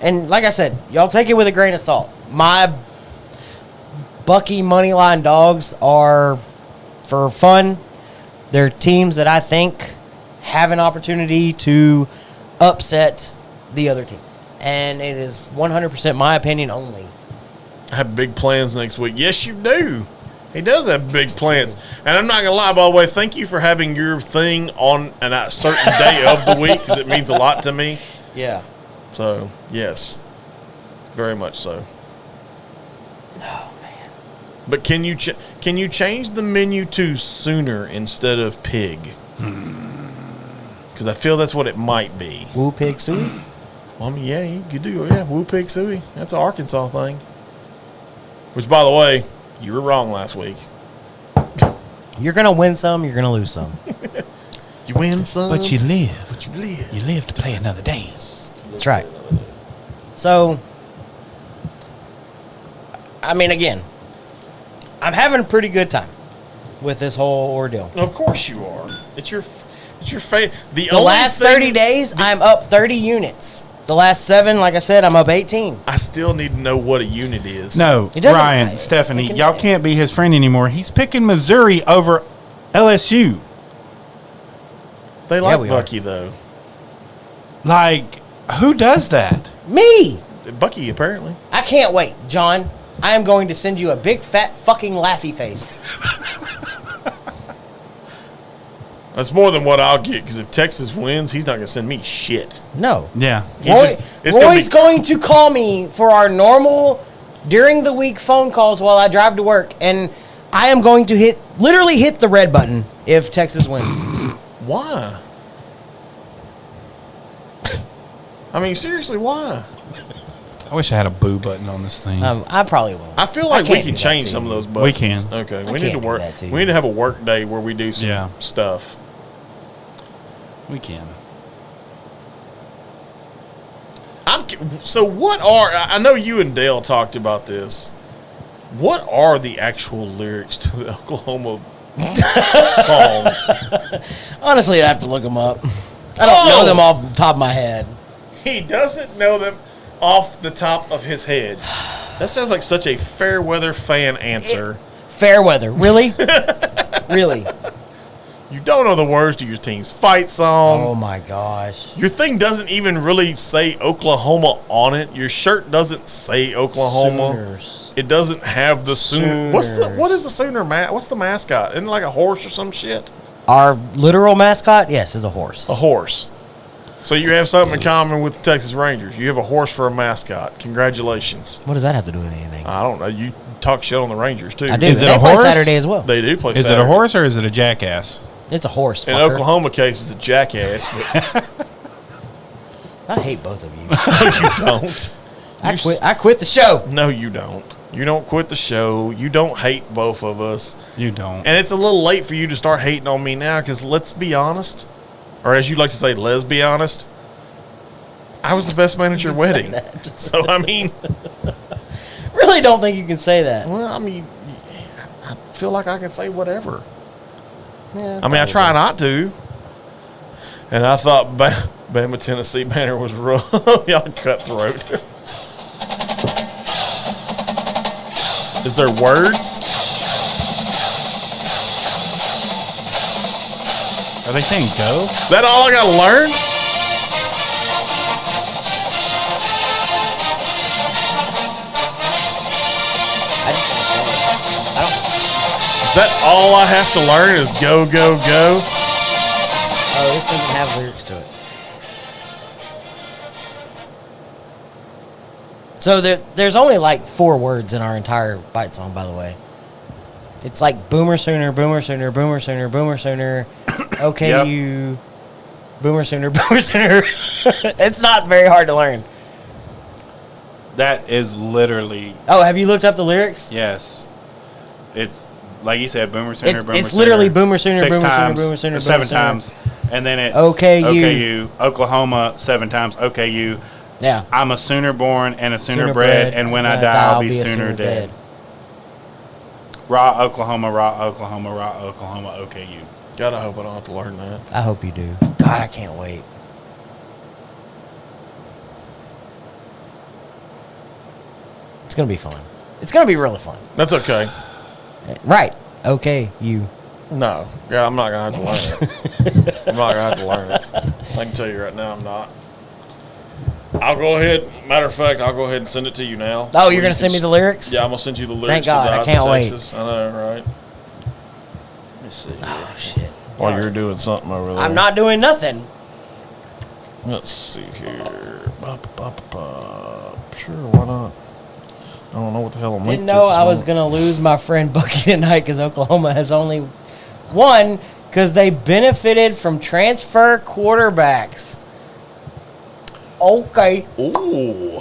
And like I said, y'all take it with a grain of salt. My Bucky moneyline dogs are for fun. They're teams that I think have an opportunity to upset the other team. And it is 100% my opinion only. I have big plans next week. Yes, you do. He does have big plans. And I'm not going to lie, by the way, thank you for having your thing on a certain day of the week because it means a lot to me. Yeah. So, yes. Very much so. Oh, man. But can you change the menu to sooner instead of pig? Because I feel that's what it might be. Woo pig suey? Well, I mean, yeah, you could do it. Yeah, woo pig suey. That's an Arkansas thing. Which, by the way, you were wrong last week. You're going to win some, you're going to lose some. You win some. But you live. But you live. You live to play another dance. That's right. So, I mean, again, I'm having a pretty good time with this whole ordeal. Of course you are. It's your favorite. The last 30 days, I'm up 30 units. The last 7, like I said, I'm up 18. I still need to know what a unit is. No, It doesn't Ryan, matter. Stephanie, It can- y'all can't be his friend anymore. He's picking Missouri over LSU. They like we are. Bucky, though. Like, who does that? Me! Bucky, apparently. I can't wait, John. I am going to send you a big fat fucking laughy face. That's more than what I'll get, because if Texas wins, he's not going to send me shit. No. Yeah. Roy's going to call me for our normal during the week phone calls while I drive to work, and I am going to literally hit the red button if Texas wins. Why? I mean, seriously, why? I wish I had a boo button on this thing. I probably won't. I feel like I we can't can do that change to some of you. those buttons. We can. Okay, I we need to can't do work. that to you. We need to have a work day where we do some Yeah. stuff. We can. So what are? I know you and Dale talked about this. What are the actual lyrics to the Oklahoma song? Honestly, I'd have to look them up. I don't know them off the top of my head. He doesn't know them off the top of his head. That sounds like such a fair weather fan answer. Fair weather. Really? Really? You don't know the words to your team's fight song. Oh, my gosh. Your thing doesn't even really say Oklahoma on it. Your shirt doesn't say Oklahoma. Sooners. It doesn't have the Sooner. Sooners. What is the Sooner what's the mascot? Isn't it like a horse or some shit? Our literal mascot, yes, is a horse. A horse. So you have something in common with the Texas Rangers. You have a horse for a mascot. Congratulations. What does that have to do with anything? I don't know. You talk shit on the Rangers too. I do. Is it They a play horse? Saturday as well. They do play. Is it Saturday. a horse or is it a jackass? It's a horse. In fucker. Oklahoma case, it's a jackass. But I hate both of you. you don't. I quit the show. No, you don't. You don't quit the show. You don't hate both of us. You don't. And it's a little late for you to start hating on me now because let's be honest, or as you like to say, let's be honest, I was the best man at your wedding. So, I mean. Really don't think you can say that. Well, I mean, I feel like I can say whatever. Yeah, I mean, I try not to. And I thought Bama, Tennessee banner was rough. Y'all cutthroat. Is there words? Are they saying go? Is that all I got to learn? Is that all I have to learn is go, go, go? Oh, this doesn't have lyrics to it. So there's only like 4 words in our entire fight song, by the way. It's like boomer sooner, boomer sooner, boomer sooner, boomer sooner. Okay, Yep. you boomer sooner, boomer sooner. It's not very hard to learn. That is literally, Oh, have you looked up the lyrics? yes. It's, like you said, boomer sooner, It's- boomer it's literally boomer sooner, 6 boomer sooner, times, boomer sooner, or boomer 7 sooner. times. And then it's OKU. OKU, Oklahoma 7 times, OKU, Yeah. I'm a Sooner born and a Sooner, Sooner bred, bred, and when I and die, I'll be a Sooner dead. Raw Oklahoma, raw Oklahoma, raw Oklahoma, OKU. God, I hope I don't have to learn that. I hope you do. God, I can't wait. It's going to be fun. It's going to be really fun. That's okay. Right. Okay, you. No. Yeah, I'm not going to have to learn it. I'm not going to have to learn it. I can tell you right now I'm not. I'll go ahead. Matter of fact, I'll go ahead and send it to you now. Oh, you're going to send me the lyrics? Yeah, I'm going to send you the lyrics Thank God, to the I House can't of wait. Texas. I know, right? Let me see here. Oh, shit. While you're doing something over there. I'm not doing nothing. Let's see here. Sure, why not? I don't know what the hell I'm Didn't know I was going to lose my friend Bucky tonight because Oklahoma has only won because they benefited from transfer quarterbacks. Okay. Ooh.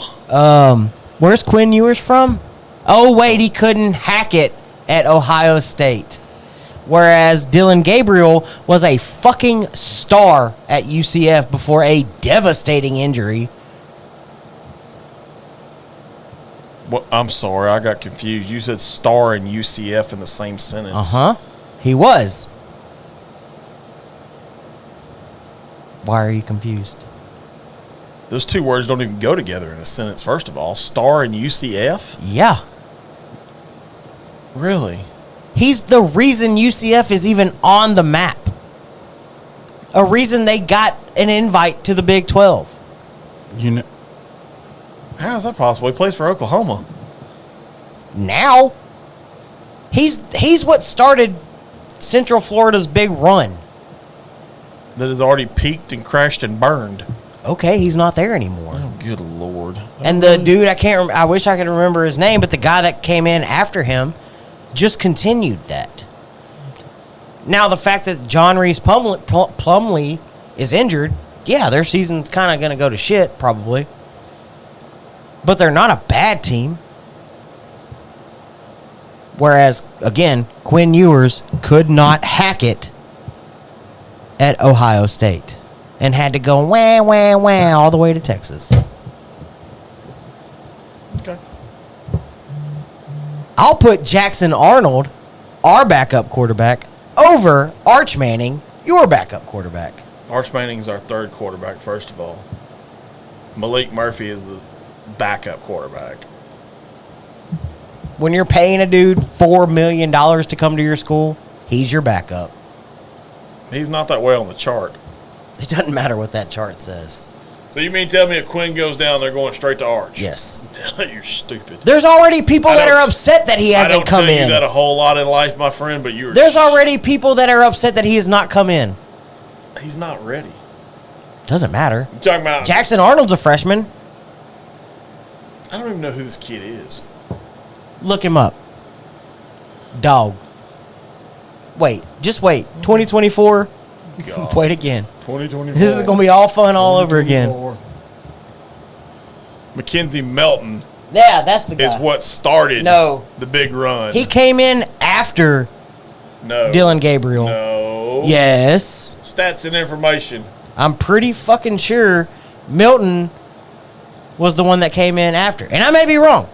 Where's Quinn Ewers from? Oh, wait, he couldn't hack it at Ohio State. Whereas Dylan Gabriel was a fucking star at UCF before a devastating injury. Well, I'm sorry, I got confused. You said star and UCF in the same sentence. Uh-huh. He was. Why are you confused? Those two words don't even go together in a sentence, first of all. Star and UCF? Yeah. Really? He's the reason UCF is even on the map. A reason they got an invite to the Big 12. You know, How is that possible? He plays for Oklahoma. Now, he's what started Central Florida's big run. That has already peaked and crashed and burned. Okay, he's not there anymore. Oh, good Lord. And the dude, I wish I could remember his name, but the guy that came in after him just continued that. Now, the fact that John Reese Plumlee is injured, yeah, their season's kind of going to go to shit, probably. But they're not a bad team. Whereas, again, Quinn Ewers could not hack it at Ohio State and had to go wah, wah, wah all the way to Texas. Okay. I'll put Jackson Arnold, our backup quarterback, over Arch Manning, your backup quarterback. Arch Manning's our third quarterback, first of all. Malik Murphy is the backup quarterback. When you're paying a dude $4 million to come to your school, he's your backup. He's not that way on the chart. It doesn't matter what that chart says. So you mean tell me if Quinn goes down, they're going straight to Arch? Yes. You're stupid. There's already people I that don't- are upset that he I hasn't don't come tell in. you that a whole lot in life, my friend, but you're... There's already people that are upset that he has not come in. He's not ready. Doesn't matter. You're talking about... Jackson Arnold's a freshman. I don't even know who this kid is. Look him up. Dog. Wait. Just wait. 2024. God. Wait again. 2024. This is going to be all fun all over again. Mackenzie Melton Yeah, that's the guy. is what started No. the big run. He came in after No. Dylan Gabriel. No. Yes. Stats and information. I'm pretty fucking sure Milton was the one that came in after. And I may be wrong.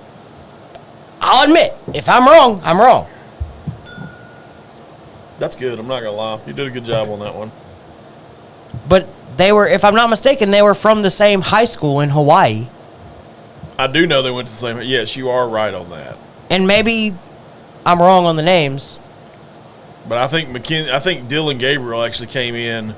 I'll admit, if I'm wrong, I'm wrong. That's good. I'm not going to lie. You did a good job on that one. But they were, if I'm not mistaken, they were from the same high school in Hawaii. I do know they went to the same... Yes, you are right on that. And maybe I'm wrong on the names. But I think Dylan Gabriel actually came in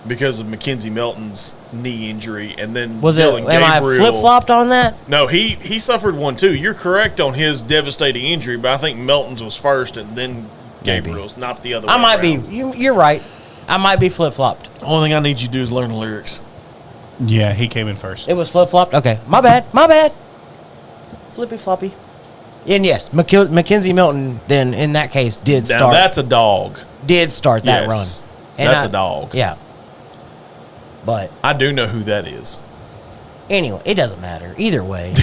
because of Mackenzie Melton's knee injury, and then Was Dylan it? Am I Gabriel... flip-flopped on that? No, he suffered one too. You're correct on his devastating injury, but I think Melton's was first and then Gabriel's, not the other way I might around. be. You're right. I might be flip-flopped. The only thing I need you to do is learn the lyrics. yeah, he came in first. It was flip-flopped? Okay. My bad. My bad. Flippy-floppy. And yes, Mackenzie Milton, then, in that case, did Now, start. that's a dog. Did start that Yes. run. And That's a dog. Yeah. But, I do know who that is. anyway, it doesn't matter. Either way.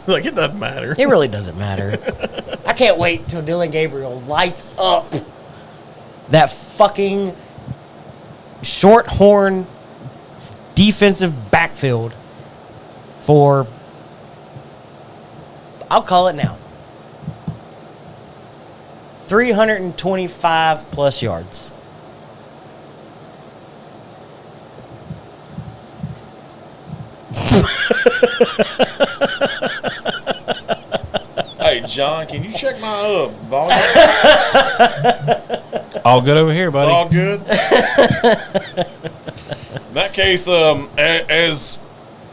Like, it doesn't matter. It really doesn't matter. I can't wait till Dylan Gabriel lights up that fucking short horn defensive backfield for, I'll call it now, 325 plus yards. Hey, John, can you check my volume? All good over here, buddy. All good. In that case, as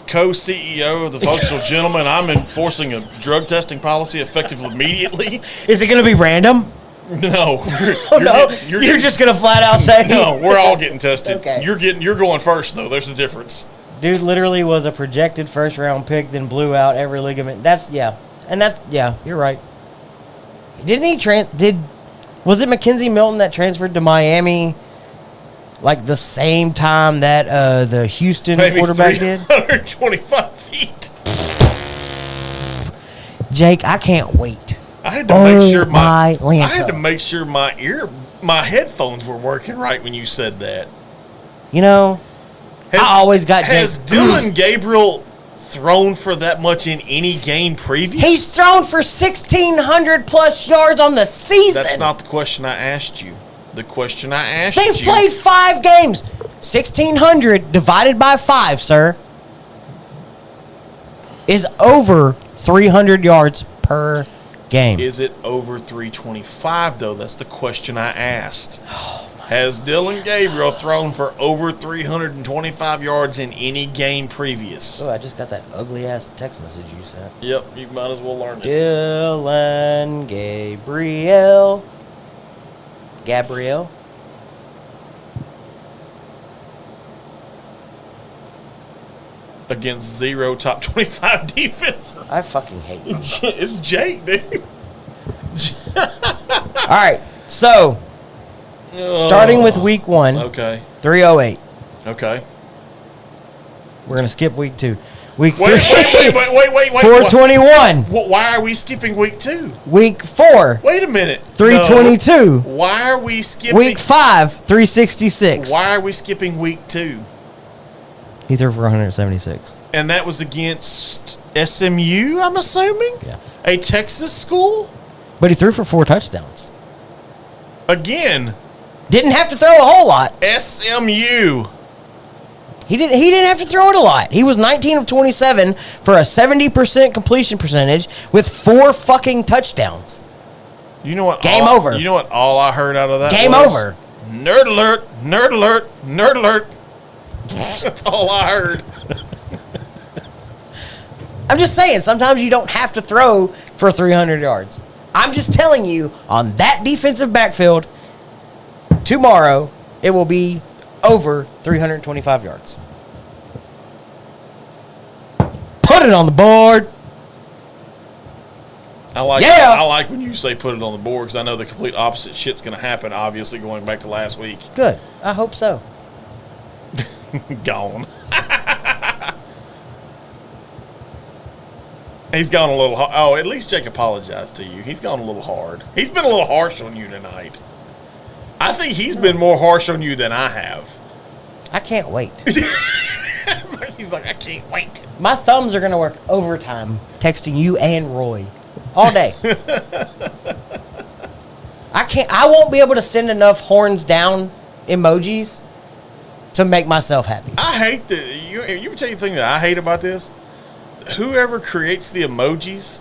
co-CEO of the Functional Gentleman, I'm enforcing a drug testing policy effective immediately. Is it going to be random? No. You're just going to flat out say No, we're all getting tested. Okay. You're going first though. There's the difference. Dude literally was a projected first round pick, then blew out every ligament. You're right. Didn't he was it Mackenzie Milton that transferred to Miami like the same time that the Houston Maybe quarterback did? 325 feet. Jake, I can't wait. I had to make sure my I Lanta. had to make sure my headphones were working right when you said that. You know, I always got Has Jake. Dylan Gabriel thrown for that much in any game previous? He's thrown for 1,600 plus yards on the season. That's not the question I asked you. The question I asked They've you. played 5 games. 1,600 divided by 5, sir, is over 300 yards per game. Is it over 325 though? That's the question I asked. Has Dylan Gabriel thrown for over 325 yards in any game previous? Oh, I just got that ugly ass text message you sent. Yep, you might as well learn it. Dylan Gabriel. Against 0 top 25 defenses. I fucking hate you. It's Jake, dude. All right, so starting with week 1, Okay. 308. Okay. We're going to skip week 2. Week 3, Wait. 421. Why are we skipping week 2? Week 4, Wait a minute. 322. No. Why are we skipping? Week 5, 366. Why are we skipping week 2? He threw for 176. And that was against SMU, I'm assuming? Yeah. A Texas school? But he threw for 4 touchdowns. Again, Didn't have to throw a whole lot. SMU. He didn't have to throw it a lot. He was 19 of 27 for a 70% completion percentage with 4 fucking touchdowns. You know what? Game over. You know what all I heard out of that Game was? over. Nerd alert, nerd alert, nerd alert. That's all I heard. I'm just saying, sometimes you don't have to throw for 300 yards. I'm just telling you, on that defensive backfield, tomorrow, it will be over 325 yards. Put it on the board. I like Yeah. I like when you say put it on the board because I know the complete opposite shit's going to happen, obviously, going back to last week. Good. I hope so. Gone. He's gone a little hard. Oh, at least Jake apologized to you. He's gone a little hard. He's been a little harsh on you tonight. I think he's been more harsh on you than I have. I can't wait. He's like, I can't wait. My thumbs are going to work overtime texting you and Roy all day. I won't be able to send enough horns down emojis to make myself happy. I hate the you tell you the thing that I hate about this. Whoever creates the emojis,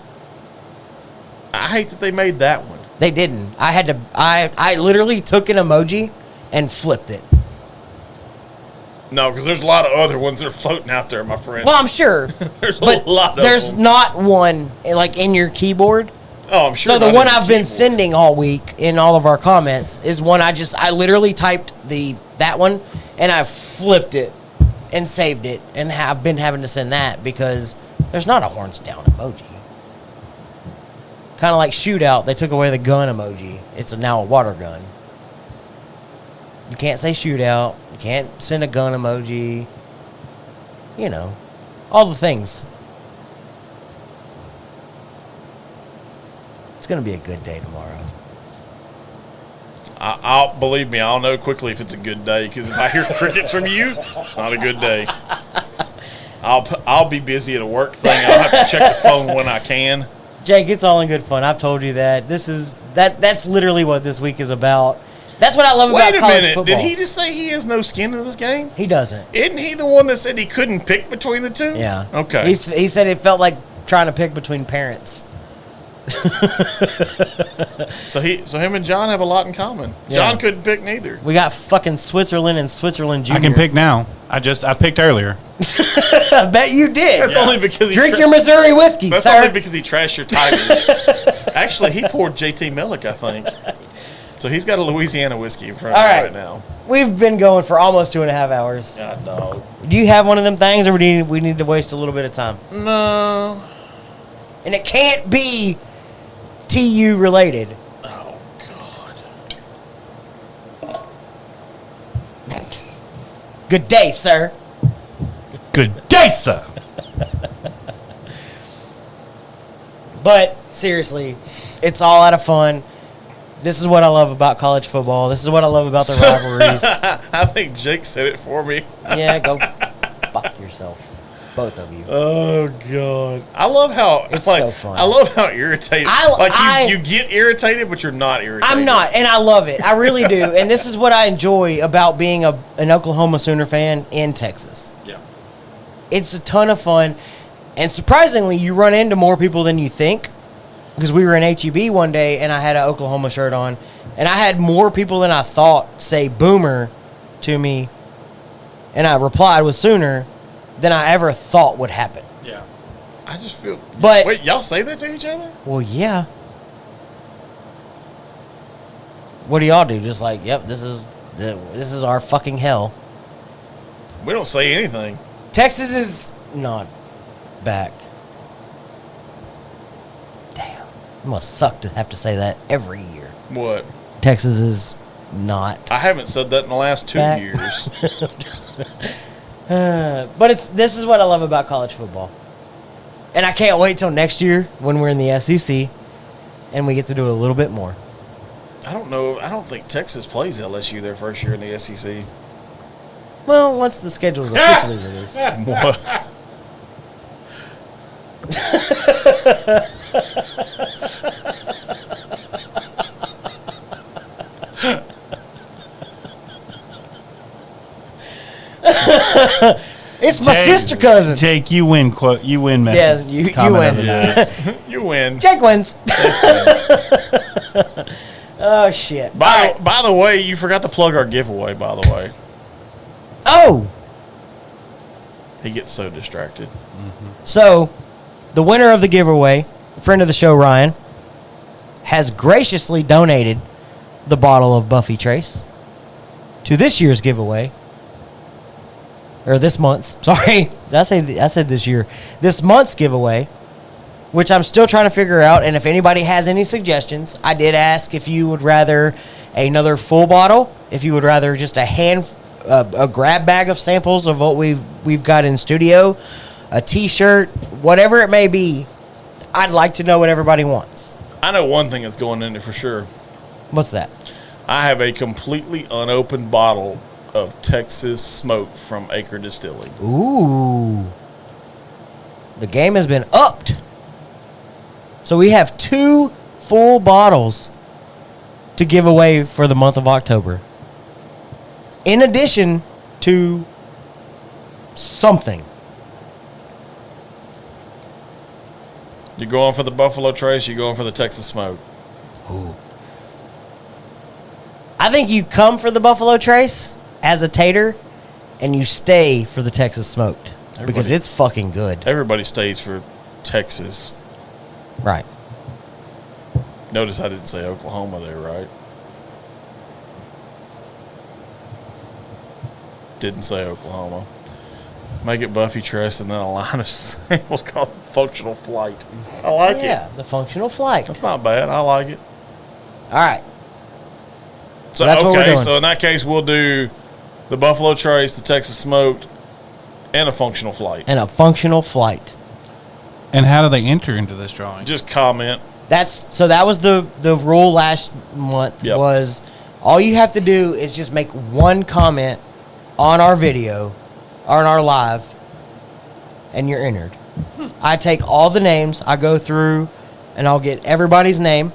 I hate that they made that one. They didn't. I literally took an emoji and flipped it. No, because there's a lot of other ones that are floating out there, my friend. Well, I'm sure. There's but a lot of there's them. not one like in your keyboard. Oh, I'm sure. So the not one in the I've been keyboard. sending all week in all of our comments is one I literally typed that one and I flipped it and saved it and have been having to send that because there's not a horns down emoji. Kind of like shootout, they took away the gun emoji. It's now a water gun. You can't say shootout. You can't send a gun emoji. You know, all the things. It's going to be a good day tomorrow. I'll believe me. I'll know quickly if it's a good day because if I hear crickets from you, it's not a good day. I'll be busy at a work thing. I'll have to check the phone when I can. Jake, it's all in good fun. I've told you that. That's literally what this week is about. That's what I love about Wait a college minute. football. Did he just say he has no skin in this game? He doesn't. Isn't he the one that said he couldn't pick between the two? Yeah. Okay. He said it felt like trying to pick between parents. So him and John have a lot in common. Yeah. John couldn't pick neither. We got fucking Switzerland and Switzerland Junior. I can pick now. I picked earlier. I bet you did. That's only because he Drink your Missouri whiskey, That's sir. only because he trashed your Tigers. Actually, he poured JT Millick, I think. So he's got a Louisiana whiskey in front of All him right. right now. We've been going for almost 2.5 hours. God, dog. Do you have one of them things, or we need to waste a little bit of time? No. And it can't be TU related. Oh, God. Good day, sir. Good day, sir. But seriously, it's all out of fun. This is what I love about college football. This is what I love about the rivalries. I think Jake said it for me. Yeah, go fuck yourself. Both of you. Oh, God. I love how It's so fun. I love how irritated. You get irritated, but you're not irritated. I'm not, and I love it. I really do. And this is what I enjoy about being an Oklahoma Sooner fan in Texas. Yeah. It's a ton of fun. And surprisingly, you run into more people than you think. Because we were in HEB one day, and I had an Oklahoma shirt on. And I had more people than I thought say Boomer to me. And I replied with Sooner than I ever thought would happen. Yeah. I just feel. But- wait, y'all say that to each other? Well, yeah. What do y'all do? Just like, yep, this is our fucking hell. We don't say anything. Texas is not back. Damn. It must suck to have to say that every year. What? Texas is not. I haven't said that in the last 2 Back. years. But this is what I love about college football. And I can't wait till next year when we're in the SEC and we get to do a little bit more. I don't know. I don't think Texas plays LSU their first year in the SEC. Well, once the schedule is officially released. What? It's my sister cousin. Jake, you win. You win. Yes, Message. you Comment win. of the night. Yes. You win. Jake wins. Oh, shit. By the way, you forgot to plug our giveaway, by the way. Oh, He gets so distracted. so the winner of the giveaway, a friend of the show, Ryan, has graciously donated the bottle of Buffy Trace to this year's giveaway. Or this month's. Sorry. I said this year. This month's giveaway, which I'm still trying to figure out. And if anybody has any suggestions, I did ask if you would rather another full bottle, if you would rather just a grab bag of samples of what we've got in studio, a T-shirt, whatever it may be. I'd like to know what everybody wants. I know one thing that's going in there for sure. What's that? I have a completely unopened bottle of Texas Smoke from Acre Distilling. Ooh. The game has been upped. So we have 2 full bottles to give away for the month of October. In addition to something. You're going for the Buffalo Trace, you're going for the Texas Smoke. Ooh. I think you come for the Buffalo Trace as a tater, and you stay for the Texas Smoked. Because it's fucking good. Everybody stays for Texas. Right. Notice I didn't say Oklahoma there, right? Didn't say Oklahoma. Make it Buffy Trace and then a line of samples called Functional Flight. I like Yeah, it. the functional flight. That's not bad. I like it. All right. So that's what we're doing. So in that case, we'll do the Buffalo Trace, the Texas Smoked, and a Functional Flight. And a functional flight. And how do they enter into this drawing? Just comment. That was the rule last month. Yep. Was all you have to do is just make one comment on our video, or on our live, and you're entered. I take all the names, I go through, and I'll get everybody's name,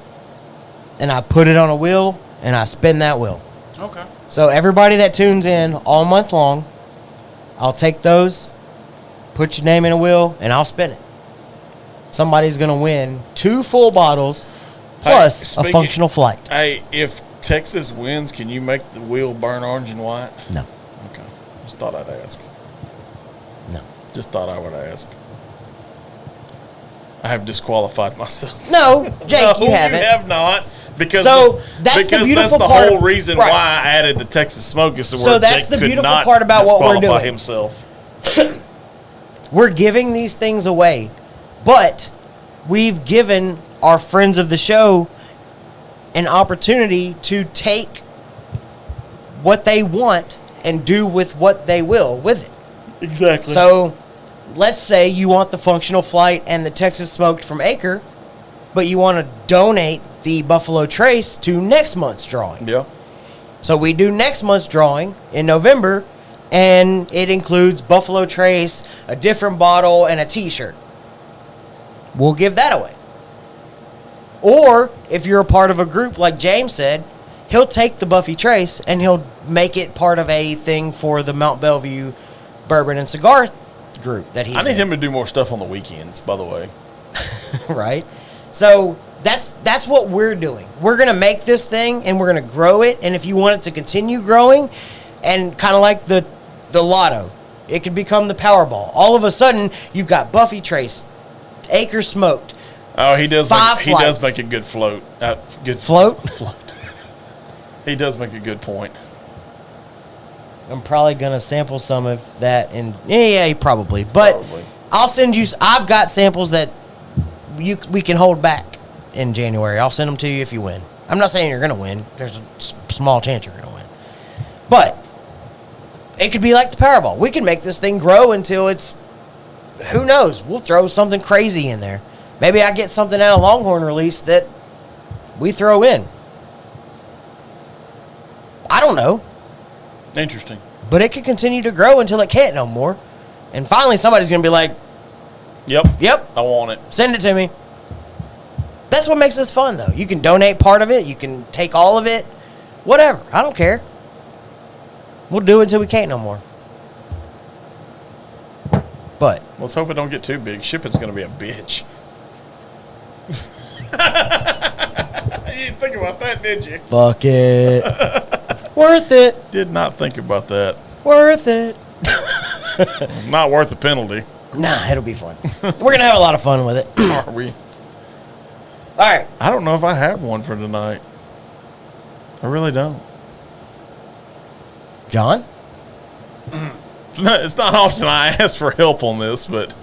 and I put it on a wheel, and I spin that wheel. Okay. So everybody that tunes in all month long, I'll take those, put your name in a wheel, and I'll spin it. Somebody's going to win 2 full bottles plus a functional flight. Hey, if Texas wins, can you make the wheel burn orange and white? No. Okay. Just thought I'd ask. No. Just thought I would ask. I have disqualified myself. No, Jake, No, you haven't. You have not. Because So, that's the because beautiful that's the part whole of- reason right. why I added the Texas Smoke is so So that's Jake the could beautiful not part about what we're disqualify doing. himself. We're giving these things away, but we've given our friends of the show an opportunity to take what they want and do with what they will with it. Exactly. So let's say you want the functional flight and the Texas Smoked from Acre, but you want to donate the Buffalo Trace to next month's drawing. Yeah. So we do next month's drawing in November, and it includes Buffalo Trace, a different bottle, and a T-shirt. We'll give that away. Or if you're a part of a group like James said, he'll take the Buffy Trace and he'll make it part of a thing for the Mount Bellevue Bourbon and Cigar group that he's I need in. him to do more stuff on the weekends, by the way. Right? So that's what we're doing. We're going to make this thing and we're going to grow it. And if you want it to continue growing, and kind of like the lotto, it could become the Powerball. All of a sudden, you've got Buffy Trace, Acre Smoked. Oh, he does. Five He does flights. make a good float. Good Float? Float. He does make a good point. I'm probably going to sample some of that. And yeah, probably. But Probably. I'll send you. I've got samples that we can hold back in January. I'll send them to you if you win. I'm not saying you're going to win. There's a small chance you're going to win. But it could be like the Powerball. We can make this thing grow until it's, who knows? We'll throw something crazy in there. Maybe I get something out of Longhorn release that we throw in. I don't know. Interesting. But it could continue to grow until it can't no more. And finally somebody's going to be like, Yep. yep, I want it. send it to me. That's what makes this fun, though. You can donate part of it. You can take all of it. Whatever. I don't care. We'll do it until we can't no more. But Let's hope it don't get too big. Shipping's going to be a bitch. You didn't think about that, did you? fuck it. Worth it. Did not think about that. Worth it. Not worth the penalty. Nah, it'll be fun. We're going to have a lot of fun with it. Are we? All right. I don't know if I have one for tonight. I really don't. John, It's not often I ask for help on this, but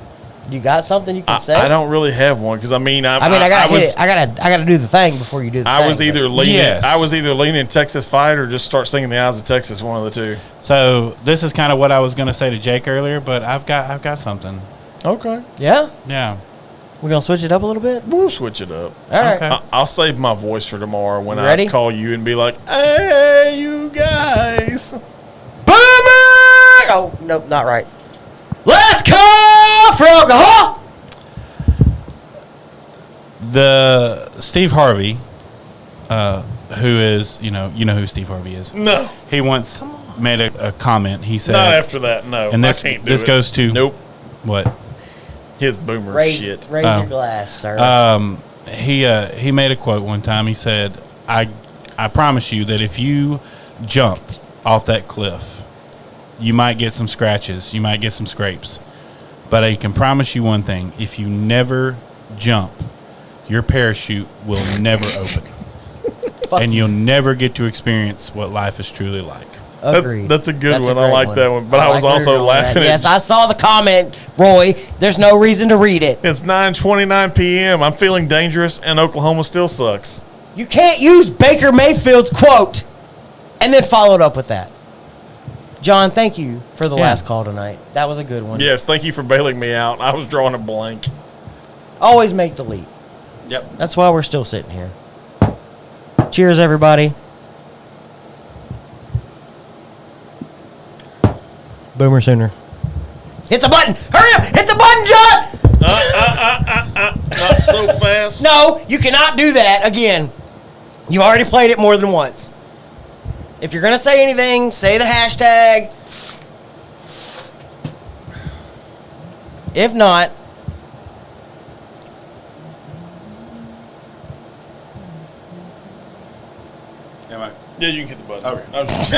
you got something you can say? I don't really have one because I gotta hit it. I gotta do the thing before you do the thing. I was either leaning. Yes. I was either leaning Texas Fight or just start singing the Eyes of Texas. One of the two. So this is kind of what I was going to say to Jake earlier, but I've got something. Okay, Yeah? Yeah. We're gonna switch it up a little bit? we'll switch it up. All right. Okay. I'll save my voice for tomorrow when You ready? I call you and be like, "Hey, you guys." Boomer! Oh, nope, not right. Let's call for alcohol! The Steve Harvey, who is, you know who Steve Harvey is. No, He once made a comment. He said, not after that. No, and this I can't do this it. goes to Nope. what? His boomer Raise shit. your glass, sir. He made a quote one time. He said, I promise you that if you jumped off that cliff, you might get some scratches, you might get some scrapes, but I can promise you one thing: if you never jump, your parachute will never open, and you'll never get to experience what life is truly like. Agreed. That's a good one. I great like that one. But I was like where also you're going with that. laughing at- Yes, I saw the comment, Roy. There's no reason to read it. It's 9:29 p.m. I'm feeling dangerous, and Oklahoma still sucks. You can't use Baker Mayfield's quote and then follow it up with that. John, thank you for the Yeah. last call tonight. That was a good one. Yes, thank you for bailing me out. I was drawing a blank. Always make the leap. Yep. That's why we're still sitting here. Cheers, everybody. Boomer Sooner. Hit the button! Hurry up! Hit the button! Not so fast. No, you cannot do that again. You already played it more than once. If you're going to say anything, say the hashtag. If not, Yeah, you can hit the button. Okay. I was-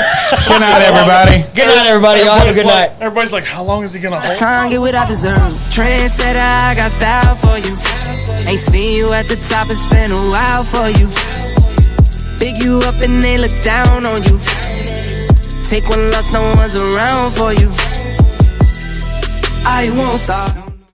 Good night, everybody. good night, everybody. Y'all have a good night. Everybody's like, how long is he gonna hold? Trying to get what I deserve. Trendsetter, I got style for you. Ain't seen you at the top, it's been a while for you. Big you up and they look down on you. Take one loss, no one's around for you. I won't stop.